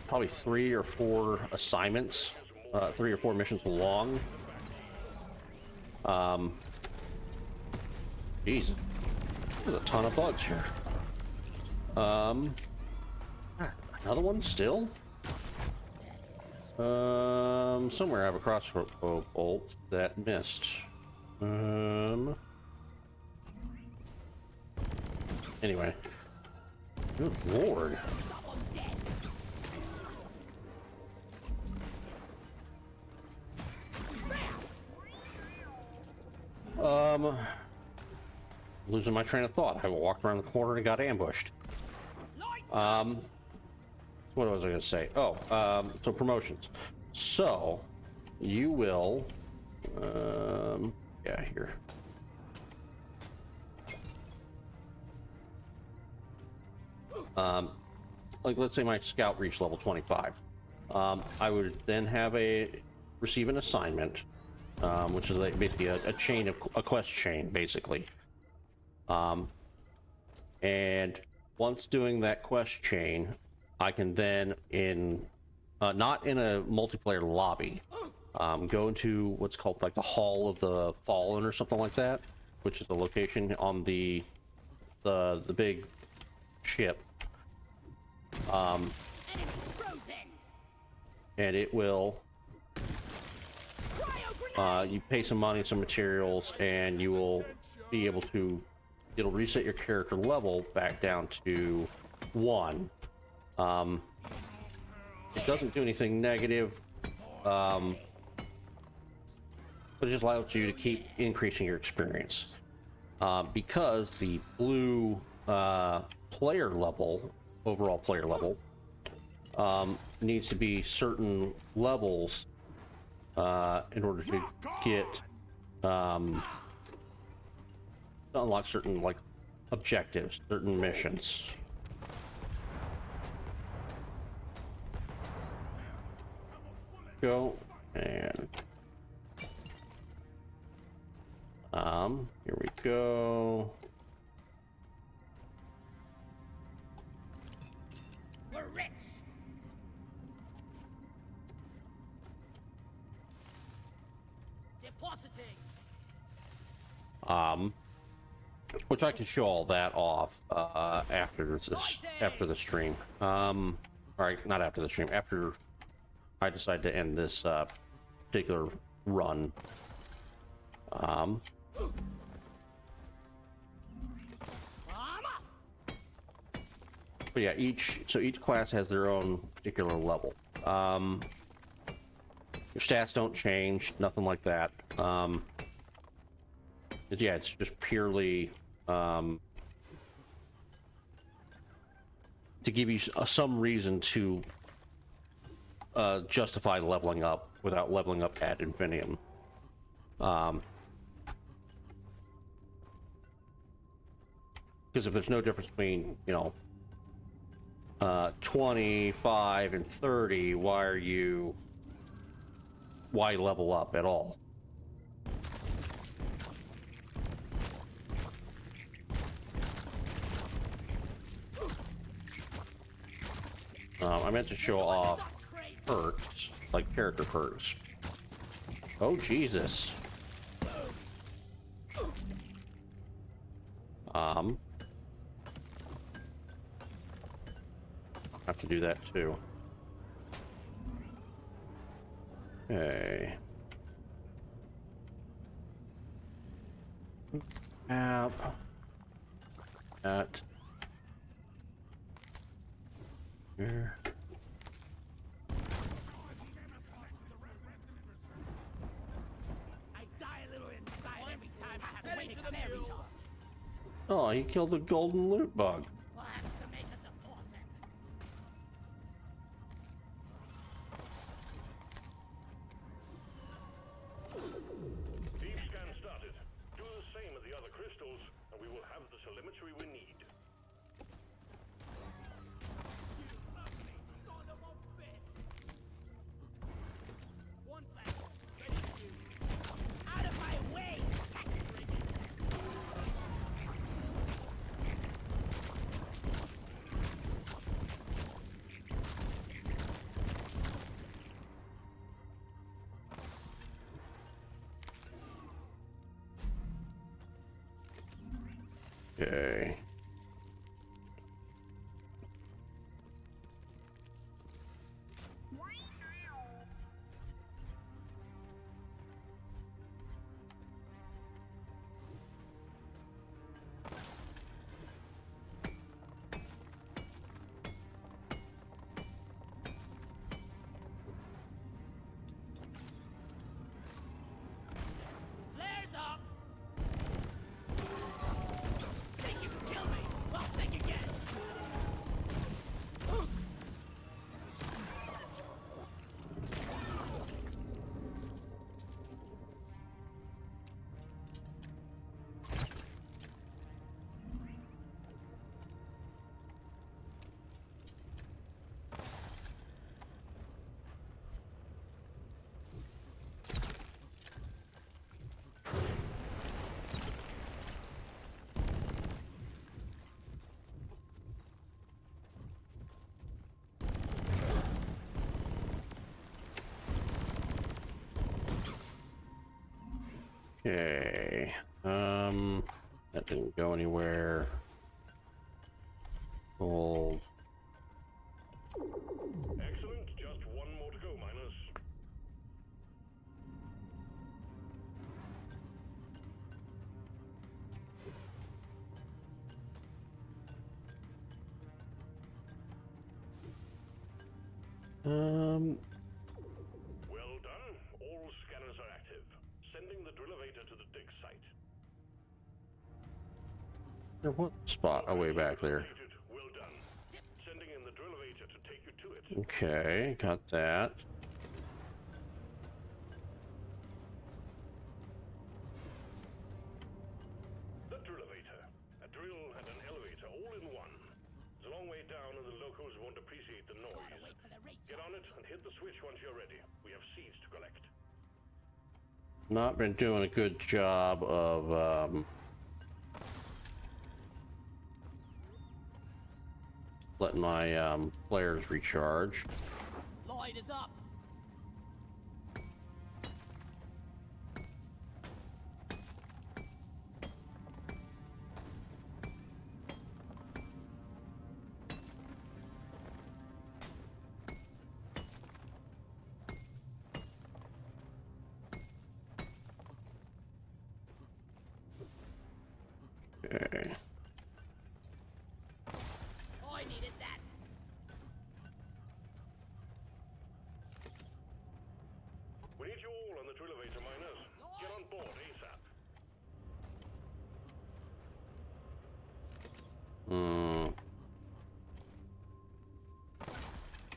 probably 3 or 4 assignments, 3 or 4 missions long. Jeez, there's a ton of bugs here. Another one still? Somewhere I have a crossbow bolt that missed. Anyway. Good lord. Losing my train of thought. I walked around the corner and got ambushed. What was I going to say? Oh, so promotions. So, you will, yeah, here. Like, let's say my scout reached level 25. I would then receive an assignment, which is like basically a quest chain, basically. And once doing that quest chain, I can then, not in a multiplayer lobby, go into what's called like the Hall of the Fallen or something like that, which is the location on the big ship. And it will, you pay some money, some materials, and you will be able to, it'll reset your character level back down to 1. It doesn't do anything negative, but it just allows you to keep increasing your experience. Because the blue player level, overall player level, needs to be certain levels in order to get to unlock certain like objectives, certain missions. Go and here we go. We're rich. Depositing. Which I can show all that off after the stream. All right, not after the stream. After I decide to end this particular run. But yeah, each class has their own particular level. Your stats don't change, nothing like that. Yeah, it's just purely to give you some reason to justify leveling up without leveling up ad infinitum. Because if there's no difference between, you know, 25 and 30, why level up at all? I meant to show off perks, like character perks. Oh, Jesus. Have to do that too. Okay. App. That. Here. I die a little inside every time I have to Heading wake to up the every mule. time. Oh, he killed the golden loot bug. We'll have to make a deposit. Deep scan started. Do the same as the other crystals, and we will have the telemetry we need. One flag. Ready to shoot. Out of my way! Okay. Flares up! Think you can kill me? Well, think again! Okay. That didn't go anywhere. Gold. Excellent. Just one more to go, miners. Well done. All scanners are active. Sending the drill-elevator to the dig site. What spot? Oh, way back there. Well done. Sending in the drill-elevator to take you to it. Okay, got that. The drill-elevator. A drill and an elevator all in one. It's a long way down and the locals won't appreciate the noise. Gotta wait for the rates. Get on it and hit the switch once you're ready. We have seeds to collect. Not been doing a good job of letting my players recharge. Lloyd is up! Okay. I needed that! We need you all on the drill-elevator, miners. Get on board ASAP.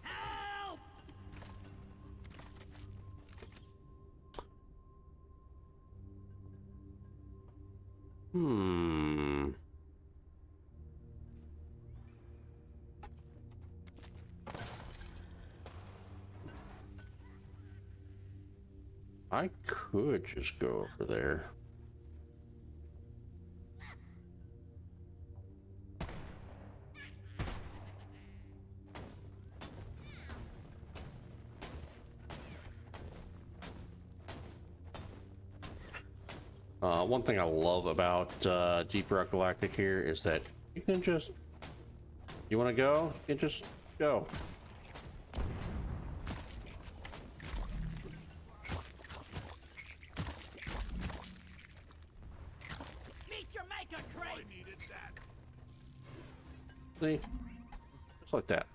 Help! I could just go over there. One thing I love about Deep Rock Galactic here is that you can just, you want to go, you can just go. Meet your maker, Crate! I needed that. See? Just like that.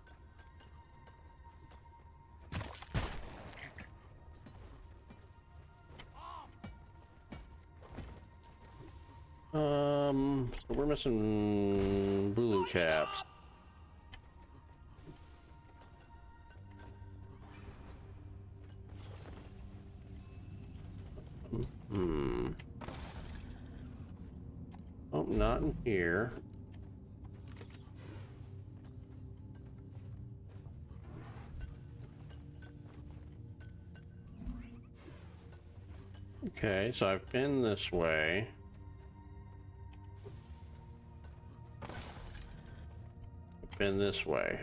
So we're missing Bulu caps. Oh, not in here. Okay, so I've been this way. Been this way.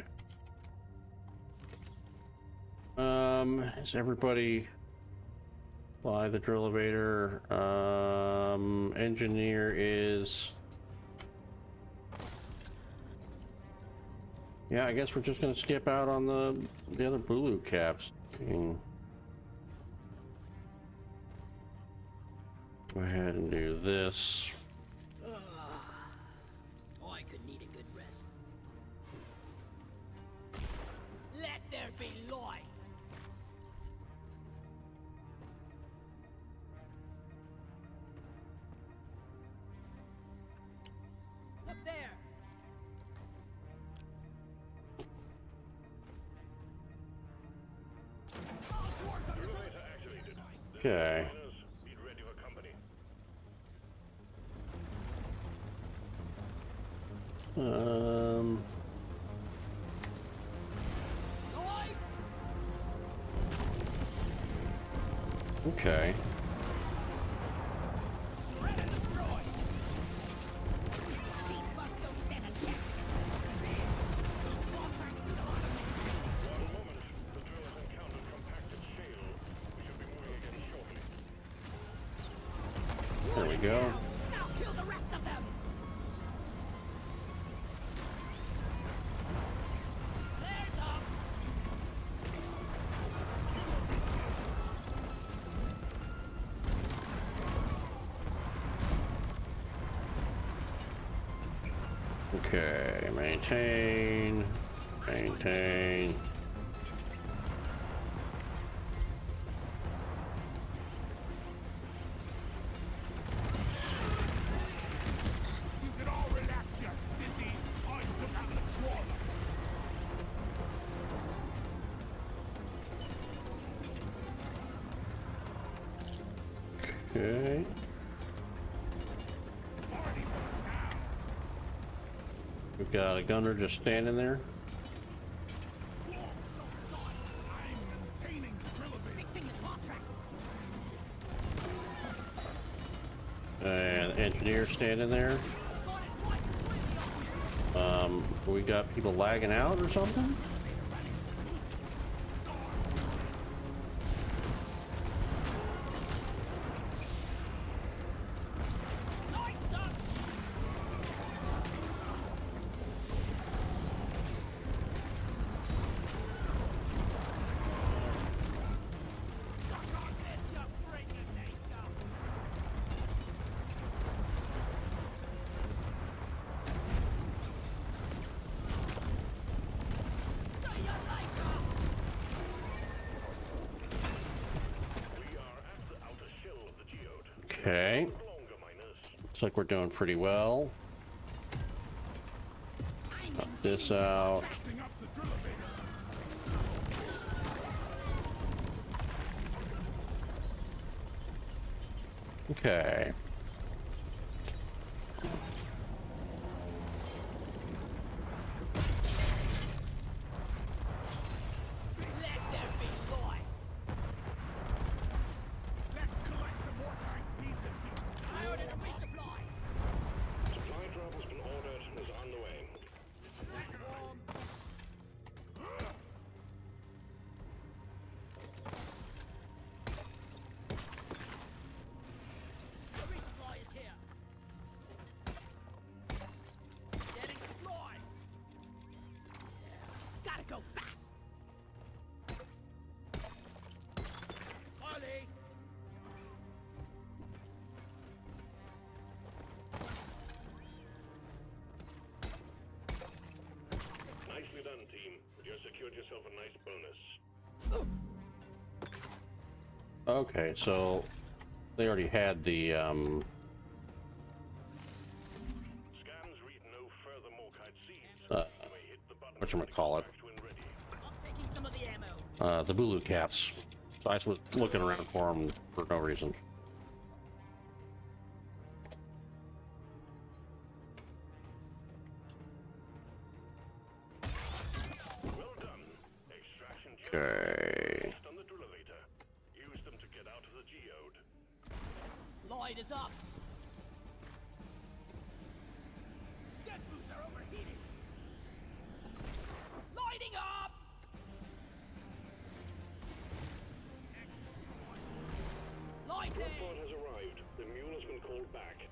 Is everybody fly the drill elevator? Engineer is. Yeah, I guess we're just gonna skip out on the other Bulu caps. Go ahead and do this. Oh, I could need a good rest. Let there be light! Look there! Elevator activated. Okay. Be ready for company. Light! Okay. Shred and destroy! These bugs don't stand a chance against those contracts need a lot of maintaining. One moment. The drill has encountered compacted shale. We should be moving again shortly. There we go. Now kill the rest of them! There's up! Okay, maintain. You can all relax, you sissies. I took out the trawler. Okay. Party now. We've got a gunner just standing there. I'm maintaining the drill elevator. Fixing the contracts! And engineer standing there. We got people lagging out or something? Lights up! Suck on this, you freaking nature! See you later! We are at the outer shell of the geode. Okay. Longer, miners. Looks like we're doing pretty well. Cut this out. Fixing up the drill elevator. Okay. Let there be light! go fast. Ollie! Nicely done, team. You secured yourself a nice bonus. Okay, so they already had the Scans read no further Morkite seeds. You may hit the button whatchamacallit, when ready. I'm taking some of the ammo. the Bulu caps. So I was looking around for them for no reason. Well done. Extraction Okay. on the drill elevator. Use them to get out of the geode. Lloyd is up. Jet boots are overheating! Lighting up! Lighting! Drop pod has arrived. The mule has been called back.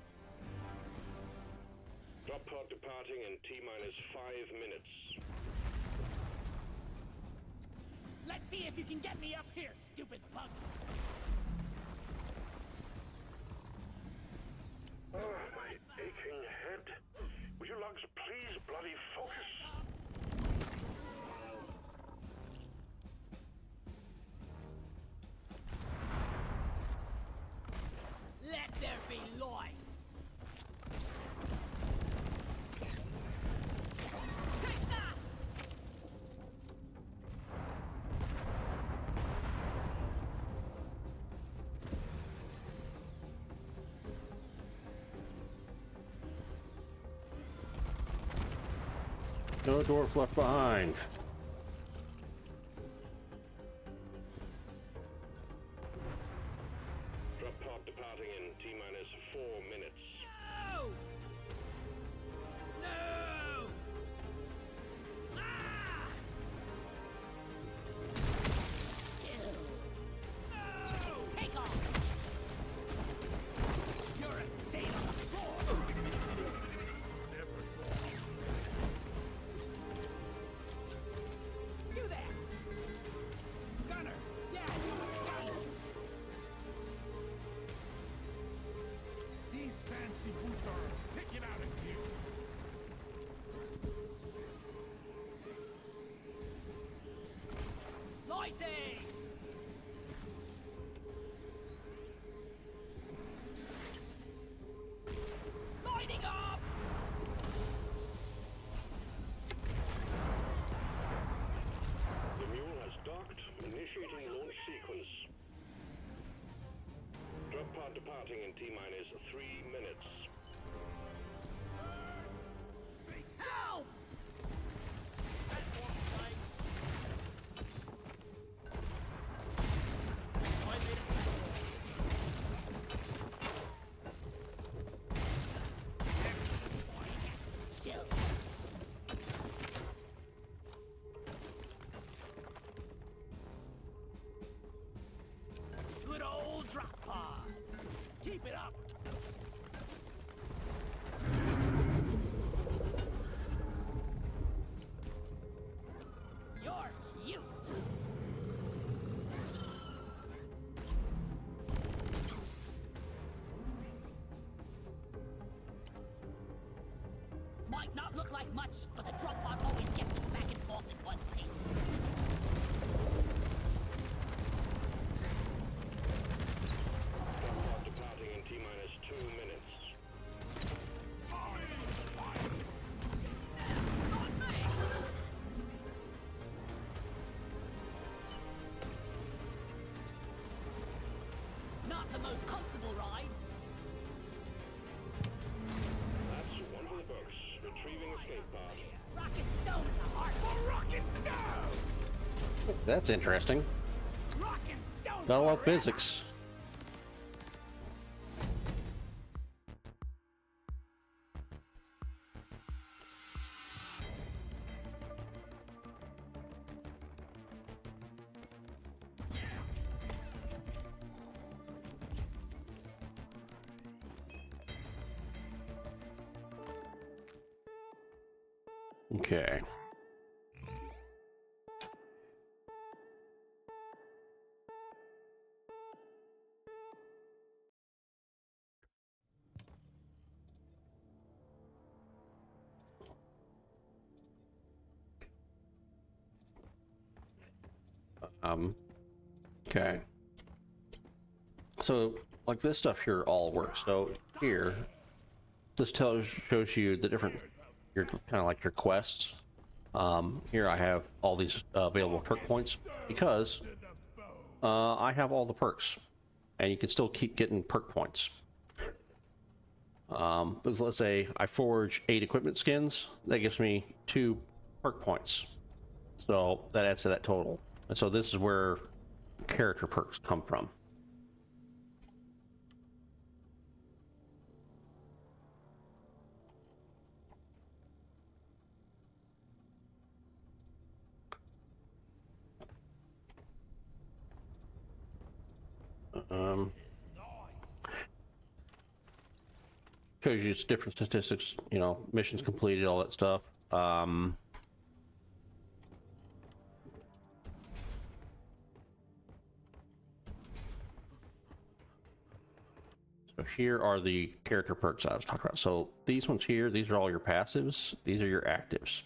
Drop pod departing in T-minus 5 minutes. Let's see if you can get me up here, stupid bugs. Oh, my aching head. Would you lugs please bloody focus? Let there be light. Take that! No dwarf left behind. Drop pod departing in T-minus 4 minutes. No! No! Ah! Kill. No! Take off! You're a stain on the floor! You there! Gunner! Yeah, you got it! These fancy boots are a ticket out of here. Lighting! Lighting up! The mule has docked, initiating launch sequence. Drop pod departing in T-minus 3 minutes. Help! Chill. Good old drop pod. Keep it up. You're cute. Might not look like much, but the drop pod always gets us back and forth in one piece. Drop pod departing in T-minus 2 minutes. Not me! Not the most comfortable ride. That's one for the books. Retrieving escape pod. Rock and stone in the heart. For rock and stone! That's interesting. Rock and stone! Gotta love forever! physics. Okay. Okay. So, like, this stuff here all works. So here, this shows you the different, your kind of like your quests. Here I have all these available perk points because I have all the perks, and you can still keep getting perk points. But let's say I forge 8 equipment skins, that gives me 2 perk points. So that adds to that total. And so this is where character perks come from. Shows you different statistics, you know, missions completed, all that stuff. So here are the character perks I was talking about. So these ones here, these are all your passives. These are your actives.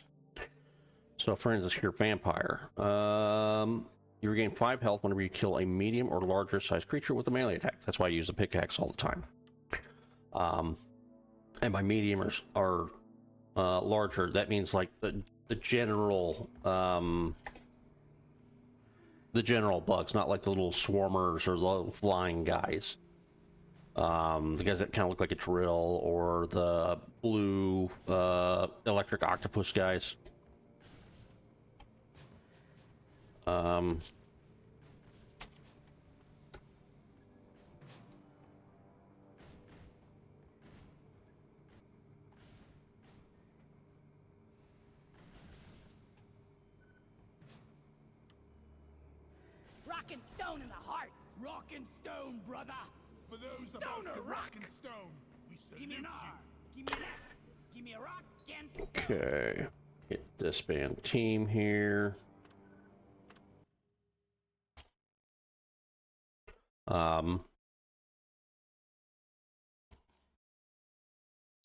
So for instance, here, vampire. You regain 5 health whenever you kill a medium or larger sized creature with a melee attack. That's why I use the pickaxe all the time. And by medium or larger, that means like the general bugs, not like the little swarmers or the flying guys. The guys that kind of look like a drill, or the blue electric octopus guys. Rock and stone in the heart. Rock and stone, brother. For those Stone about to or rock? rock and stone, we Give me salute an R. you. Give me an S. Give me a rock and stone. Okay, get disband team here.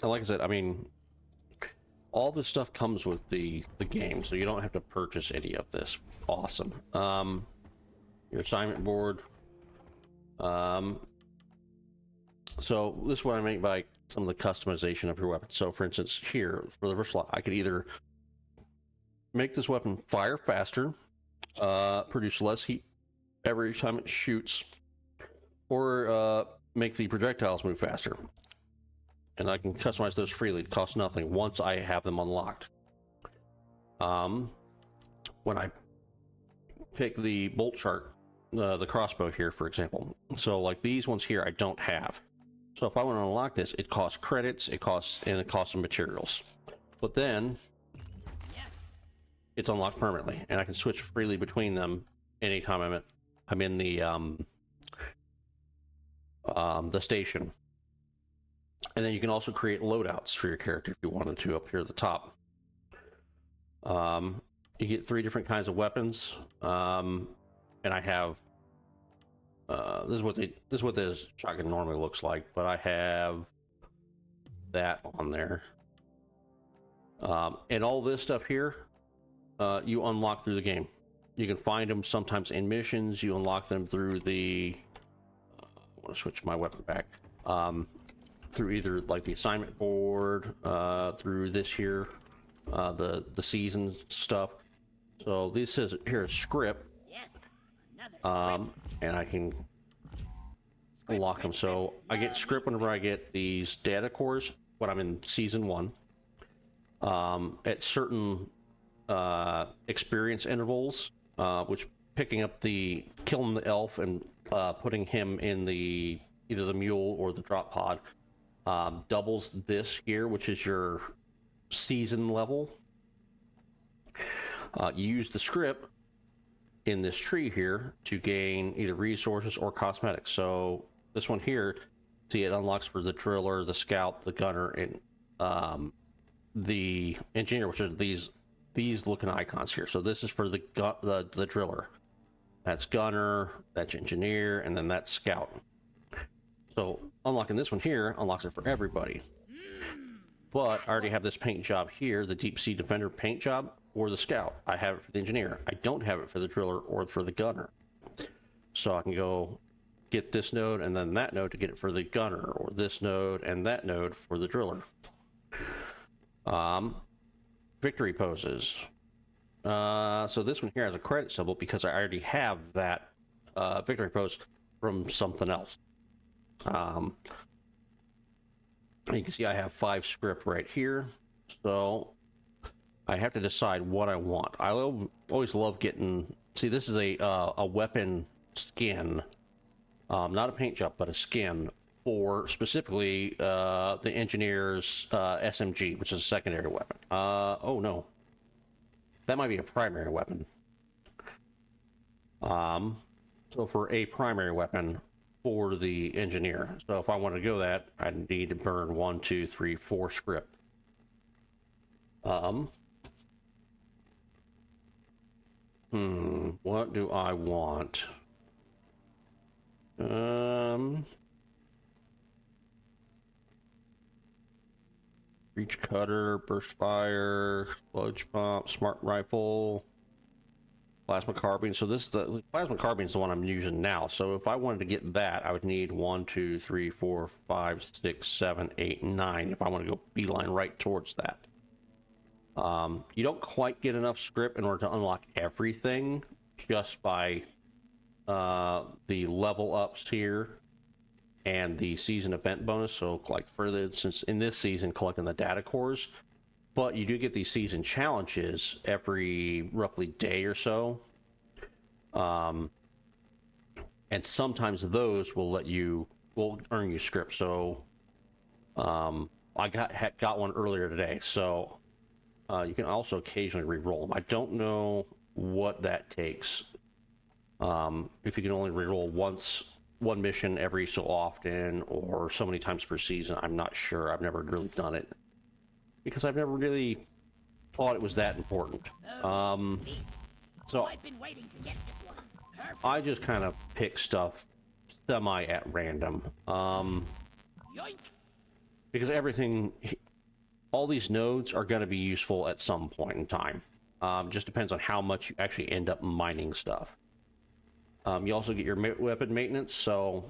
And like I said, I mean, all this stuff comes with the game, so you don't have to purchase any of this. Awesome. Your assignment board. So this is what I mean by some of the customization of your weapon. So for instance, here for the first slot, I could either make this weapon fire faster, produce less heat every time it shoots, or make the projectiles move faster. And I can customize those freely. It costs nothing once I have them unlocked. When I pick the bolt chart, the crossbow here, for example. So like these ones here, I don't have. So if I want to unlock this, it costs credits, it costs some materials. But then it's unlocked permanently, and I can switch freely between them anytime I'm in the station. And then you can also create loadouts for your character if you wanted to up here at the top. You get 3 different kinds of weapons, and I have this is what this shotgun normally looks like, but I have that on there. And all this stuff here, you unlock through the game. You can find them sometimes in missions. You unlock them through the. I want to switch my weapon back. Through either like the assignment board, through this here, the season stuff. So this says here script. Yes, another script. And I can unlock them. So I get script whenever I get these data cores when I'm in season 1. At certain experience intervals, which picking up killing the elf and putting him in either the mule or the drop pod doubles this here, which is your season level. You use the script in this tree here to gain either resources or cosmetics. So this one here, see, it unlocks for the driller, the scout, the gunner, and the engineer, which are these looking icons here. So this is for the driller. That's gunner, that's engineer, and then that's scout. So unlocking this one here unlocks it for everybody. but I already have this paint job here, the Deep Sea Defender paint job, or the Scout. I have it for the Engineer. I don't have it for the Driller or for the Gunner. So I can go get this node and then that node to get it for the Gunner, or this node and that node for the Driller. Victory poses. So this one here has a credit symbol because I already have that victory pose from something else. You can see I have 5 script right here, so I have to decide what I want. I always love getting. See, this is a weapon skin, not a paint job, but a skin for specifically the Engineer's SMG, which is a secondary weapon. Oh no, that might be a primary weapon. So for a primary weapon for the Engineer. So if I want to go that, I need to burn 1, 2, 3, 4 script. What do I want? Breach cutter, burst fire, sludge pump, smart rifle, plasma carbine. So the plasma carbine is the one I'm using now. So if I wanted to get that, I would need 1, 2, 3, 4, 5, 6, 7, 8, 9. If I want to go beeline right towards that. You don't quite get enough script in order to unlock everything just by the level ups here and the season event bonus. So like for instance, in this season, collecting the data cores, but you do get these season challenges every roughly day or so. And sometimes those will earn you script. So I got one earlier today. So you can also occasionally re-roll them. I don't know what that takes. If you can only re-roll one mission every so often, or so many times per season, I'm not sure. I've never really done it because I've never really thought it was that important. So I've been waiting to get this one. Perfect. I just kind of pick stuff semi at random. Yoink. Because all these nodes are going to be useful at some point in time. Just depends on how much you actually end up mining stuff. You also get your weapon maintenance, so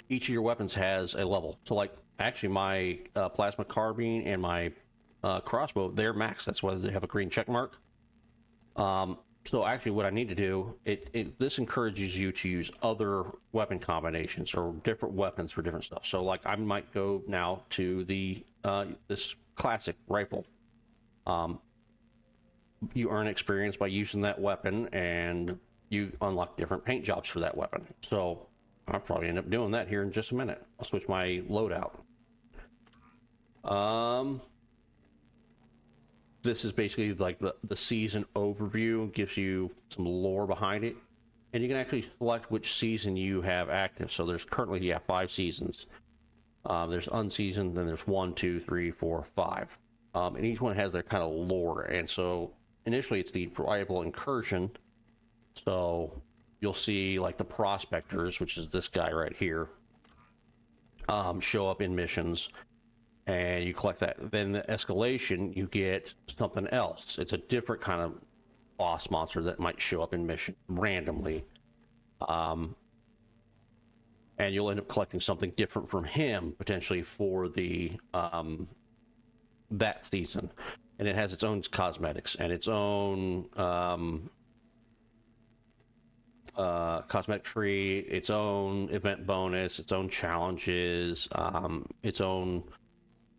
each of your weapons has a level. So like, actually my plasma carbine and my crossbow, they're maxed. That's why they have a green check mark. So actually what I need to do, this encourages you to use other weapon combinations or different weapons for different stuff. So like I might go now to the this classic rifle. You earn experience by using that weapon, and you unlock different paint jobs for that weapon. So I'll probably end up doing that here in just a minute. I'll switch my loadout. This is basically like the season overview, gives you some lore behind it, and you can actually select which season you have active. So there's currently 5 seasons. There's unseasoned, then there's 1, 2, 3, 4, 5, and each one has their kind of lore. And so initially it's the rival incursion. So you'll see like the prospectors, which is this guy right here, show up in missions, and you collect that. Then the escalation, you get something else. It's a different kind of boss monster that might show up in mission randomly. And you'll end up collecting something different from him potentially for the that season. And it has its own cosmetics and its own cosmetic tree, its own event bonus, its own challenges, its own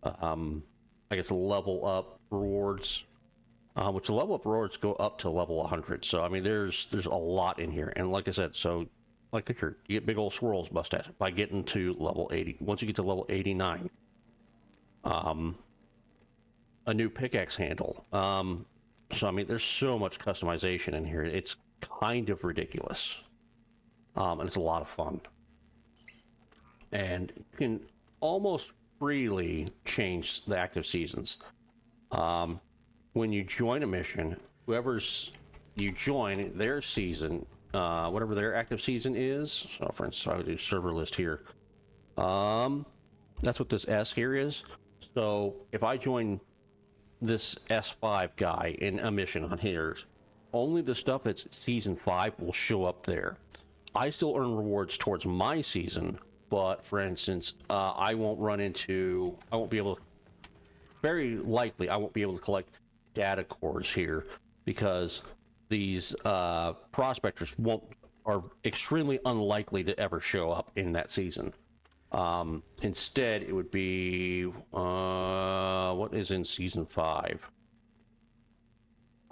I guess level up rewards, which the level up rewards go up to level 100. So I mean there's a lot in here. And like I said, so like here, you get big old swirls mustache by getting to level 80. Once you get to level 89, a new pickaxe handle. So I mean there's so much customization in here. It's kind of ridiculous, and it's a lot of fun, and you can almost freely change the active seasons. When you join a mission, you join their season, whatever their active season is. So for instance, I would do server list here. That's what this S here is. So if I join this S5 guy in a mission on here, only the stuff that's season 5 will show up there. I still earn rewards towards my season, but for instance, I won't be able to, very likely I won't be able to collect data cores here because these prospectors are extremely unlikely to ever show up in that season. Instead, it would be what is in season 5.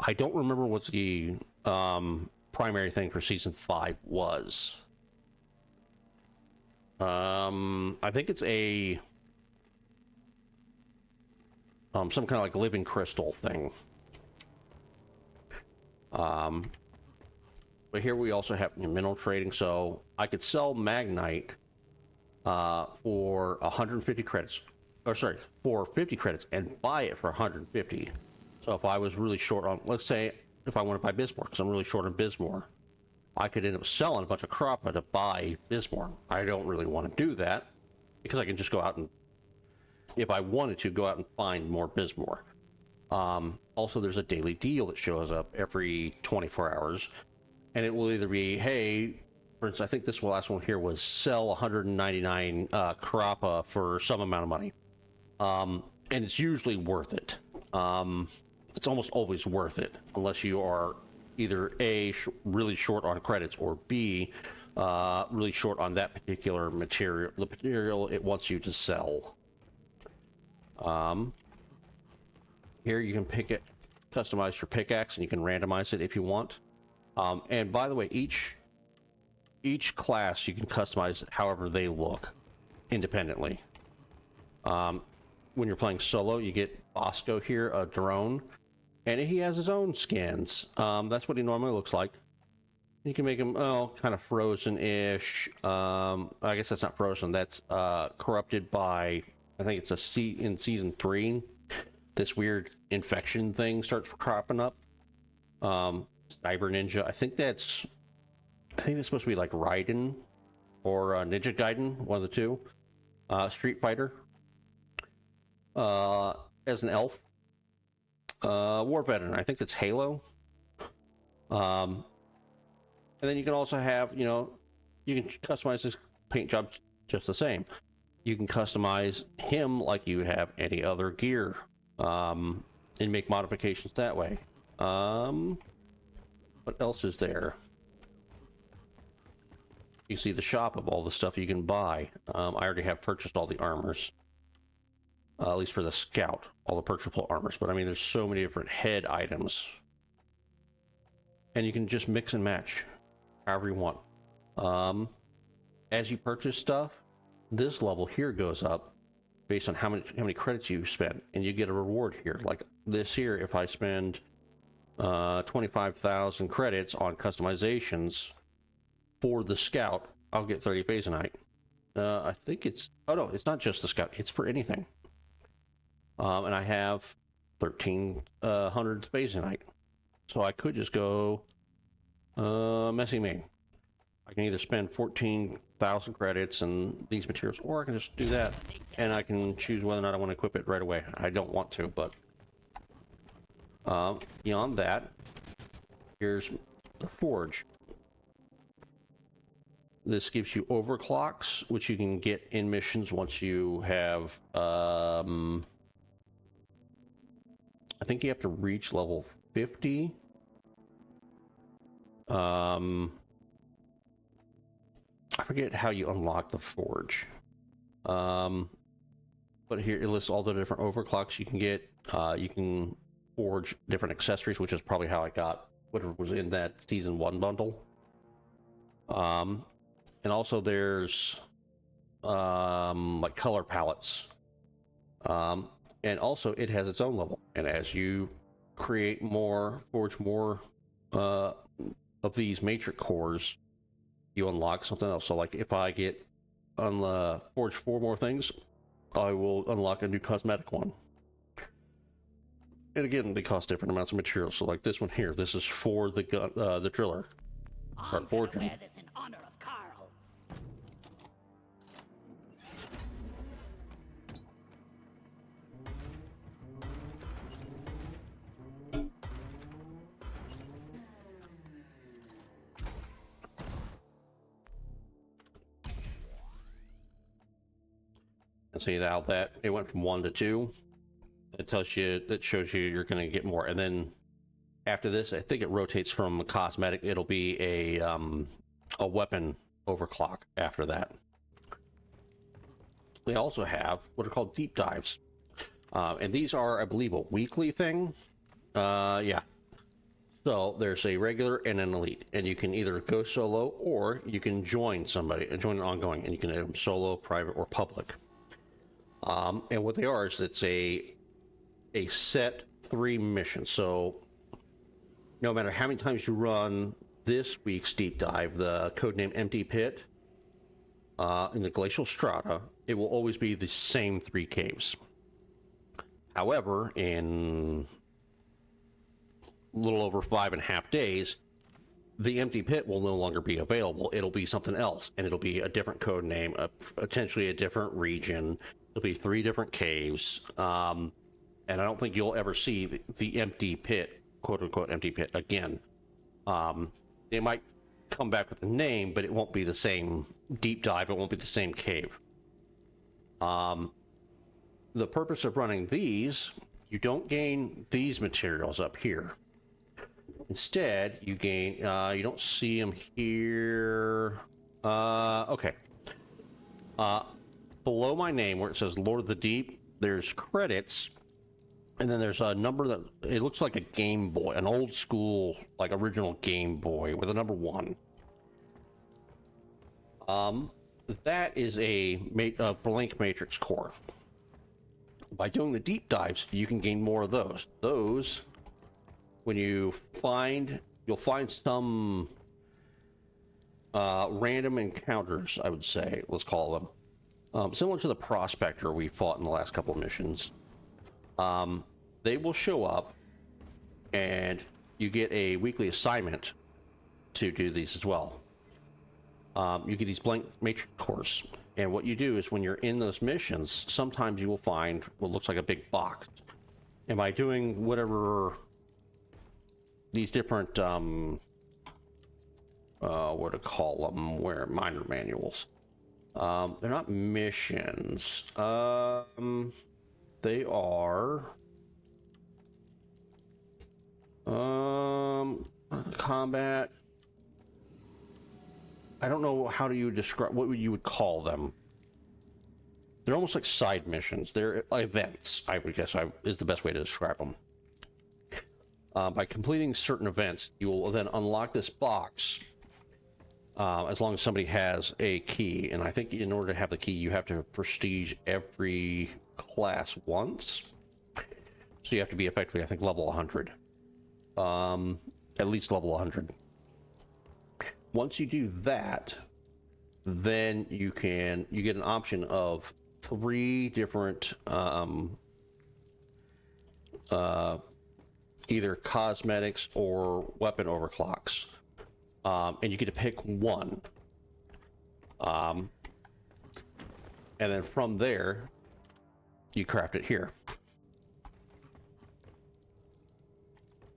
I don't remember what the primary thing for season 5 was. I think it's a some kind of like living crystal thing. But here we also have mineral trading, so I could sell Magnite for 150 credits, or sorry, for 50 credits, and buy it for 150. So if I was really short on, let's say, if I want to buy Bismore, because I'm really short on Bismore, I could end up selling a bunch of Crappa to buy Bismore. I don't really want to do that, because I can just go out and, if I wanted to, go out and find more Bismore. Also, there's a daily deal that shows up every 24 hours, and it will either be, hey, for instance, I think this last one here was sell 199 Crappa for some amount of money. And it's usually worth it. It's almost always worth it, unless you are either A, really short on credits, or B, really short on that particular material, the material it wants you to sell. Here you can pick it, customize your pickaxe, and you can randomize it if you want. And by the way, each class you can customize however they look independently. When you're playing solo, you get Bosco here, a drone, and he has his own skins. That's what he normally looks like. You can make him, kind of frozen-ish. I guess that's not frozen. That's corrupted by, I think it's in season 3. This weird infection thing starts cropping up. Cyber Ninja. I think that's supposed to be like Raiden or Ninja Gaiden, one of the two. Street Fighter. As an elf. War Veteran. I think that's Halo. And then you can also have, you can customize his paint job just the same. You can customize him like you have any other gear, and make modifications that way. What else is there? You see the shop of all the stuff you can buy. I already have purchased all the armors. At least for the scout, all the purchasable armors. But I mean, there's so many different head items. And you can just mix and match however you want. As you purchase stuff, this level here goes up based on how many credits you spend, and you get a reward here. Like this here, if I spend 25,000 credits on customizations for the scout, I'll get 30 Phasonite. I think it's, oh no, it's not just the scout, it's for anything. And I have 1,300 Phasonite. So I could just go messy main. I can either spend 14,000 credits and these materials, or I can just do that, and I can choose whether or not I want to equip it right away. I don't want to, but beyond that, here's the forge. This gives you overclocks, which you can get in missions once you have, I think you have to reach level 50. I forget how you unlock the forge. But here it lists all the different overclocks you can get. You can forge different accessories, which is probably how I got whatever was in that season 1 bundle. And also there's like color palettes. And also it has its own level. And as you create more, forge more of these matrix cores, you unlock something else. So like if I get forge 4 more things, I will unlock a new cosmetic one. And again, they cost different amounts of materials. So like this one here, this is for the gun, the driller. I'm gonna wear this in honor of Carl. See now that it went from 1 to 2. It tells you, that shows you you're going to get more. And then after this, I think it rotates from cosmetic. It'll be a weapon overclock after that. We also have what are called deep dives. And these are, I believe, a weekly thing. Yeah. So there's a regular and an elite, and you can either go solo or you can join somebody, join an ongoing, and you can do them solo, private, or public. And what they are is it's a set 3 mission. So no matter how many times you run this week's deep dive, the codename Empty Pit, in the Glacial Strata, it will always be the same 3 caves. However, in a little over 5.5 days, the Empty Pit will no longer be available. It'll be something else, and it'll be a different code name, potentially a different region. It'll be 3 different caves, and I don't think you'll ever see the Empty Pit, quote-unquote Empty Pit, again. They might come back with a name, but it won't be the same deep dive. It won't be the same cave. The purpose of running these, you don't gain these materials up here. Instead, you gain, you don't see them here. Okay. Below my name, where it says Lord of the Deep, there's credits, and then there's a number that, it looks like a Game Boy, an old school, like original Game Boy with a number 1. That is a blank matrix core. By doing the deep dives, you can gain more of those. Those, when you'll find some random encounters, I would say, let's call them. Similar to the Prospector we fought in the last couple of missions. They will show up, and you get a weekly assignment to do these as well. You get these blank matrix cores, and what you do is when you're in those missions, sometimes you will find what looks like a big box. And by doing whatever these different what to call them, where minor manuals, they're not missions, they are combat. I don't know how do you describe what you would call them. They're almost like side missions. They're events, I would guess is the best way to describe them. By completing certain events, you will then unlock this box, as long as somebody has a key. And I think in order to have the key, you have to prestige every class once. So you have to be effectively, I think, level 100. At least level 100. Once you do that, then you get an option of 3 different either cosmetics or weapon overclocks, and you get to pick one, and then from there you craft it here.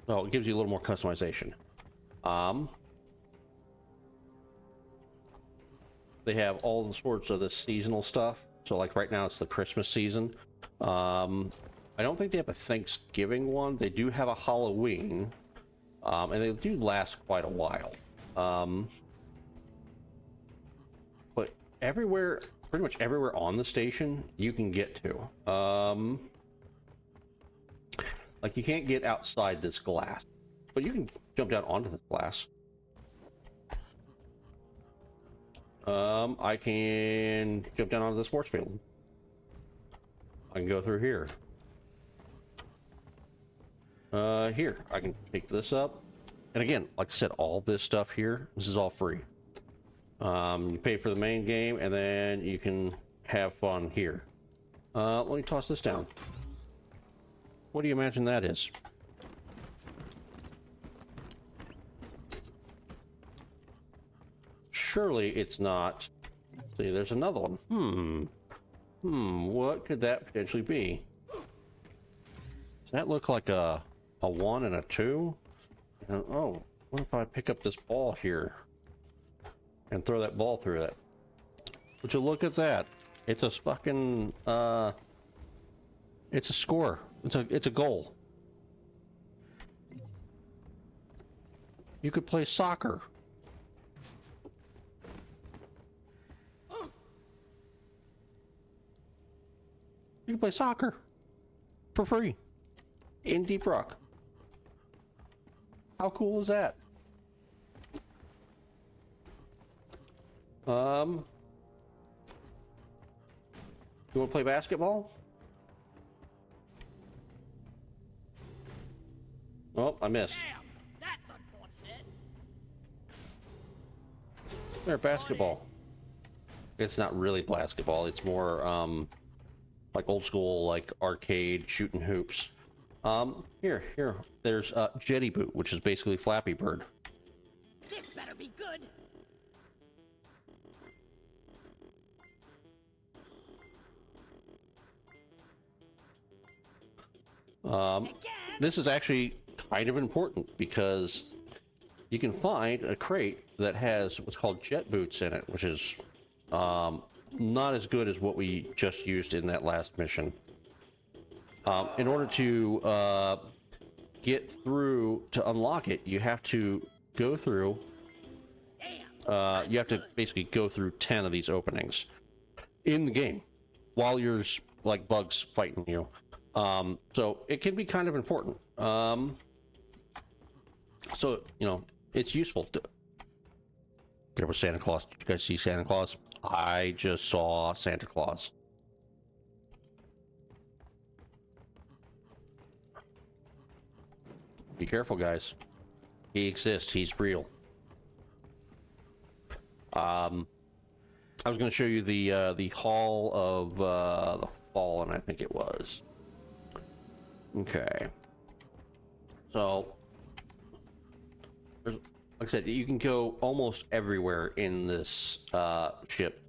So it gives you a little more customization. They have all sorts of the seasonal stuff. So like right now it's the Christmas season. I don't think they have a Thanksgiving one. They do have a Halloween, and they do last quite a while. But everywhere, pretty much everywhere on the station, you can get to. Like you can't get outside this glass, but you can jump down onto the glass. I can jump down onto the sports field. I can go through here. Here, I can pick this up. And again, like I said, all this stuff here, this is all free. You pay for the main game, and then you can have fun here. Let me toss this down. What do you imagine that is? Surely it's not. See, there's another one. What could that potentially be? Does that look like a 1 and a 2? And, oh, what if I pick up this ball here and throw that ball through it? Would you look at that? It's a fucking, it's a score. It's a goal. You could play soccer. You can play soccer for free in Deep Rock. How cool is that? You want to play basketball? Oh, I missed. Damn, that's unfortunate. There, basketball. It's not really basketball. It's more, like old school, like arcade shooting hoops. Here. There's Jetty Boot, which is basically Flappy Bird. This better be good. This is actually kind of important because you can find a crate that has what's called jet boots in it, which is not as good as what we just used in that last mission. In order to get through to unlock it, you have to go through. You have to basically go through 10 of these openings in the game while you're like bugs fighting you. So it can be kind of important. So, you know, it's useful. There was Santa Claus. Did you guys see Santa Claus? I just saw Santa Claus. Be careful, guys. He exists. He's real. I was going to show you the Hall of the Fallen, I think it was. Okay. So, like I said, you can go almost everywhere in this ship.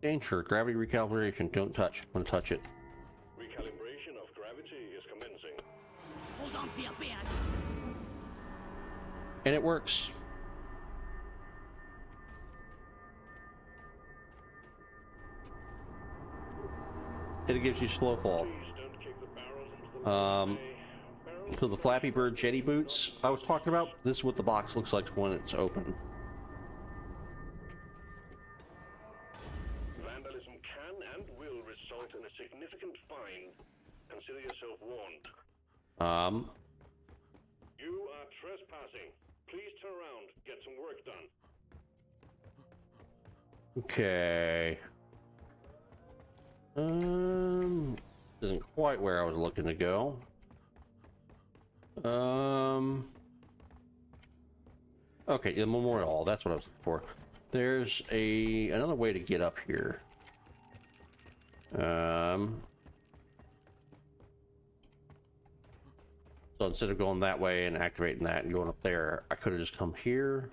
Danger, gravity recalibration. Don't touch. Don't touch it. Recalibration of gravity is commencing. Hold on to your beard. And it works. It gives you slow fall. Please don't kick the barrels into the barrels. So the Flappy Bird Jetty Boots I was talking about, this is what the box looks like when it's open. Vandalism can and will result in a significant fine. Consider yourself warned. You are trespassing. Please turn around. Get some work done. Okay. Isn't quite where I was looking to go. Okay, the Memorial Hall, that's what I was looking for. There's another way to get up here. So instead of going that way and activating that and going up there, I could have just come here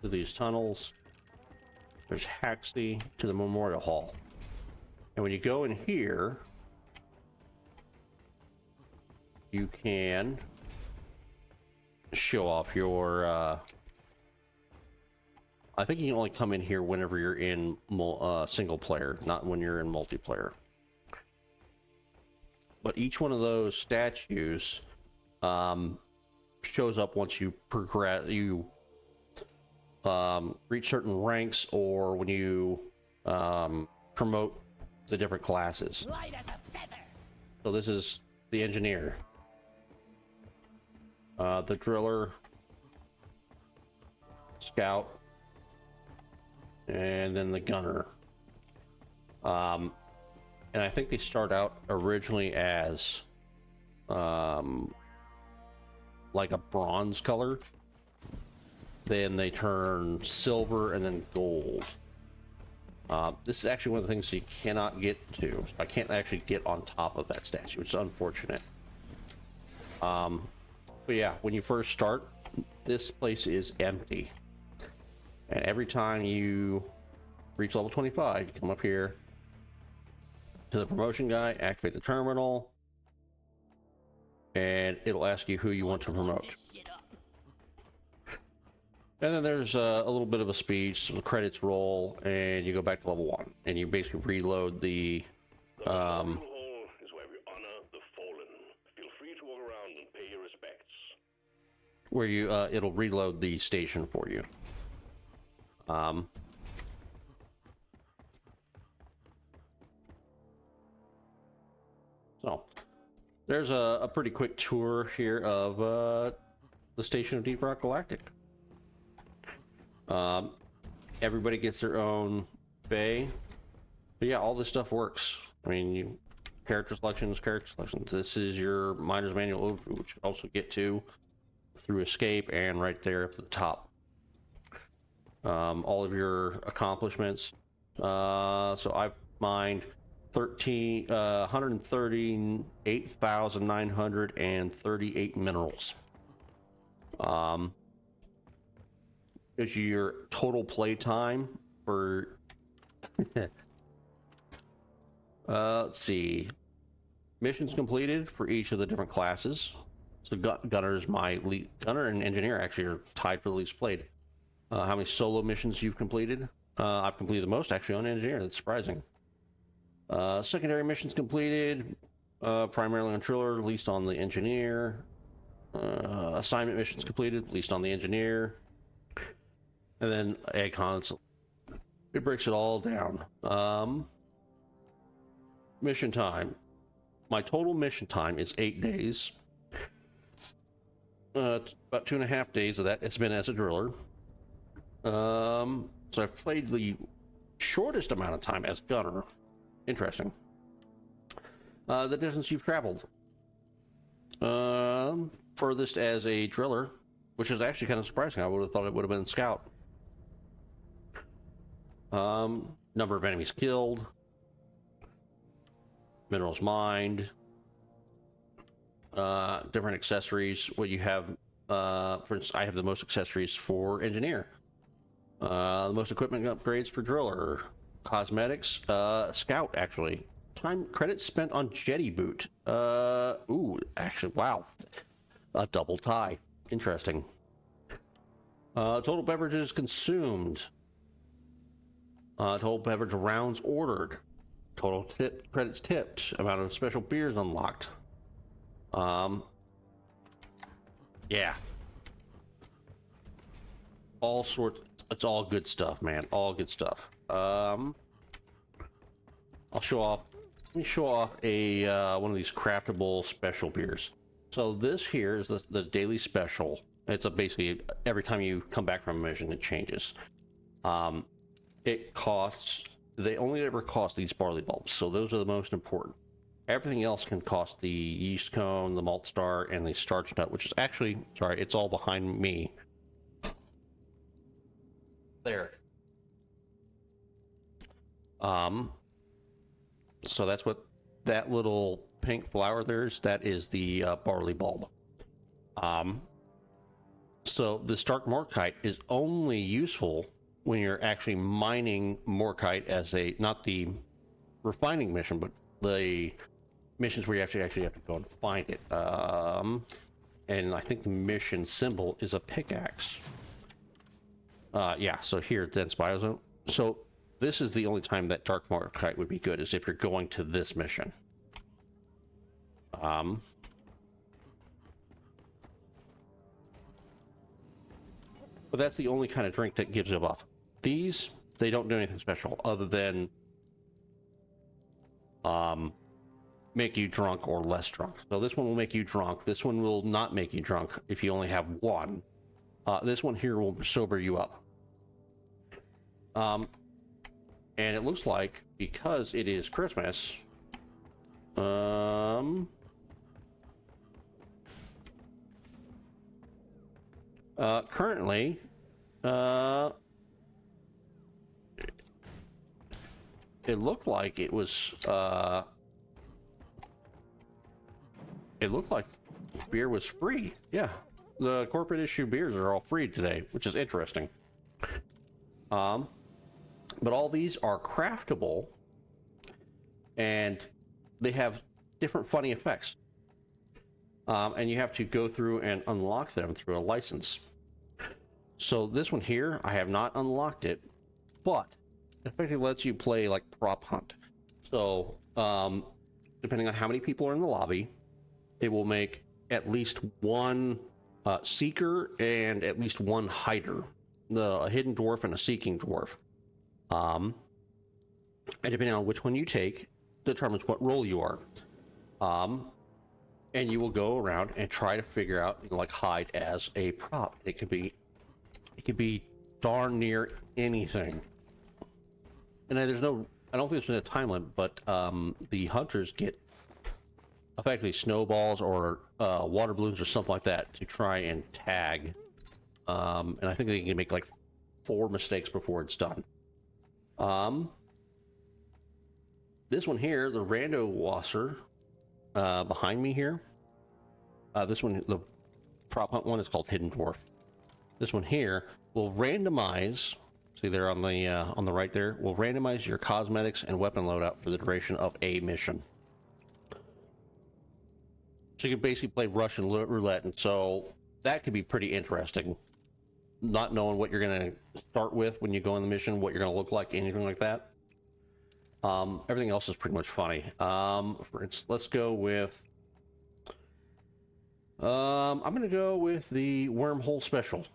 to these tunnels. There's Haxley to the Memorial Hall. And when you go in here, you can show off your, I think you can only come in here whenever you're in single player, not when you're in multiplayer. But each one of those statues shows up once you progress, you reach certain ranks, or when you promote the different classes. Light as a feather. So this is the engineer, the driller, scout, and then the gunner. And I think they start out originally as like a bronze color. Then they turn silver and then gold. This is actually one of the things you cannot get to. I can't actually get on top of that statue, which is unfortunate. But yeah, when you first start, this place is empty. And every time you reach level 25, you come up here to the promotion guy, activate the terminal, and it'll ask you who you want to promote. And then there's a little bit of a speech, some credits roll, and you go back to level 1, and you basically reload the. The memorial hall is where we honor the fallen. Feel free to walk around and pay your respects. Where you it'll reload the station for you. So there's a pretty quick tour here of the station of Deep Rock Galactic. Everybody gets their own bay, but yeah, all this stuff works. I mean, character selections. This is your miner's manual overview, which you also get to through escape and right there at the top. All of your accomplishments. So I've mined 138,938 minerals. Is your total play time for let's see, missions completed for each of the different classes. So gunner's my lead. Gunner and engineer actually are tied for the least played. How many solo missions you've completed? I've completed the most actually on engineer. That's surprising. Secondary missions completed, primarily on driller, least on the engineer. Assignment missions completed, least on the engineer. And then egg hunts. It breaks it all down. Mission time. My total mission time is 8 days. It's about 2.5 days of that it's been as a driller. So I've played the shortest amount of time as gunner. Interesting. The distance you've traveled. Furthest as a driller, which is actually kind of surprising. I would have thought it would have been scout. Number of enemies killed. Minerals mined. Different accessories. What you have, for instance, I have the most accessories for engineer. The most equipment upgrades for driller. Cosmetics, scout actually. Time credits spent on jetty boot. Ooh, actually, wow. A double tie. Interesting. Total beverages consumed. Total beverage rounds ordered. Total credits tipped. Amount of special beers unlocked. Yeah. All sorts. It's all good stuff, man. All good stuff. I'll show off. Let me show off a one of these craftable special beers. So this here is the daily special. It's basically every time you come back from a mission, it changes. It costs. They only ever cost these barley bulbs, so those are the most important. Everything else can cost the yeast cone, the malt star, and the starch nut, which is actually, sorry, it's all behind me. There. So that's what that little pink flower that is the barley bulb. So the Stark Morkite is only useful when you're actually mining Morkite as not the refining mission, but the missions where you actually have to go and find it. And I think the mission symbol is a pickaxe. Yeah, so here, dense biozone. So this is the only time that Dark Morkite would be good, is if you're going to this mission. But that's the only kind of drink that gives you a buff. These, they don't do anything special other than make you drunk or less drunk. So this one will make you drunk. This one will not make you drunk if you only have one. This one here will sober you up. And it looks like, because it is Christmas, currently, it looked like it was, it looked like beer was free. Yeah, the corporate issue beers are all free today, which is interesting. But all these are craftable, and they have different funny effects. And you have to go through and unlock them through a license. So this one here, I have not unlocked it, but it effectively lets you play like prop hunt. So depending on how many people are in the lobby, it will make at least one seeker and at least one hider, a hidden dwarf and a seeking dwarf. And depending on which one you take, determines what role you are. And you will go around and try to figure out, like, hide as a prop. It could be darn near anything. And then I don't think there's a time limit, but the hunters get effectively snowballs or water balloons or something like that to try and tag. And I think they can make like 4 mistakes before it's done. This one here, the rando wasser, behind me here. This one, the prop hunt one, is called Hidden Dwarf. This one here will randomize. See there on the right there, will randomize your cosmetics and weapon loadout for the duration of a mission. So you can basically play Russian roulette, and so that could be pretty interesting. Not knowing what you're going to start with when you go on the mission, what you're going to look like, anything like that. Everything else is pretty much funny. For instance, let's go with... I'm going to go with the Wormhole Special.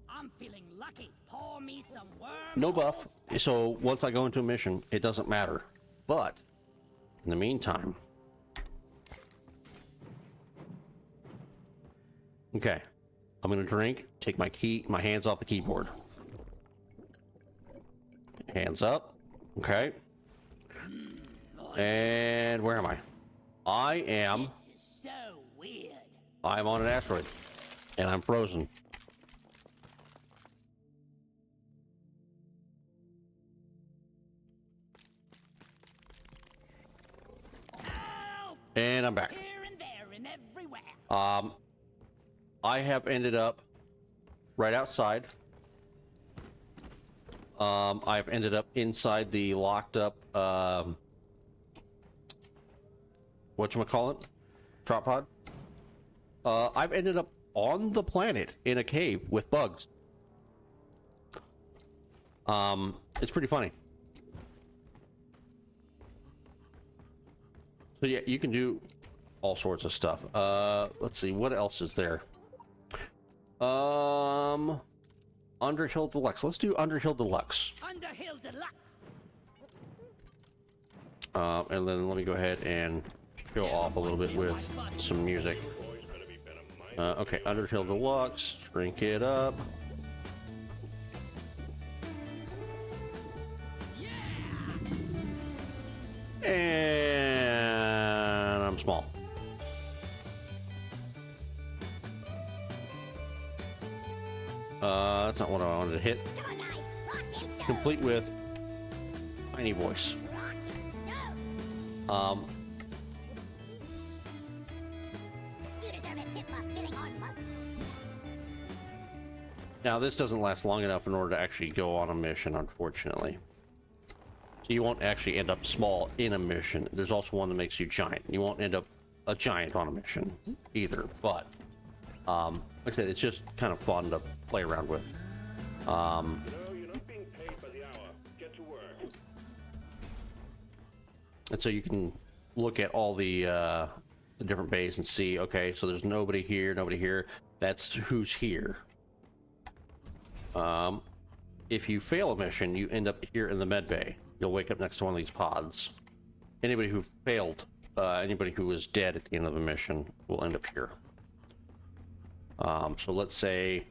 I'm feeling lucky. Pour me some worm. No buff, so once I go into a mission, it doesn't matter. But, in the meantime... Okay, I'm going to drink, take my hands off the keyboard. Hands up. Okay. And where am I? I am... This is so weird. I'm on an asteroid. And I'm frozen. Help! And I'm back. Here and there and everywhere. I have ended up right outside. I've ended up inside the locked up, whatchamacallit? Drop pod. I've ended up on the planet in a cave with bugs. It's pretty funny. So yeah, you can do all sorts of stuff. Let's see, what else is there? Underhill Deluxe. Let's do Underhill Deluxe. Underhill Deluxe. And then let me go ahead and show off a little bit with some music. Okay, Underhill Deluxe. Drink it up. And I'm small. That's not what I wanted to hit. Come on, guys. Rock and stone. Complete with tiny voice. Rock and stone. You deserve a tip for filling on mugs. Now this doesn't last long enough in order to actually go on a mission, unfortunately. So you won't actually end up small in a mission. There's also one that makes you giant. You won't end up a giant on a mission either, but like I said, it's just kind of fun to play around with. You know, you're not being paid by the hour. Get to work. And so you can look at all the different bays and see, okay, so there's nobody here, nobody here. That's who's here. If you fail a mission, you end up here in the med bay. You'll wake up next to one of these pods. Anybody who failed, anybody who was dead at the end of the mission will end up here. So let's say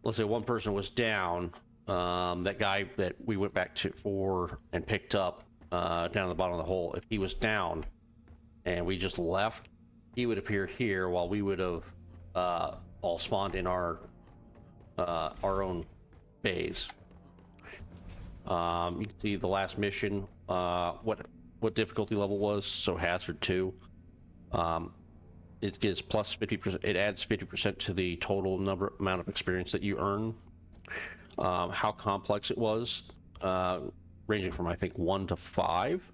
one person was down. That guy that we went back to and picked up down at the bottom of the hole. If he was down and we just left, he would appear here while we would have all spawned in our own bays. You can see the last mission, what difficulty level was. So hazard 2. It gives plus 50%. It adds 50% to the total amount of experience that you earn. How complex it was, ranging from I think 1 to 5.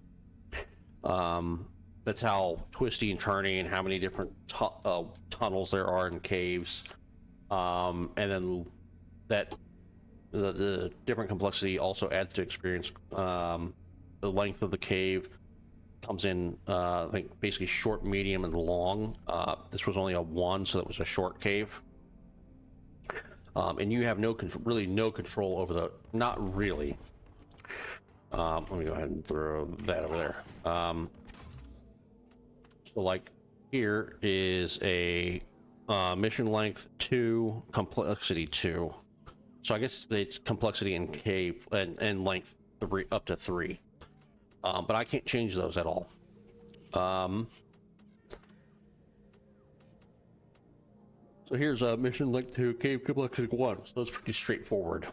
That's how twisty and turny and how many different tunnels there are in caves. And then that the different complexity also adds to experience. The length of the cave comes in, I think, basically short, medium, and long. This was only a 1, so that was a short cave. And you have really no control over the... Not really. Let me go ahead and throw that over there. So, like, here is a mission length 2, complexity 2. So I guess it's complexity and cave and length 3 up to 3. But I can't change those at all. So here's a mission link to cave complexity 1. So that's pretty straightforward.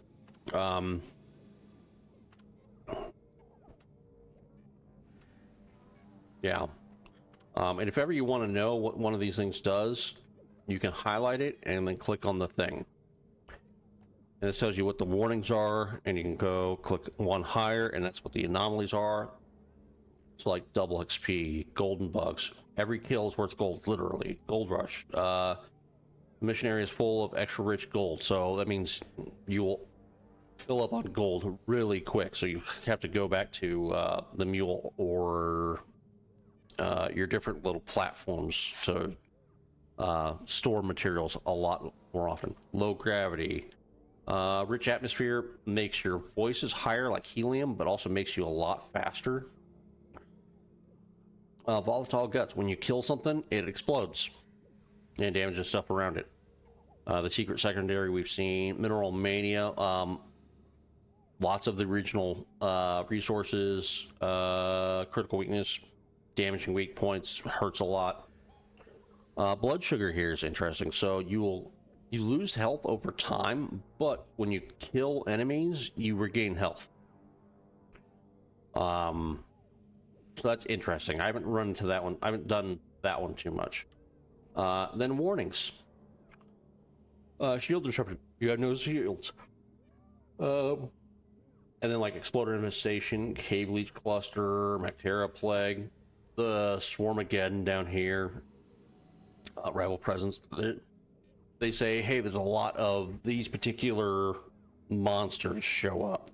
Yeah. And if ever you want to know what one of these things does, you can highlight it and then click on the thing. And this tells you what the warnings are, and you can go click one higher, and that's what the anomalies are. So like double XP, golden bugs. Every kill is worth gold, literally. Gold rush. The mission area is full of extra rich gold, so that means you will fill up on gold really quick. So you have to go back to the mule or your different little platforms to store materials a lot more often. Low gravity. Rich atmosphere makes your voices higher like helium, but also makes you a lot faster. Volatile guts. When you kill something, it explodes and damages stuff around it. The secret secondary we've seen. Mineral mania. Lots of the original resources. Critical weakness. Damaging weak points. Hurts a lot. Blood sugar here is interesting. So you lose health over time, but when you kill enemies, you regain health. So that's interesting. I haven't run into that one. I haven't done that one too much. Then warnings. Shield disruption. You have no shields. And then like exploder infestation, cave leech cluster, Mactera plague, the Swarmageddon down here, rival presence. They say, hey, there's a lot of these particular monsters show up.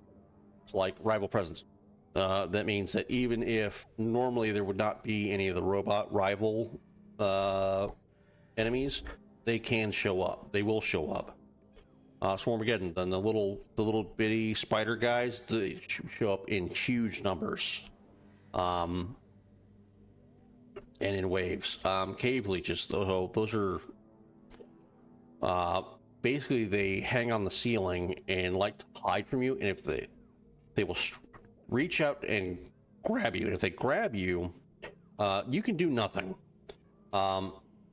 It's like rival presence. That means that even if normally there would not be any of the robot rival enemies, they can show up. They will show up. Swarmageddon, then the little bitty spider guys, they show up in huge numbers. And in waves. Cave leeches, those are basically they hang on the ceiling and like to hide from you, and if they will reach out and grab you, and if they grab you, you can do nothing.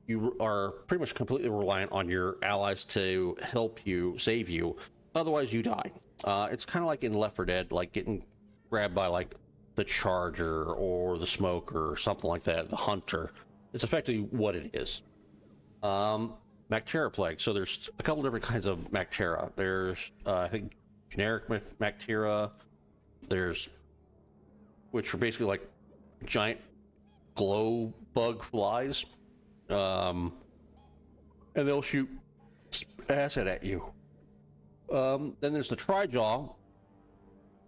You are pretty much completely reliant on your allies to help you, save you, otherwise you die. It's kind of like in Left 4 Dead, like getting grabbed by like the Charger or the Smoker or something like that, the Hunter. It's effectively what it is. Mactera plague. So there's a couple different kinds of Mactera. There's I think generic Mactera. There's, which are basically like giant glow bug flies, and they'll shoot acid at you. Then there's the Trijaw,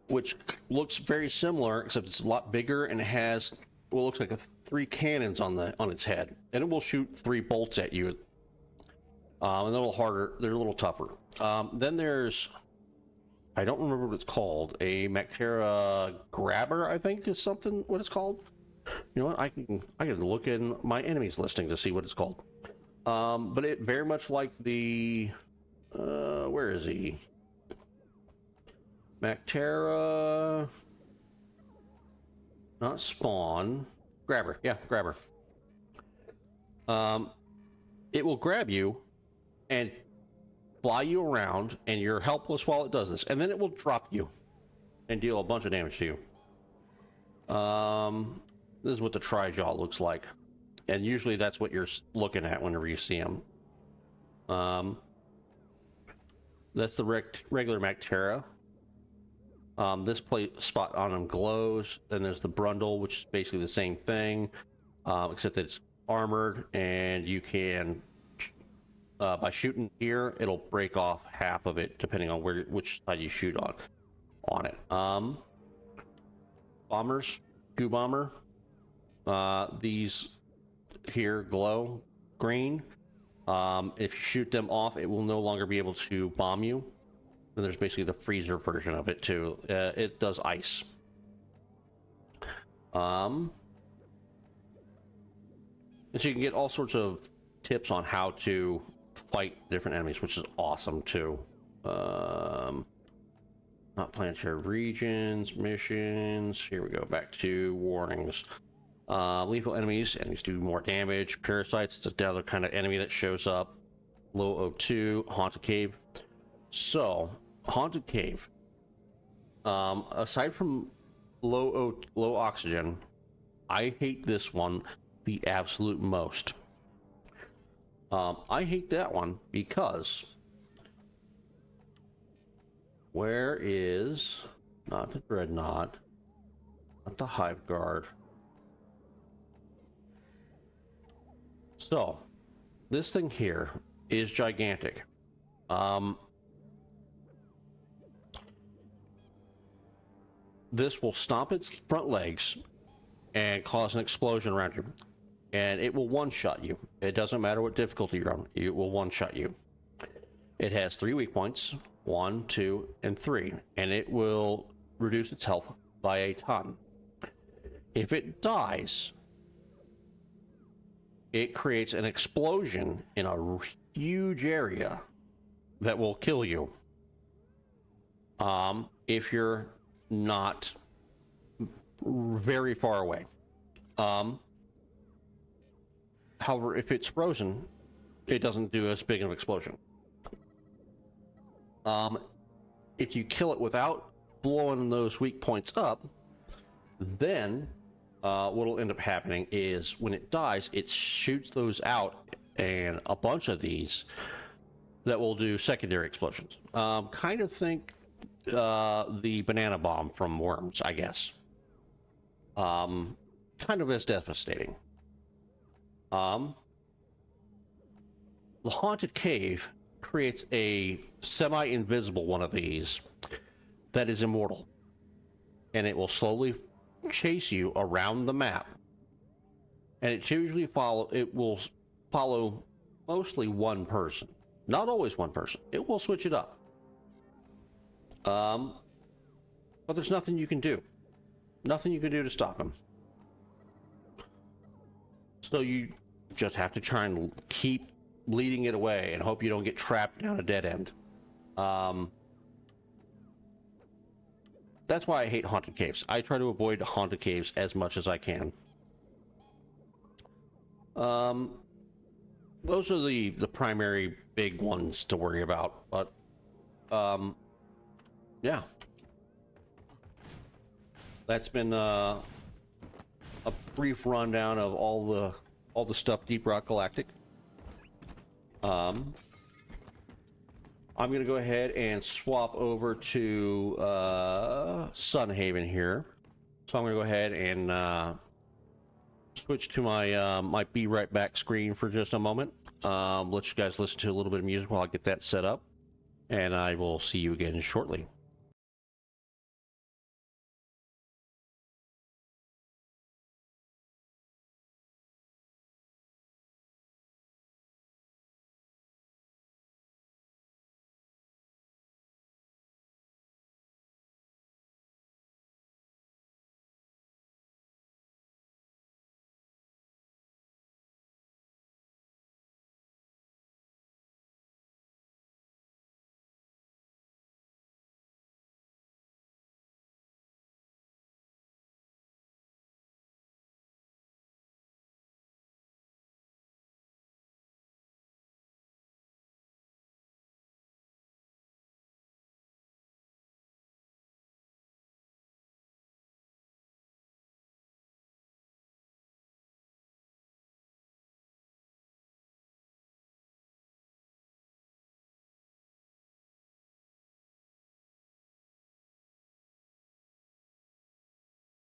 which looks very similar, except it's a lot bigger and it has what looks like 3 cannons on its head, and it will shoot 3 bolts at you. And they're a little harder. They're a little tougher. Then there's, I don't remember what it's called. A Mactera Grabber, I think, is something what it's called. You know what? I can look in my enemies listing to see what it's called. But it very much like the where is he? Mactera, not Spawn. Grabber. Yeah, Grabber. It will grab you and fly you around, and you're helpless while it does this, and then it will drop you and deal a bunch of damage to you. This is what the Trijaw looks like, and usually that's what you're looking at whenever you see them. That's the regular Mactera. This spot on him glows. Then there's the Brundle, which is basically the same thing, except that it's armored, and you can by shooting here, it'll break off half of it, depending on which side you shoot on it. Bombers, goo bomber. These here glow green. If you shoot them off, it will no longer be able to bomb you. Then there's basically the freezer version of it too. It does ice. And so you can get all sorts of tips on how to fight different enemies, which is awesome too. Not planetary regions, missions. Here we go, back to warnings. Lethal enemies do more damage. Parasites, it's another kind of enemy that shows up. Low O2, haunted cave. So, haunted cave. Aside from low oxygen, I hate this one the absolute most. I hate that one because where is not the dreadnought, not the hive guard. So this thing here is gigantic. This will stomp its front legs and cause an explosion around you, and it will one-shot you. It doesn't matter what difficulty you're on, it will one-shot you. It has 3 weak points, 1, 2, and 3, and it will reduce its health by a ton. If it dies, it creates an explosion in a huge area that will kill you. If you're not very far away. However, if it's frozen, it doesn't do as big of an explosion. If you kill it without blowing those weak points up, then what'll end up happening is when it dies, it shoots those out, and a bunch of these that will do secondary explosions. Kind of think the banana bomb from Worms, I guess. Kind of as devastating. The haunted cave creates a semi-invisible one of these that is immortal, and it will slowly chase you around the map, and it will follow mostly one person, not always one person. It will switch it up, but there's nothing you can do to stop him. So you just have to try and keep leading it away and hope you don't get trapped down a dead end. That's why I hate haunted caves. I try to avoid haunted caves as much as I can. Those are the primary big ones to worry about, but yeah. That's been a brief rundown of all the stuff Deep Rock Galactic. I'm gonna go ahead and swap over to Sunhaven here. So I'm gonna go ahead and switch to my my Be Right Back screen for just a moment. Let you guys listen to a little bit of music while I get that set up, and I will see you again shortly.